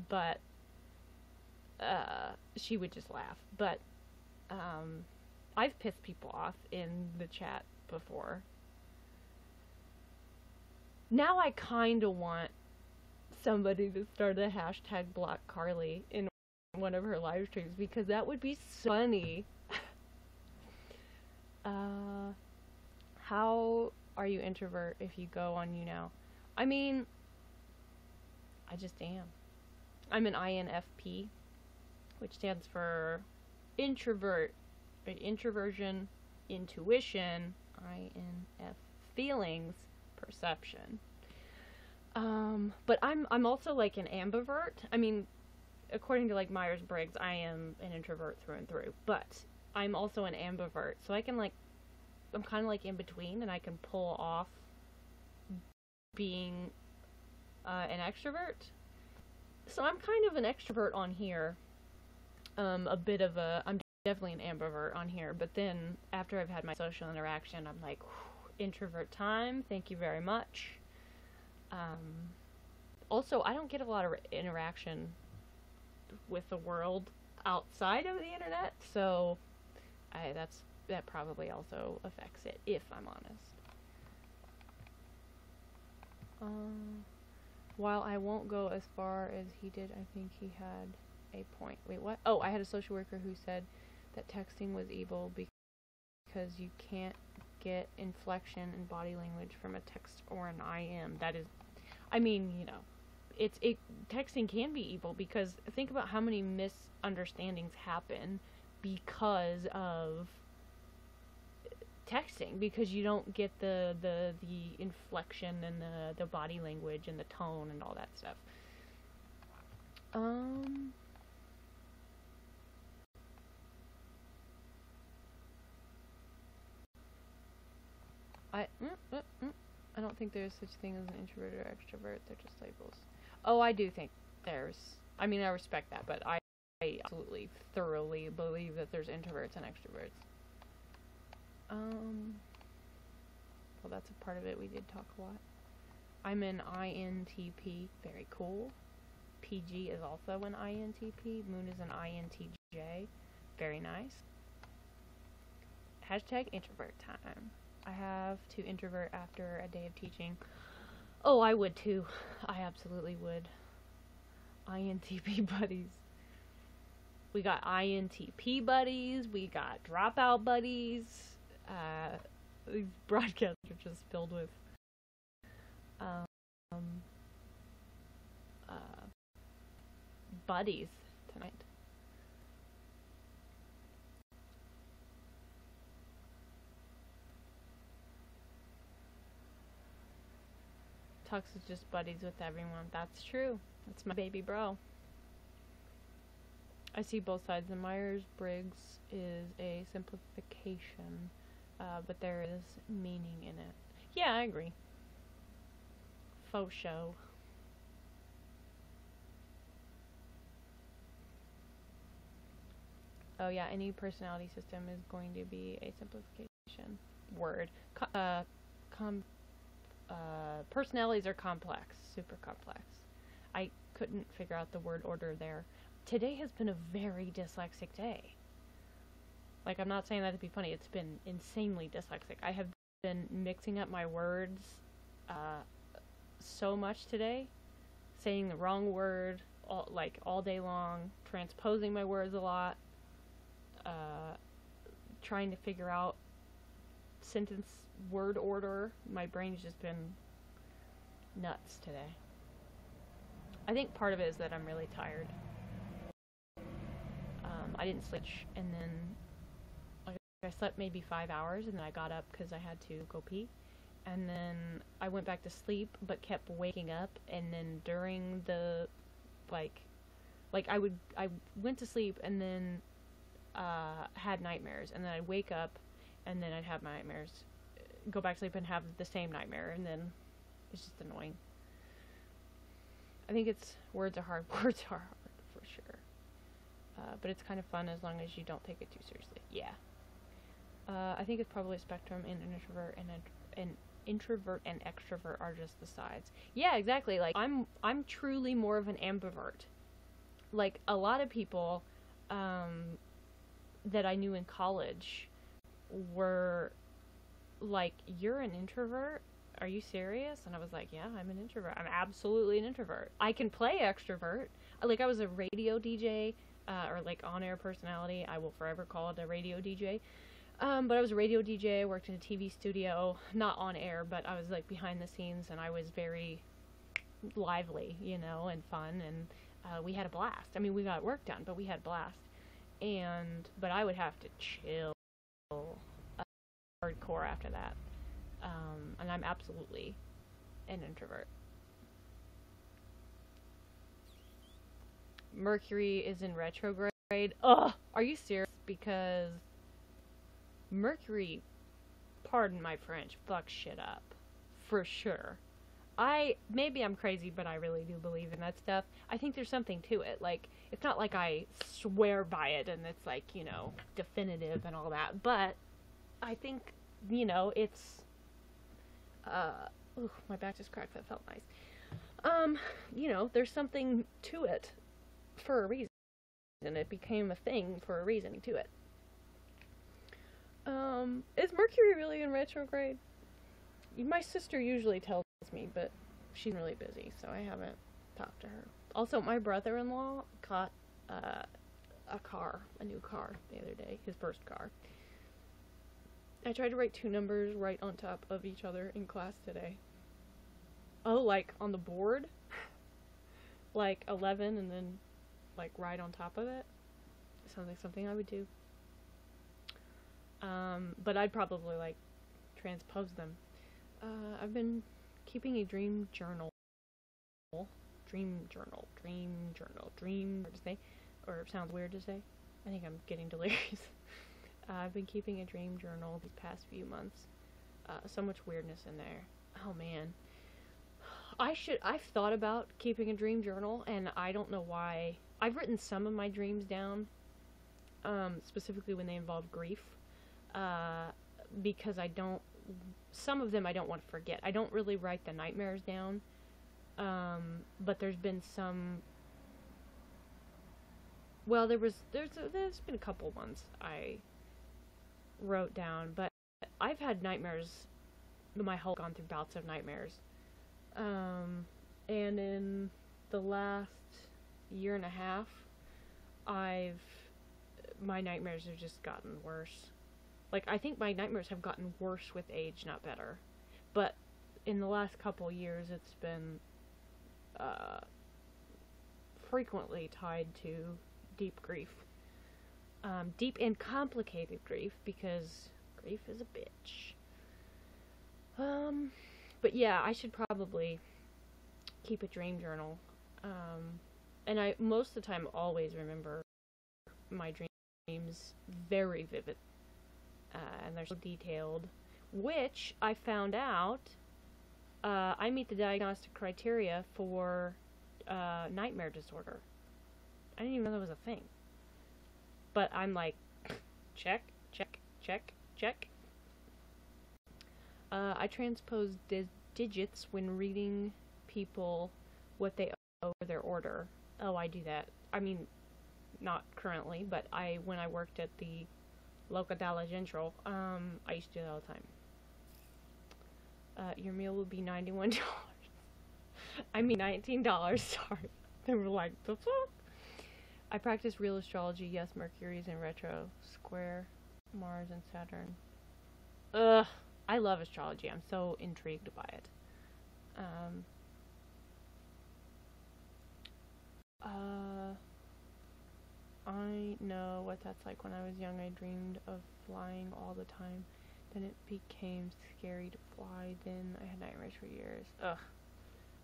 but she would just laugh. But I've pissed people off in the chat before. Now I kind of want somebody to start a hashtag block Carly in one of her live streams, because that would be so funny. How are you introvert if you go on YouNow? I mean, I just am. I'm an INFP, which stands for introvert, introversion, intuition, INF, feelings, perception. But I'm also like an ambivert. I mean, according to like Myers-Briggs, I am an introvert through and through, but I'm also an ambivert, so I can, like, I'm kind of like in between, and I can pull off being an extrovert. So I'm kind of an extrovert on here, I'm definitely an ambivert on here, but then after I've had my social interaction, I'm like, introvert time, thank you very much. Also, I don't get a lot of interaction with the world outside of the internet, so that probably also affects it, if I'm honest. While I won't go as far as he did, I think he had a point. Wait, what? Oh, I had a social worker who said that texting was evil because you can't get inflection and body language from a text or an IM. That is, I mean, you know, texting can be evil, because think about how many misunderstandings happen because of texting, because you don't get the inflection and the body language and the tone and all that stuff. I don't think there's such thing as an introvert or extrovert. They're just labels. Oh, I do think there's. I mean, I respect that, but I absolutely, thoroughly believe that there's introverts and extroverts. that's a part of it. We did talk a lot. I'm an INTP. Very cool. PG is also an INTP. Moon is an INTJ. Very nice. Hashtag introvert time. I have to introvert after a day of teaching. Oh, I would too. I absolutely would. INTP buddies. We got INTP buddies. We got dropout buddies. These broadcasts are just filled with buddies tonight. Tux is just buddies with everyone. That's true. That's my baby bro. I see both sides. The Myers-Briggs is a simplification, but there is meaning in it. Yeah, I agree. Faux show. Oh yeah, any personality system is going to be a simplification. Word. Personalities are complex, super complex. I couldn't figure out the word order there. Today has been a very dyslexic day. Like, I'm not saying that to be funny, it's been insanely dyslexic. I have been mixing up my words so much today, saying the wrong word all day long, transposing my words a lot, trying to figure out sentence word order. My brain's just been nuts today. I think part of it is that I'm really tired. I didn't sleep, and then I slept maybe 5 hours, and then I got up because I had to go pee, and then I went back to sleep but kept waking up, and then during the I went to sleep and then had nightmares, and then I'd wake up and then I'd have my nightmares, go back to sleep and have the same nightmare, and then it's just annoying. I think words are hard. Words are hard for sure. But it's kind of fun as long as you don't take it too seriously. Yeah. I think it's probably a spectrum, and an introvert and extrovert are just the sides. Yeah, exactly. Like, I'm truly more of an ambivert. Like, a lot of people that I knew in college were like, "You're an introvert? Are you serious?" And I was like, "Yeah, I'm an introvert. I'm absolutely an introvert. I can play extrovert." Like, I was a radio DJ, or like on-air personality. I will forever call it a radio DJ. But I was a radio DJ. I worked in a TV studio, not on air, but I was like behind the scenes, and I was very lively, you know, and fun, and we had a blast. I mean, we got work done, but we had a blast. But I would have to chill hardcore after that. And I'm absolutely an introvert. Mercury is in retrograde. Ugh! Are you serious? Because Mercury, pardon my French, fucks shit up. For sure. Maybe I'm crazy, but I really do believe in that stuff. I think there's something to it. Like, it's not like I swear by it and it's like, you know, definitive and all that. But I think, you know, it's, ooh, my back just cracked. That felt nice. You know, there's something to it for a reason. And it became a thing for a reason to it. Is Mercury really in retrograde? My sister usually tells me, but she's really busy, so I haven't talked to her. Also, my brother-in-law got a new car the other day, his first car. I tried to write two numbers right on top of each other in class today. Oh, like on the board? Like 11 and then like right on top of it? Sounds like something I would do. But I'd probably like transpose them. I've been keeping a dream journal. Hard to say, or it sounds weird to say. I think I'm getting delirious. I've been keeping a dream journal these past few months. So much weirdness in there. Oh man. I've thought about keeping a dream journal, and I don't know why. I've written some of my dreams down, specifically when they involve grief, because I don't some of them I don't want to forget. I don't really write the nightmares down, but there's been some. Well, there's been a couple ones I wrote down, but I've had nightmares. My whole gone through bouts of nightmares, and in the last year and a half, my nightmares have just gotten worse. Like, I think my nightmares have gotten worse with age, not better. But in the last couple years, it's been frequently tied to deep grief. Deep and complicated grief, because grief is a bitch. But yeah, I should probably keep a dream journal. And I, most of the time, always remember my dreams very vivid. And they're so detailed, which I found out, I meet the diagnostic criteria for nightmare disorder. I didn't even know that was a thing. But I'm like, check, check, check, check. I transpose digits when reading people what they owe for their order. Oh, I do that. I mean, not currently, but when I worked at the Loca Dalla Central, I used to do that all the time. Your meal will be $91. I mean $19, sorry. They were like, the fuck? I practice real astrology. Yes, Mercury's in retro. Square, Mars, and Saturn. Ugh. I love astrology. I'm so intrigued by it. I know what that's like. When I was young, I dreamed of flying all the time. Then it became scary to fly. Then I had nightmares for years. Ugh.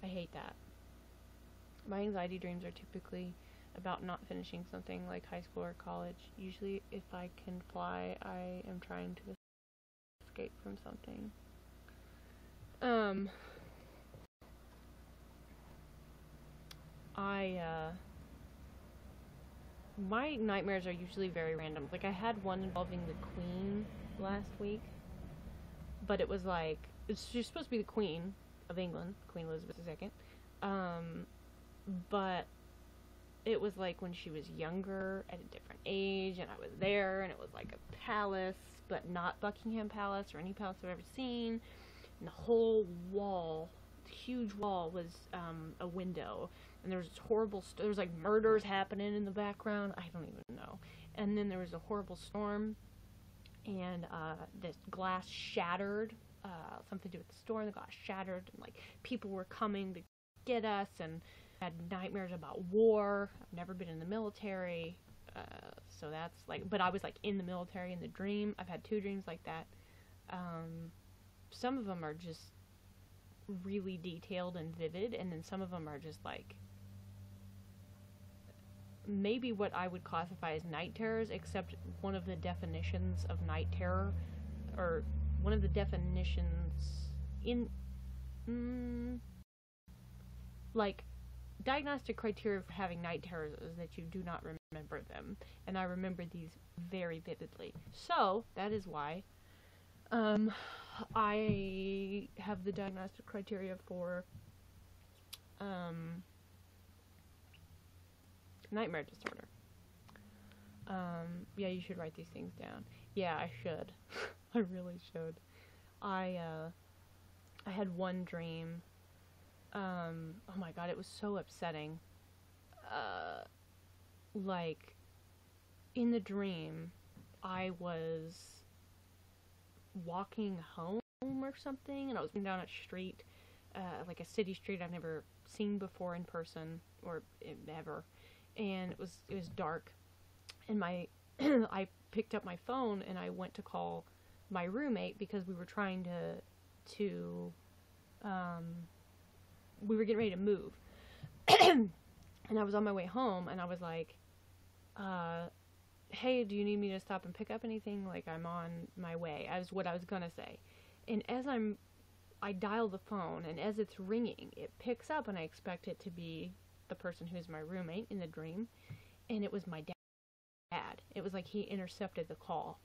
I hate that. My anxiety dreams are typically about not finishing something like high school or college. Usually, if I can fly, I am trying to escape from something. My nightmares are usually very random. Like, I had one involving the Queen last week, but it was like, she's supposed to be the Queen of England, Queen Elizabeth II, but it was like when she was younger, at a different age, and I was there, and it was like a palace, but not Buckingham Palace or any palace I've ever seen, and the whole wall, the huge wall, was a window, and there was this horrible, there was like murders happening in the background, I don't even know, and then there was a horrible storm, and this glass shattered, something to do with the storm, the glass shattered, and like people were coming to get us, and I had nightmares about war. I've never been in the military, so that's like, but I was like in the military in the dream. I've had 2 dreams like that. Some of them are just really detailed and vivid, and then some of them are just like maybe what I would classify as night terrors, except one of the definitions of night terror, or one of the definitions in like diagnostic criteria for having night terrors is that you do not remember them, and I remember these very vividly. So that is why I have the diagnostic criteria for nightmare disorder. Yeah, you should write these things down. Yeah, I should. I really should. I had one dream. Oh my god, it was so upsetting. Like, in the dream, I was walking home or something, and I was walking down a street, like a city street I've never seen before in person, or ever, and it was dark, and I picked up my phone, and I went to call my roommate, because we were trying to we were getting ready to move, and I was on my way home, and I was like, hey, do you need me to stop and pick up anything? Like, I'm on my way. That was what I was gonna say. And as I dial the phone, and as it's ringing, it picks up, and I expect it to be the person who's my roommate in the dream, and it was my dad. It was like he intercepted the call,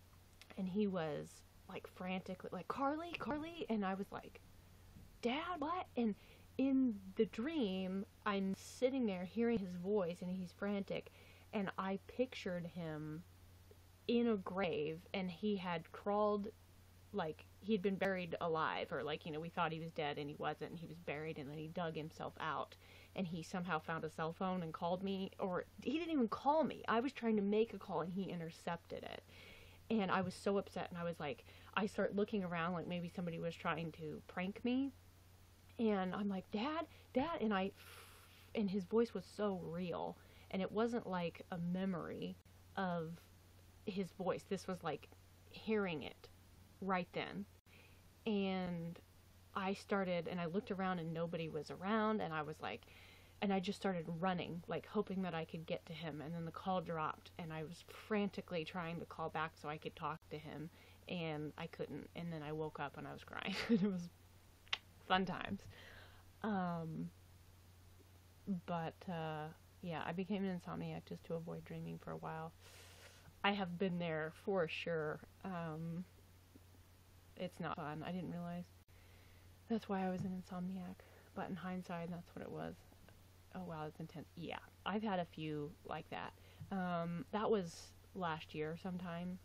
and he was like frantically, like, Carly, Carly, and I was like, Dad, what? And in the dream, I'm sitting there hearing his voice, and he's frantic, and I pictured him in a grave, and he had crawled, like, he'd been buried alive, or, like, you know, we thought he was dead, and he wasn't, and he was buried, and then he dug himself out, and he somehow found a cell phone and called me, or he didn't even call me. I was trying to make a call, and he intercepted it. And I was so upset, and I was like, I start looking around like maybe somebody was trying to prank me. And I'm like, Dad, Dad, and his voice was so real, and it wasn't like a memory of his voice. This was like hearing it right then. And I started, and I looked around, and nobody was around, and I was like, and I just started running, like hoping that I could get to him, and then the call dropped, and I was frantically trying to call back so I could talk to him, and I couldn't, and then I woke up and I was crying. It was fun times. Yeah, I became an insomniac just to avoid dreaming for a while. I have been there for sure. It's not fun. I didn't realize. That's why I was an insomniac. But in hindsight, that's what it was. Oh wow, that's intense. Yeah, I've had a few like that. That was last year sometime.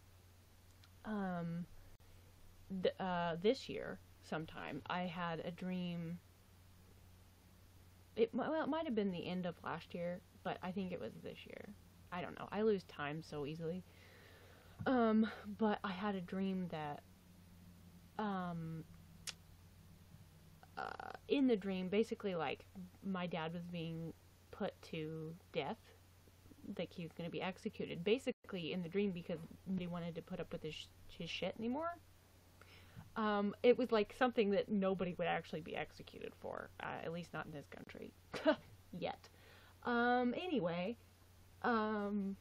This year sometime, I had a dream. It might have been the end of last year, but I think it was this year. I don't know. I lose time so easily. But I had a dream that, in the dream, basically, like, my dad was being put to death, like he was going to be executed, basically in the dream, because nobody wanted to put up with his shit anymore. It was like something that nobody would actually be executed for, at least not in this country, yet. Anyway, and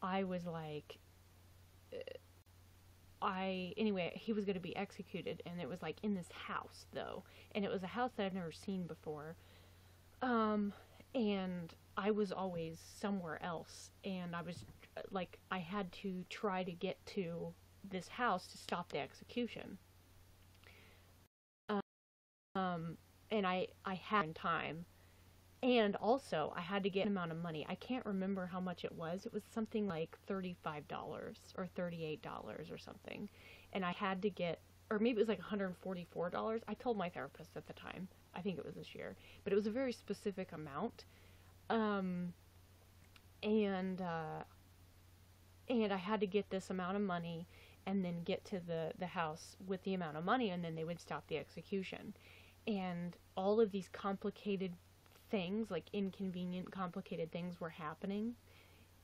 I was like, anyway, he was going to be executed, and it was like in this house, though, and it was a house that I've never seen before, and I was always somewhere else, and I was, like, I had to try to get to this house to stop the execution, and I had in time, and also I had to get an amount of money. I can't remember how much it was. It was something like $35 or $38 or something, and I had to get, or maybe it was like $144. I told my therapist at the time, I think it was this year, but it was a very specific amount, and I had to get this amount of money and then get to the house with the amount of money, and then they would stop the execution. And all of these complicated things, like inconvenient, complicated things, were happening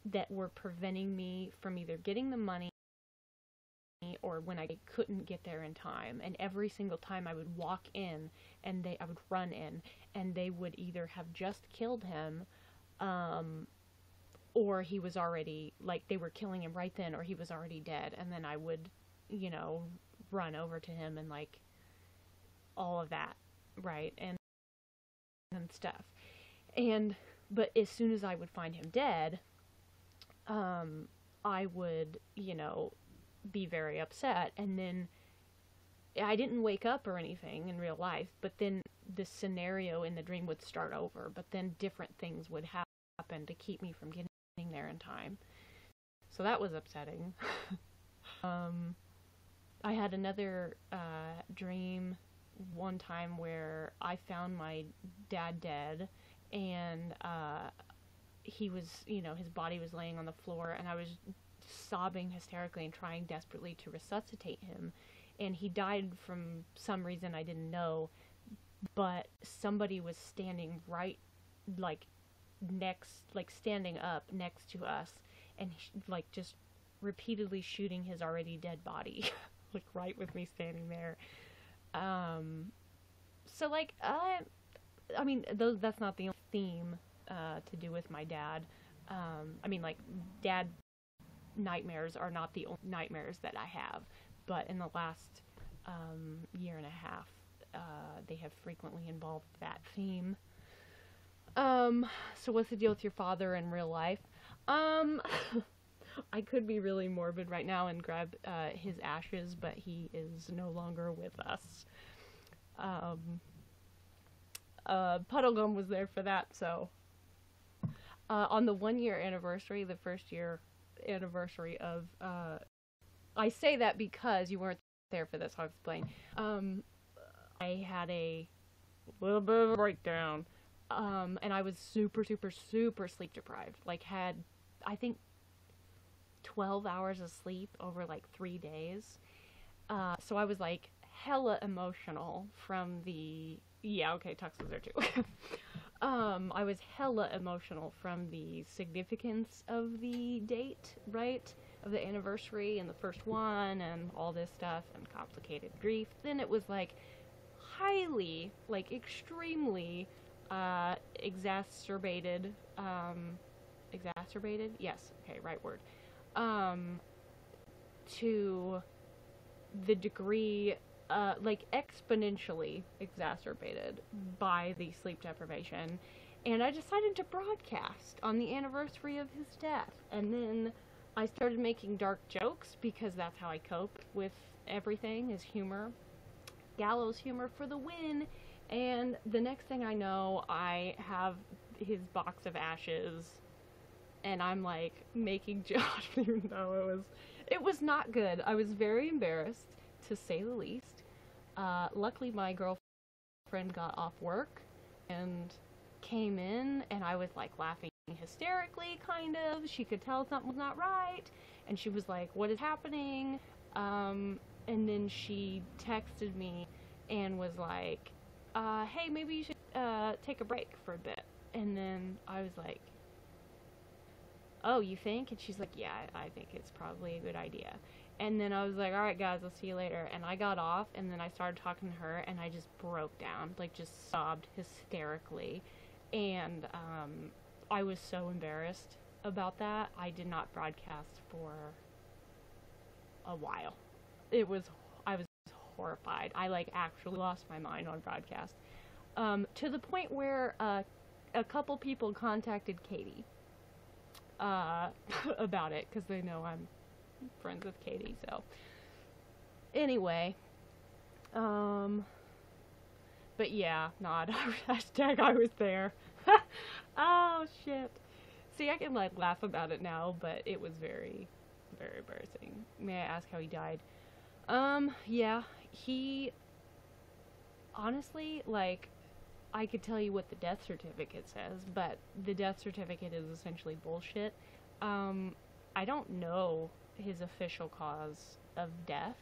that were preventing me from either getting the money or when I couldn't get there in time. And every single time I would walk in, and I would run in, and they would either have just killed him, or he was already, like, they were killing him right then, or he was already dead, and then I would, you know, run over to him and, like, all of that, right, and stuff. But as soon as I would find him dead, I would, you know, be very upset, and then I didn't wake up or anything in real life, but then the scenario in the dream would start over, but then different things would happen to keep me from getting there in time. So that was upsetting. I had another dream one time where I found my dad dead, and he was, you know, his body was laying on the floor, and I was sobbing hysterically and trying desperately to resuscitate him, and he died from some reason I didn't know, but somebody was standing right, like, standing up next to us, and like, just repeatedly shooting his already dead body, like, right with me standing there. So, like, I mean, that's not the only theme to do with my dad. I mean, like, dad nightmares are not the only nightmares that I have, but in the last year and a half, they have frequently involved that theme. So what's the deal with your father in real life? I could be really morbid right now and grab his ashes, but he is no longer with us. Puddlegum was there for that, so on the 1 year anniversary, the first year anniversary of I say that because you weren't there for this, I'll explain. I had a little bit of a breakdown, and I was super sleep deprived. Like, had, I think, 12 hours of sleep over like 3 days. So I was like hella emotional from the, yeah, okay, Tux was there too. I was hella emotional from the significance of the date, right? Of the anniversary and the first one and all this stuff and complicated grief. Then it was like highly, like extremely exacerbated, exacerbated? Yes, okay, right word. To the degree, like exponentially exacerbated by the sleep deprivation. And I decided to broadcast on the anniversary of his death. And then I started making dark jokes because that's how I cope with everything, is humor. Gallows humor for the win. And the next thing I know, I have his box of ashes and I'm like making jokes, even though it was not good. I was very embarrassed, to say the least. Luckily my girlfriend got off work and came in, and I was like laughing hysterically, kind of. She could tell something was not right, and she was like, "What is happening?" And then she texted me and was like, "Hey, maybe you should take a break for a bit." And then I was like, "Oh, you think?" And she's like, "Yeah, I think it's probably a good idea." And then I was like, "Alright guys, I'll see you later." And I got off, and then I started talking to her, and I just broke down, like just sobbed hysterically. And I was so embarrassed about that. I did not broadcast for a while. I was horrified. I like actually lost my mind on broadcast. To the point where a couple people contacted Katie about it, because they know I'm friends with Katie, so anyway, but yeah, not hashtag I was there. Oh shit. See, I can like laugh about it now, but it was very embarrassing. May I ask how he died? Yeah, he honestly, like, I could tell you what the death certificate says, but the death certificate is essentially bullshit. I don't know his official cause of death.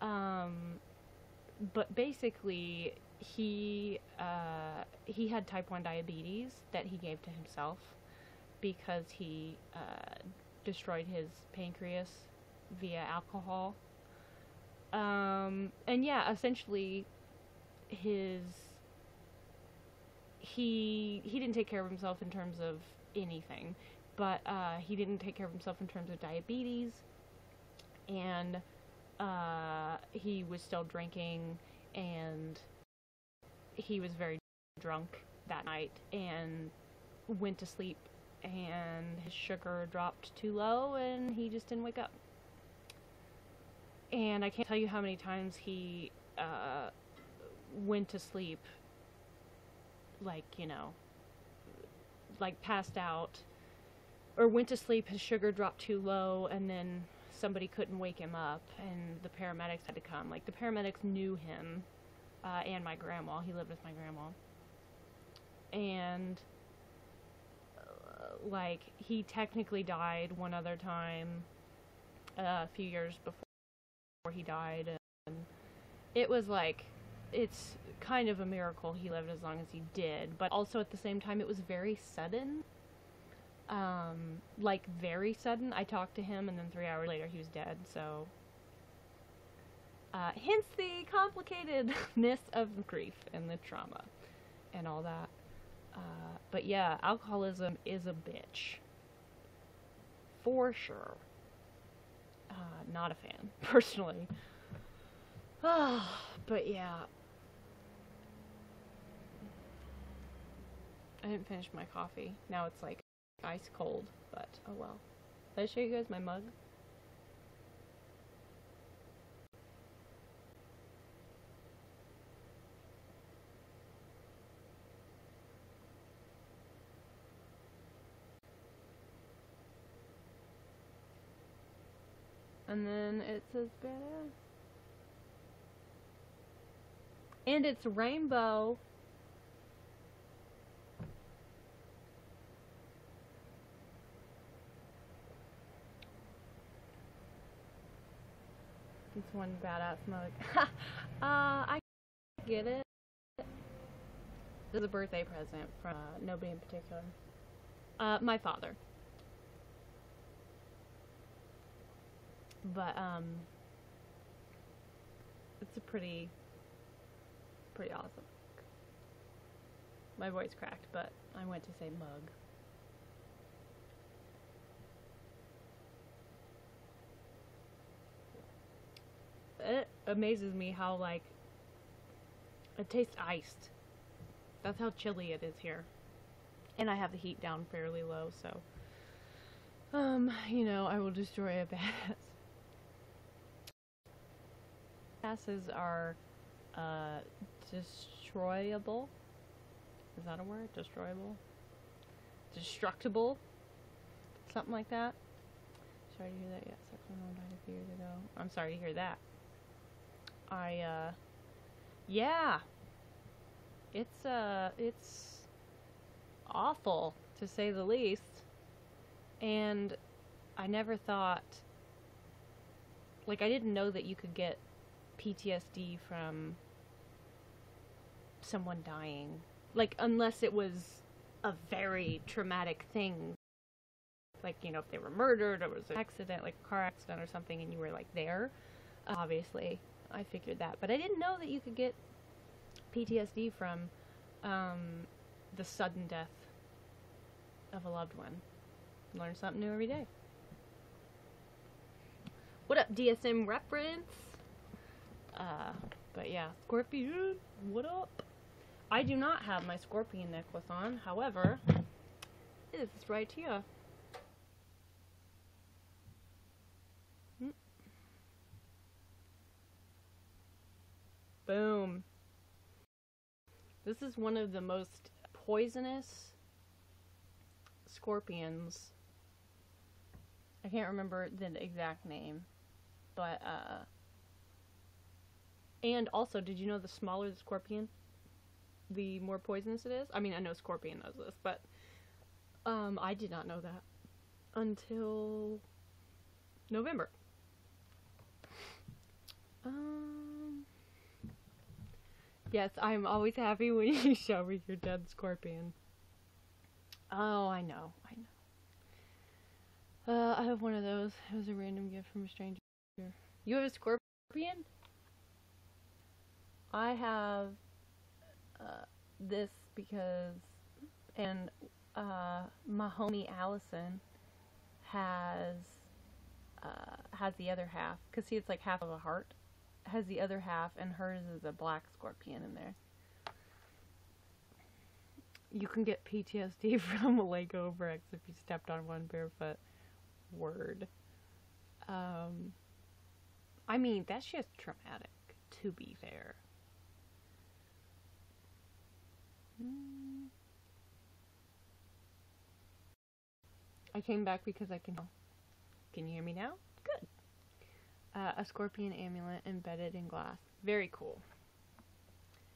But basically, he had type 1 diabetes that he gave to himself because he destroyed his pancreas via alcohol. And yeah, essentially, he didn't take care of himself in terms of anything, but he didn't take care of himself in terms of diabetes, and he was still drinking, and he was very drunk that night and went to sleep, and his sugar dropped too low and he just didn't wake up. And I can't tell you how many times he went to sleep, like, you know, like passed out, or went to sleep, his sugar dropped too low, and then somebody couldn't wake him up, and the paramedics had to come. Like, the paramedics knew him, and my grandma. He lived with my grandma. And, like, he technically died one other time, a few years before he died, and it was like, it's kind of a miracle he lived as long as he did, but also at the same time it was very sudden. Like, very sudden. I talked to him, and then 3 hours later he was dead, so hence the complicatedness of grief and the trauma and all that. But yeah, alcoholism is a bitch. For sure. Not a fan, personally. But yeah. I didn't finish my coffee. Now it's like ice cold, but oh well. Did I show you guys my mug? And then it says badass. And it's rainbow. It's one badass mug. I get it. This is a birthday present from nobody in particular. My father. But, it's a pretty awesome. My voice cracked, but I went to say mug. It amazes me how, like, it tastes iced. That's how chilly it is here. And I have the heat down fairly low, so, you know, I will destroy a badass. Badasses are, destroyable. Is that a word? Destroyable? Destructible? Something like that. Sorry to hear that. Yeah, someone died a few years ago. I'm sorry to hear that. Yeah. It's awful, to say the least. And I never thought, like, I didn't know that you could get PTSD from someone dying. Like, unless it was a very traumatic thing. Like, you know, if they were murdered or it was an accident, like a car accident or something, and you were, like, there. Obviously, I figured that. But I didn't know that you could get PTSD from the sudden death of a loved one. Learn something new every day. What up, DSM reference? But yeah, Scorpion, what up? I do not have my scorpion necklace on, however, it is right here. Boom. This is one of the most poisonous scorpions. I can't remember the exact name, but, and also, did you know the smaller the scorpion, the more poisonous it is? I mean, I know Scorpion knows this, but, I did not know that until November. Yes, I'm always happy when you show me your dead scorpion. Oh, I know. I have one of those. It was a random gift from a stranger. You have a scorpion? I have, this because, and, my homie Allison has the other half. Cause see, it's like half of a heart. Has the other half, and hers is a black scorpion in there. You can get PTSD from a leg over X if you stepped on one barefoot. Word. I mean, that's just traumatic, to be fair. I came back because I can you hear me now? Good. A scorpion amulet embedded in glass. Very cool.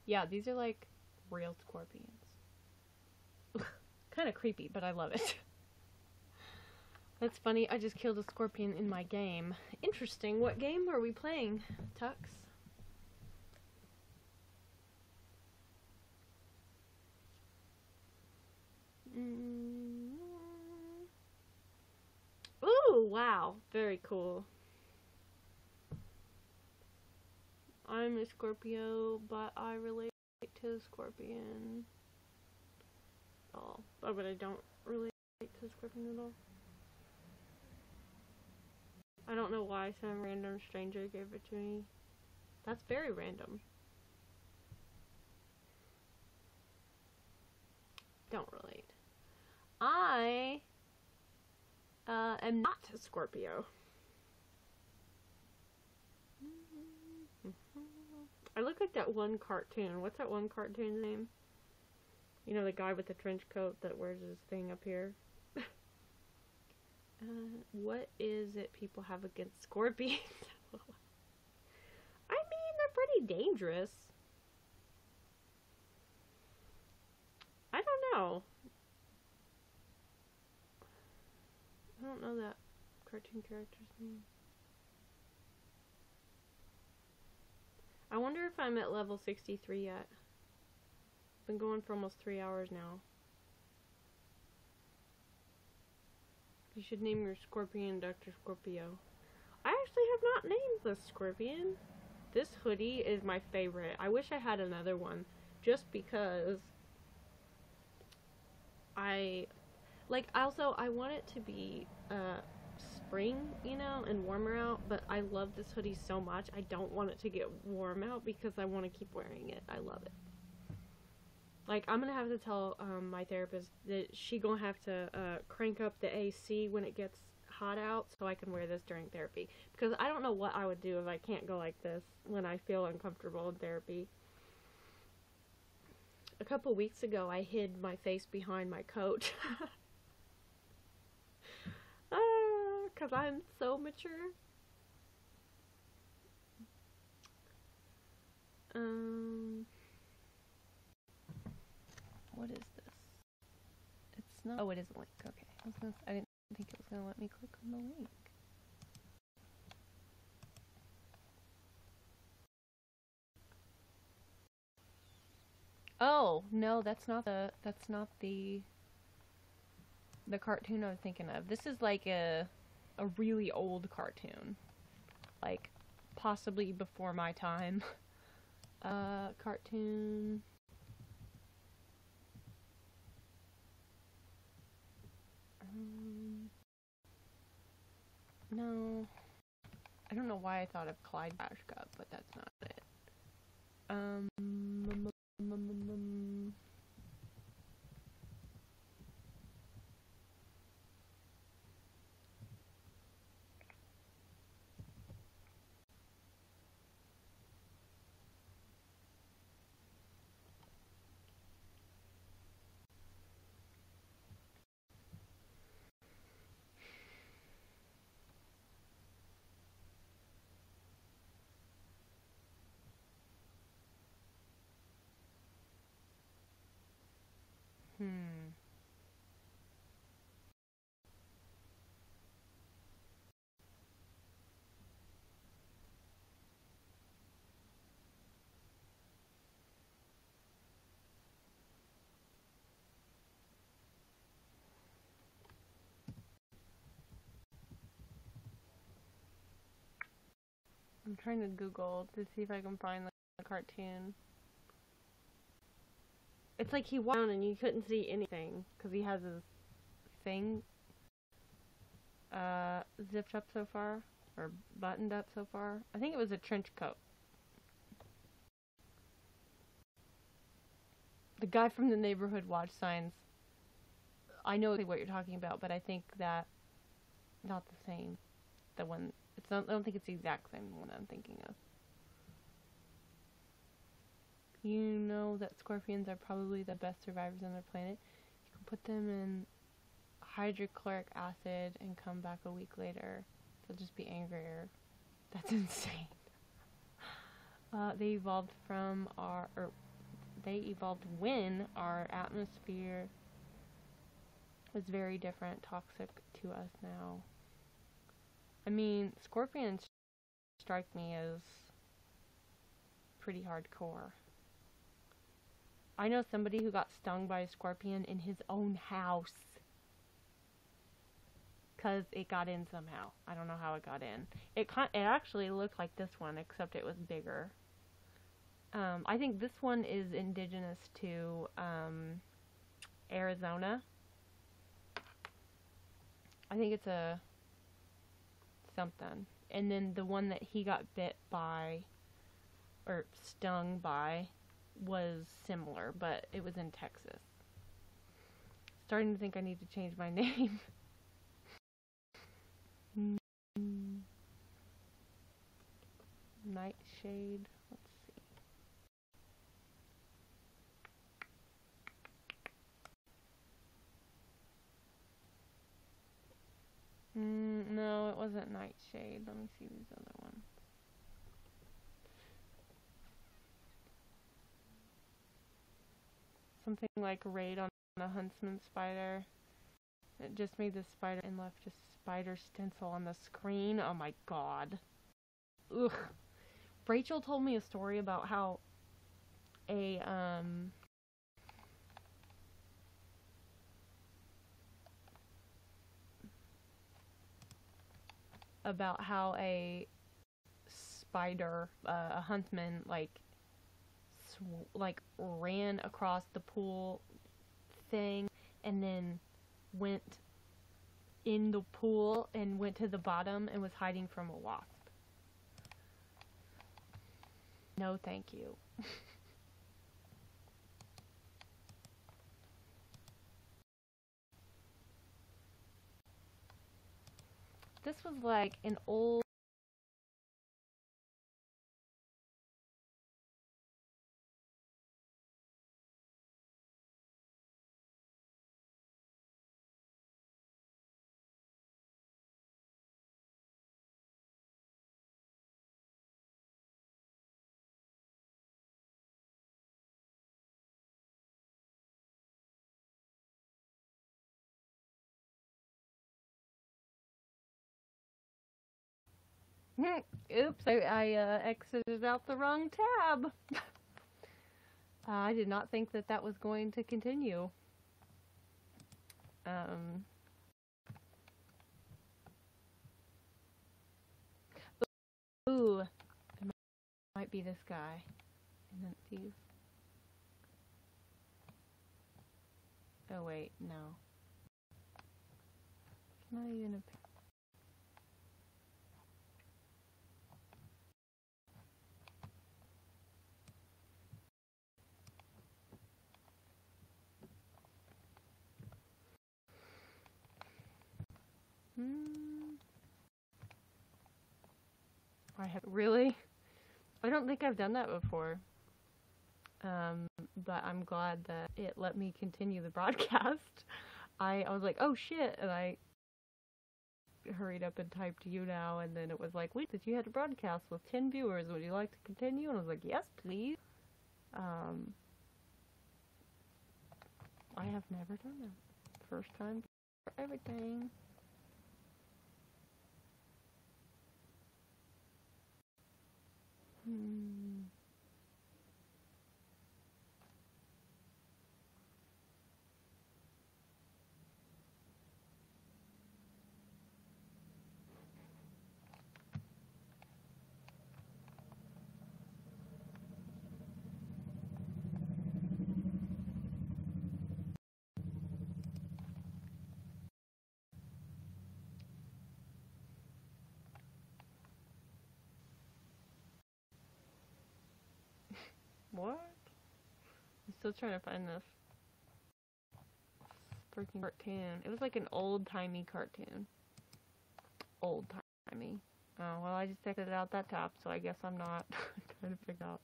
Yeah, these are like real scorpions. Kind of creepy, but I love it. That's funny, I just killed a scorpion in my game. Interesting, what game are we playing, Tux? Ooh, wow, very cool. I'm a Scorpio, but I relate to the scorpion. Oh, but I don't relate to the scorpion at all. I don't know why some random stranger gave it to me. That's very random. Don't relate. I am not a Scorpio. I look like that one cartoon. What's that one cartoon's name? You know, the guy with the trench coat that wears his thing up here. What is it people have against scorpions? I mean, they're pretty dangerous. I don't know. I don't know that cartoon character's name. I wonder if I'm at level 63 yet. Been going for almost 3 hours now. You should name your scorpion Dr. Scorpio. I actually have not named the scorpion. This hoodie is my favorite. I wish I had another one, just because I want it to be spring, you know, and warmer out, but I love this hoodie so much. I don't want it to get warm out because I want to keep wearing it. I love it. Like, I'm gonna have to tell my therapist that she gonna have to crank up the AC when it gets hot out so I can wear this during therapy, because I don't know what I would do if I can't go like this when I feel uncomfortable in therapy. A couple weeks ago, I hid my face behind my coat. Because I'm so mature. What is this? It's not. Oh, it is a link. Okay. I didn't think it was going to let me click on the link. Oh, no, that's not the cartoon I was thinking of. This is like a really old cartoon. Like, possibly before my time. Cartoon. No. I don't know why I thought of Clyde Bash Cup, but that's not it. I'm trying to Google to see if I can find the cartoon. It's like he walked down and you couldn't see anything because he has his thing zipped up so far, or buttoned up so far. I think it was a trench coat. The guy from the neighborhood watch signs. I know what you're talking about, but I think that not the same. The one. It's not. I don't think it's the exact same one I'm thinking of. You know that scorpions are probably the best survivors on their planet. You can put them in hydrochloric acid and come back a week later. They'll just be angrier. That's insane. They evolved when our atmosphere was very different, toxic to us now. I mean, scorpions strike me as pretty hardcore. I know somebody who got stung by a scorpion in his own house. Because it got in somehow. I don't know how it got in. It actually looked like this one, except it was bigger. I think this one is indigenous to Arizona. I think it's a something. And then the one that he got bit by, or stung by, was similar, but it was in Texas. Starting to think I need to change my name. nightshade. Let's see. No, it wasn't nightshade. Let me see these other ones. Something like Raid on a huntsman spider. It just made the spider and left just spider stencil on the screen. Oh my god. Ugh. Rachel told me a story about how a spider, a huntsman, like ran across the pool thing and then went in the pool and went to the bottom and was hiding from a wasp. No, thank you. This was like an old oops, I exited out the wrong tab. I did not think that that was going to continue. Ooh, it might be this guy. And then these. Oh wait, no. It's not even a. I have really. I don't think I've done that before. But I'm glad that it let me continue the broadcast. I was like, oh shit, and I hurried up and typed YouNow, and then it was like, wait, that you had a broadcast with 10 viewers, would you like to continue? And I was like, yes, please. I have never done that. First time for everything. What? I'm still trying to find this freaking cartoon. It was like an old-timey cartoon. Old-timey. Oh, well, I just exited out that tab, so I guess I'm not trying to figure out.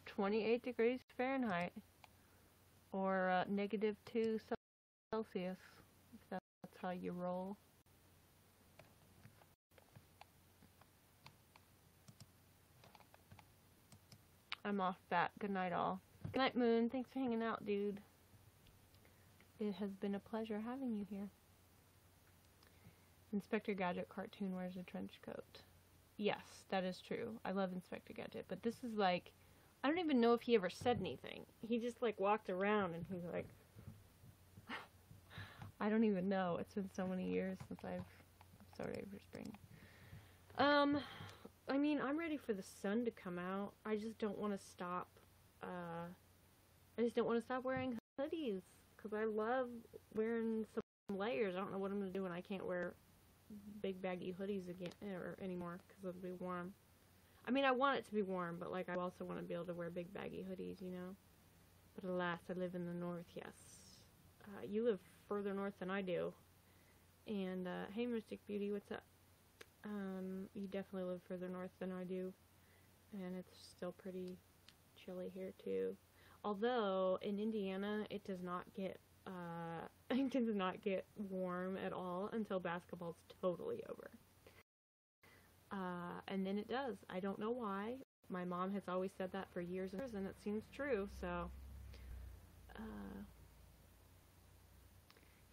28 degrees Fahrenheit. Or -2 Celsius, if that's how you roll. I'm off that. Good night, all. Good night, Moon. Thanks for hanging out, dude. It has been a pleasure having you here. Inspector Gadget cartoon wears a trench coat. Yes, that is true. I love Inspector Gadget, but this is like, I don't even know if he ever said anything. He just like walked around and he's like, I don't even know. It's been so many years since I'm so ready for spring. I mean, I'm ready for the sun to come out. I just don't want to stop, wearing hoodies, because I love wearing some layers. I don't know what I'm going to do when I can't wear big baggy hoodies again, or anymore, because it'll be warm. I mean, I want it to be warm, but like, I also want to be able to wear big baggy hoodies, you know? But alas, I live in the north, yes. You live further north than I do. And, hey, Mystic Beauty, what's up? You definitely live further north than I do. And it's still pretty chilly here, too. Although, in Indiana, it does not get, it does not get warm at all until basketball's totally over. And then it does. I don't know why. My mom has always said that for years and years, and it seems true, so,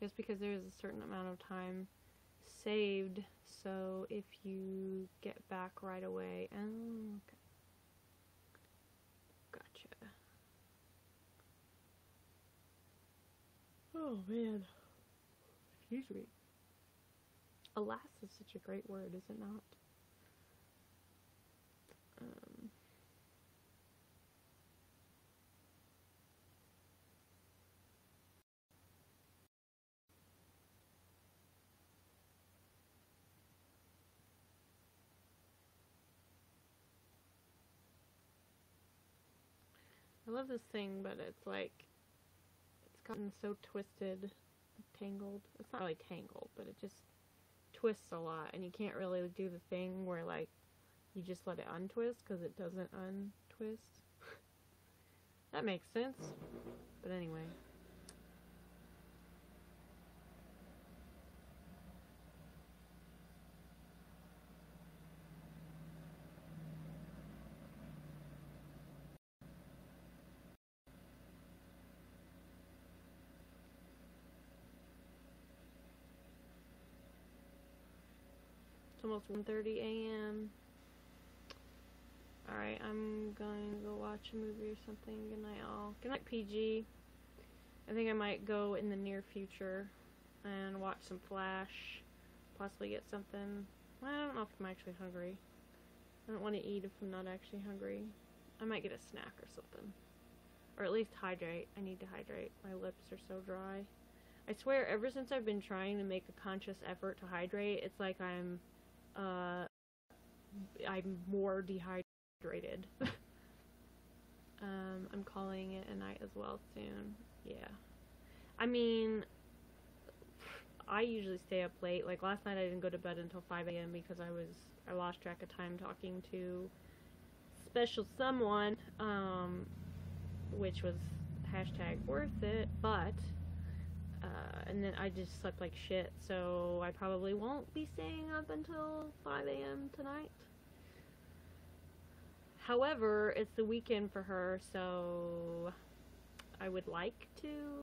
just because there's a certain amount of time saved, so if you get back right away, oh, okay. Gotcha. Oh, man. Excuse me. Alas is such a great word, is it not? I love this thing, but it's like, it's gotten so twisted, tangled. It's not really tangled, but it just twists a lot, and you can't really do the thing where, like, you just let it untwist, because it doesn't untwist. That makes sense. But anyway. It's almost 1:30 a.m. Alright, I'm going to go watch a movie or something. Good night, all. Good night, PG. I think I might go in the near future and watch some Flash. Possibly get something. Well, I don't know if I'm actually hungry. I don't want to eat if I'm not actually hungry. I might get a snack or something. Or at least hydrate. I need to hydrate. My lips are so dry. I swear, ever since I've been trying to make a conscious effort to hydrate, it's like I'm more dehydrated. I'm calling it a night as well soon. Yeah. I mean, I usually stay up late. Like last night I didn't go to bed until 5 a.m. because I lost track of time talking to special someone, which was #worth it, but, and then I just slept like shit, so I probably won't be staying up until 5 a.m. tonight. However, it's the weekend for her, so I would like to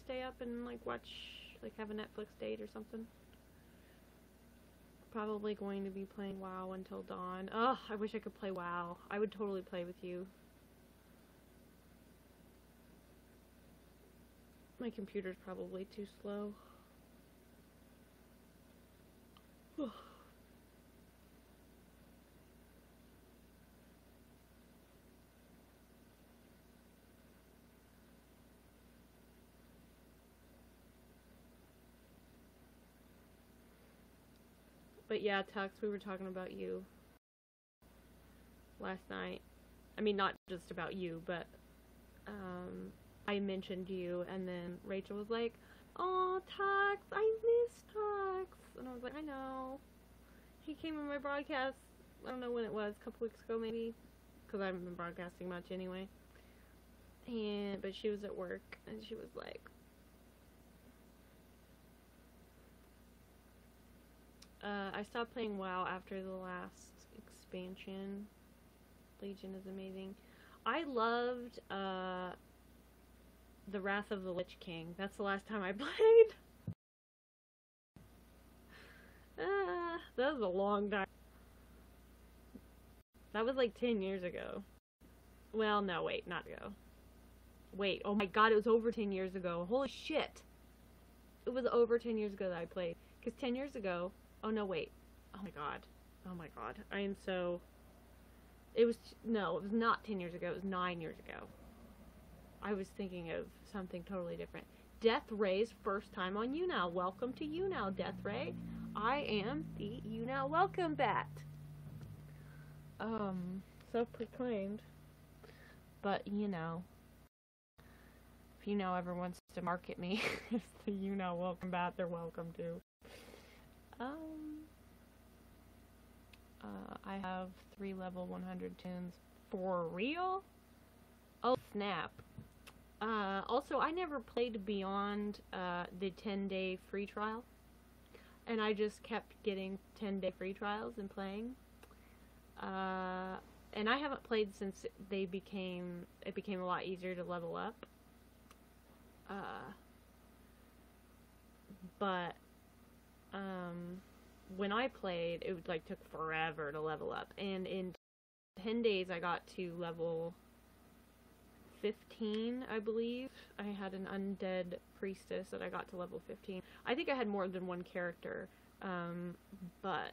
stay up and like watch, like have a Netflix date or something. Probably going to be playing WoW until dawn. Ugh, I wish I could play WoW. I would totally play with you. My computer's probably too slow. But yeah, Tux, we were talking about you last night. I mean, not just about you, but I mentioned you, and then Rachel was like, "Oh, Tux, I miss Tux," and I was like, "I know. He came in my broadcast. I don't know when it was, a couple weeks ago maybe, because I haven't been broadcasting much anyway." But she was at work, and she was like, I stopped playing WoW after the last expansion. Legion is amazing. I loved, The Wrath of the Lich King. That's the last time I played. That was a long time. That was like 10 years ago. Well, no, wait, not ago. Wait, oh my god, it was over 10 years ago. Holy shit. It was over 10 years ago that I played. Because 10 years ago... Oh, no, wait. Oh my god. Oh my god. I am so... It was... No, it was not 10 years ago. It was 9 years ago. I was thinking of something totally different. Death Ray's first time on YouNow. Welcome to YouNow, Death Ray. I am the YouNow Welcome Bat. Self-proclaimed. But, you know... If YouNow ever wants to market me as the YouNow welcome back, they're welcome to. I have 3 level 100 tunes. For real? Oh, snap. Also, I never played beyond the 10-day free trial. And I just kept getting 10-day free trials and playing. And I haven't played since it became a lot easier to level up. But when I played, it like took forever to level up, and in 10 days I got to level 15, I believe. I had an undead priestess that I got to level 15. I think I had more than one character, but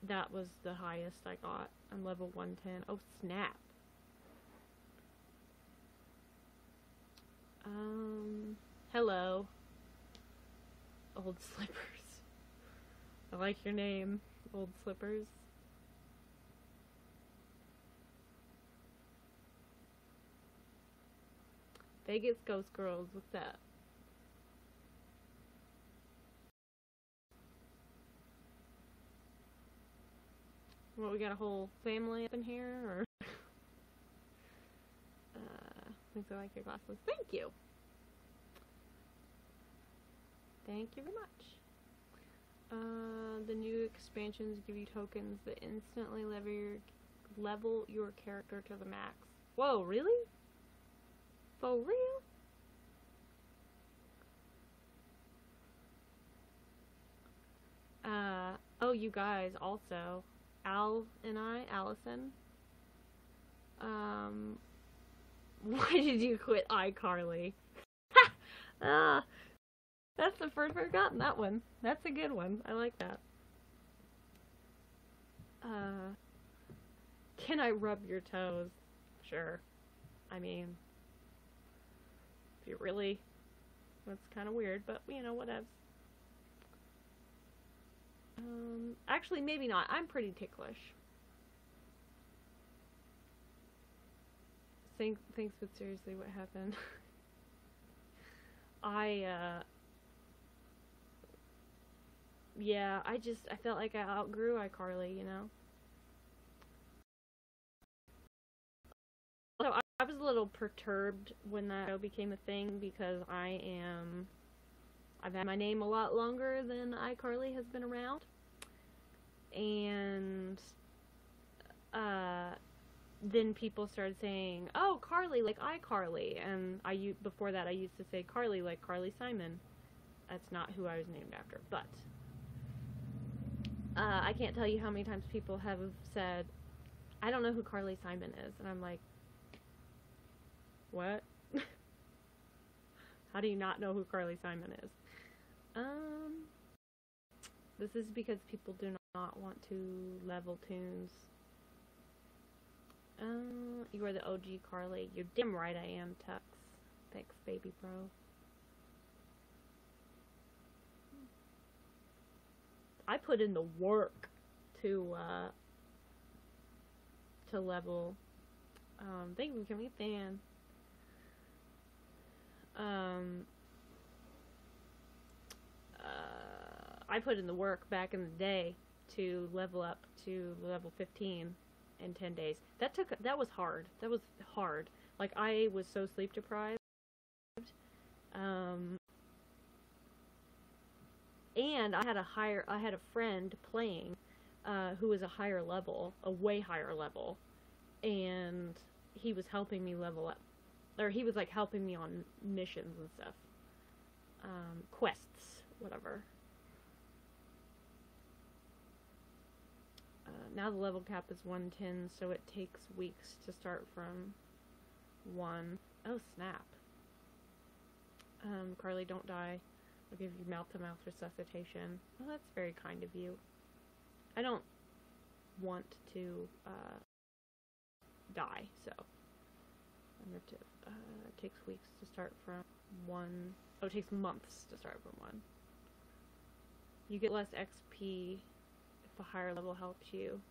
that was the highest I got on level 110. Oh, snap. Hello. Old Slippers. I like your name, Old Slippers. Vegas Ghost Girls, what's up? Well, we got a whole family up in here, or? Thanks, I like your glasses. Thank you! Thank you very much. The new expansions give you tokens that instantly level your character to the max. Whoa, really? For real? Oh, you guys, also, Allison, why did you quit iCarly? That's the first I've gotten that one. That's a good one. I like that. Can I rub your toes? Sure. I mean, if you really, that's kind of weird, but you know, whatevs. Actually, maybe not. I'm pretty ticklish. Thanks, but seriously, what happened? Yeah, I felt like I outgrew iCarly, you know? So I was a little perturbed when that show became a thing, because I've had my name a lot longer than iCarly has been around. And, then people started saying, oh, Carly, like iCarly, and before that I used to say Carly, like Carly Simon. That's not who I was named after, but I can't tell you how many times people have said, I don't know who Carly Simon is, and I'm like, what? How do you not know who Carly Simon is? This is because people do not want to level tunes. You are the OG Carly. You're damn right I am, Tux. Thanks, baby bro. I put in the work to level. Thank you for becoming a fan. I put in the work back in the day to level up to level 15 in 10 days. That was hard. That was hard. Like, I was so sleep deprived. And I had a friend playing, who was a higher level, a way higher level, and he was helping me level up. Or he was like helping me on missions and stuff. Quests, whatever. Now the level cap is 110, so it takes weeks to start from 1. Oh, snap. Carly, don't die. I'll give you mouth-to-mouth resuscitation. Well, that's very kind of you. I don't want to die, so I'm to, it takes weeks to start from 1. Oh, it takes months to start from 1. You get less XP if a higher level helps you.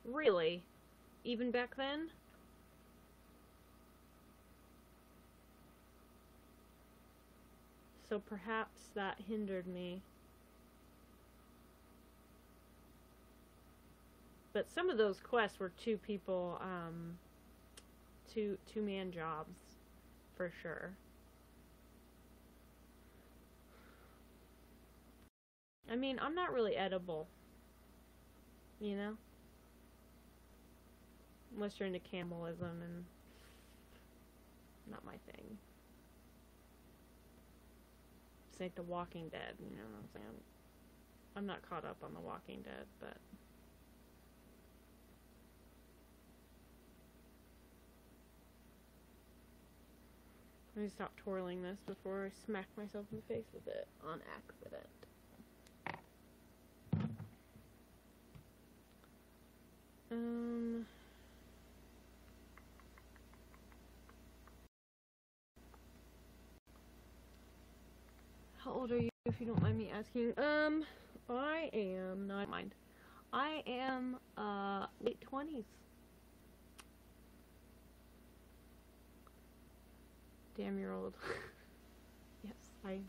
Really? Even back then? so perhaps that hindered me. But some of those quests were two people, two-man jobs, for sure. I mean, I'm not really edible, you know? Unless you're into cannibalism, and not my thing. It's like The Walking Dead, you know what I'm saying? I'm not caught up on The Walking Dead, but... Let me stop twirling this before I smack myself in the face with it on accident. How old are you, if you don't mind me asking? I am, no, I don't mind. I am, late 20s. Damn, you're old. Yes, I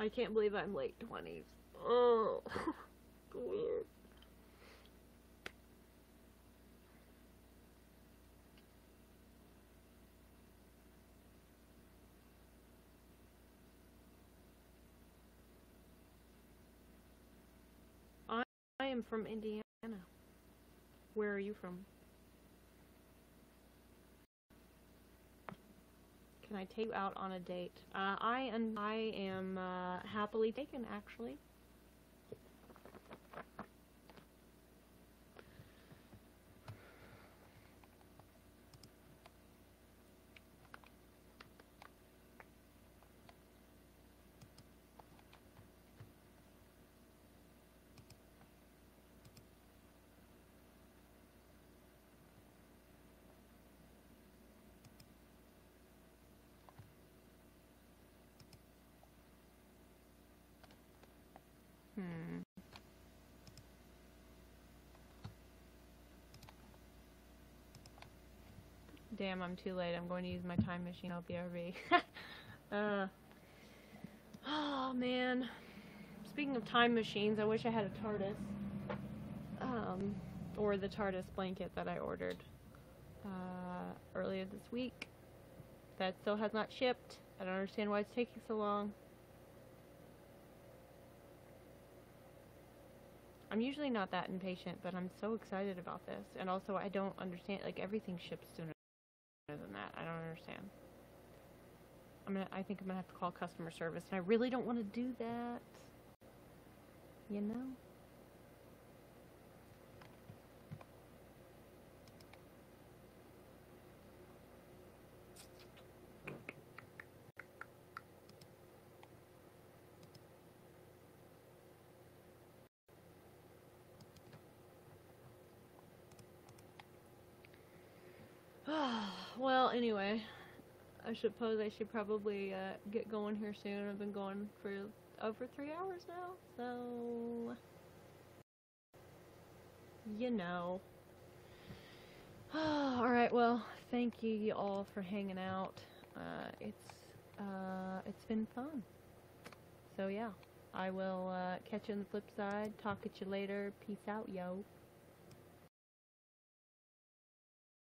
can't believe I'm late 20s. Oh, weird. I am from Indiana. Where are you from? Can I take you out on a date? I am happily taken, actually. Damn, I'm too late. I'm going to use my time machine. I'll BRB. Oh, man. Speaking of time machines, I wish I had a TARDIS. Or the TARDIS blanket that I ordered earlier this week. That still has not shipped. I don't understand why it's taking so long. I'm usually not that impatient, but I'm so excited about this. And also, I don't understand, like, everything ships sooner than that. I don't understand. I think I'm gonna have to call customer service, and I really don't want to do that. You know? Well, anyway, I suppose I should probably get going here soon. I've been going for over 3 hours now, so you know. Alright, well, thank you all for hanging out. It's been fun. So yeah, I will catch you on the flip side. Talk at you later. Peace out, yo.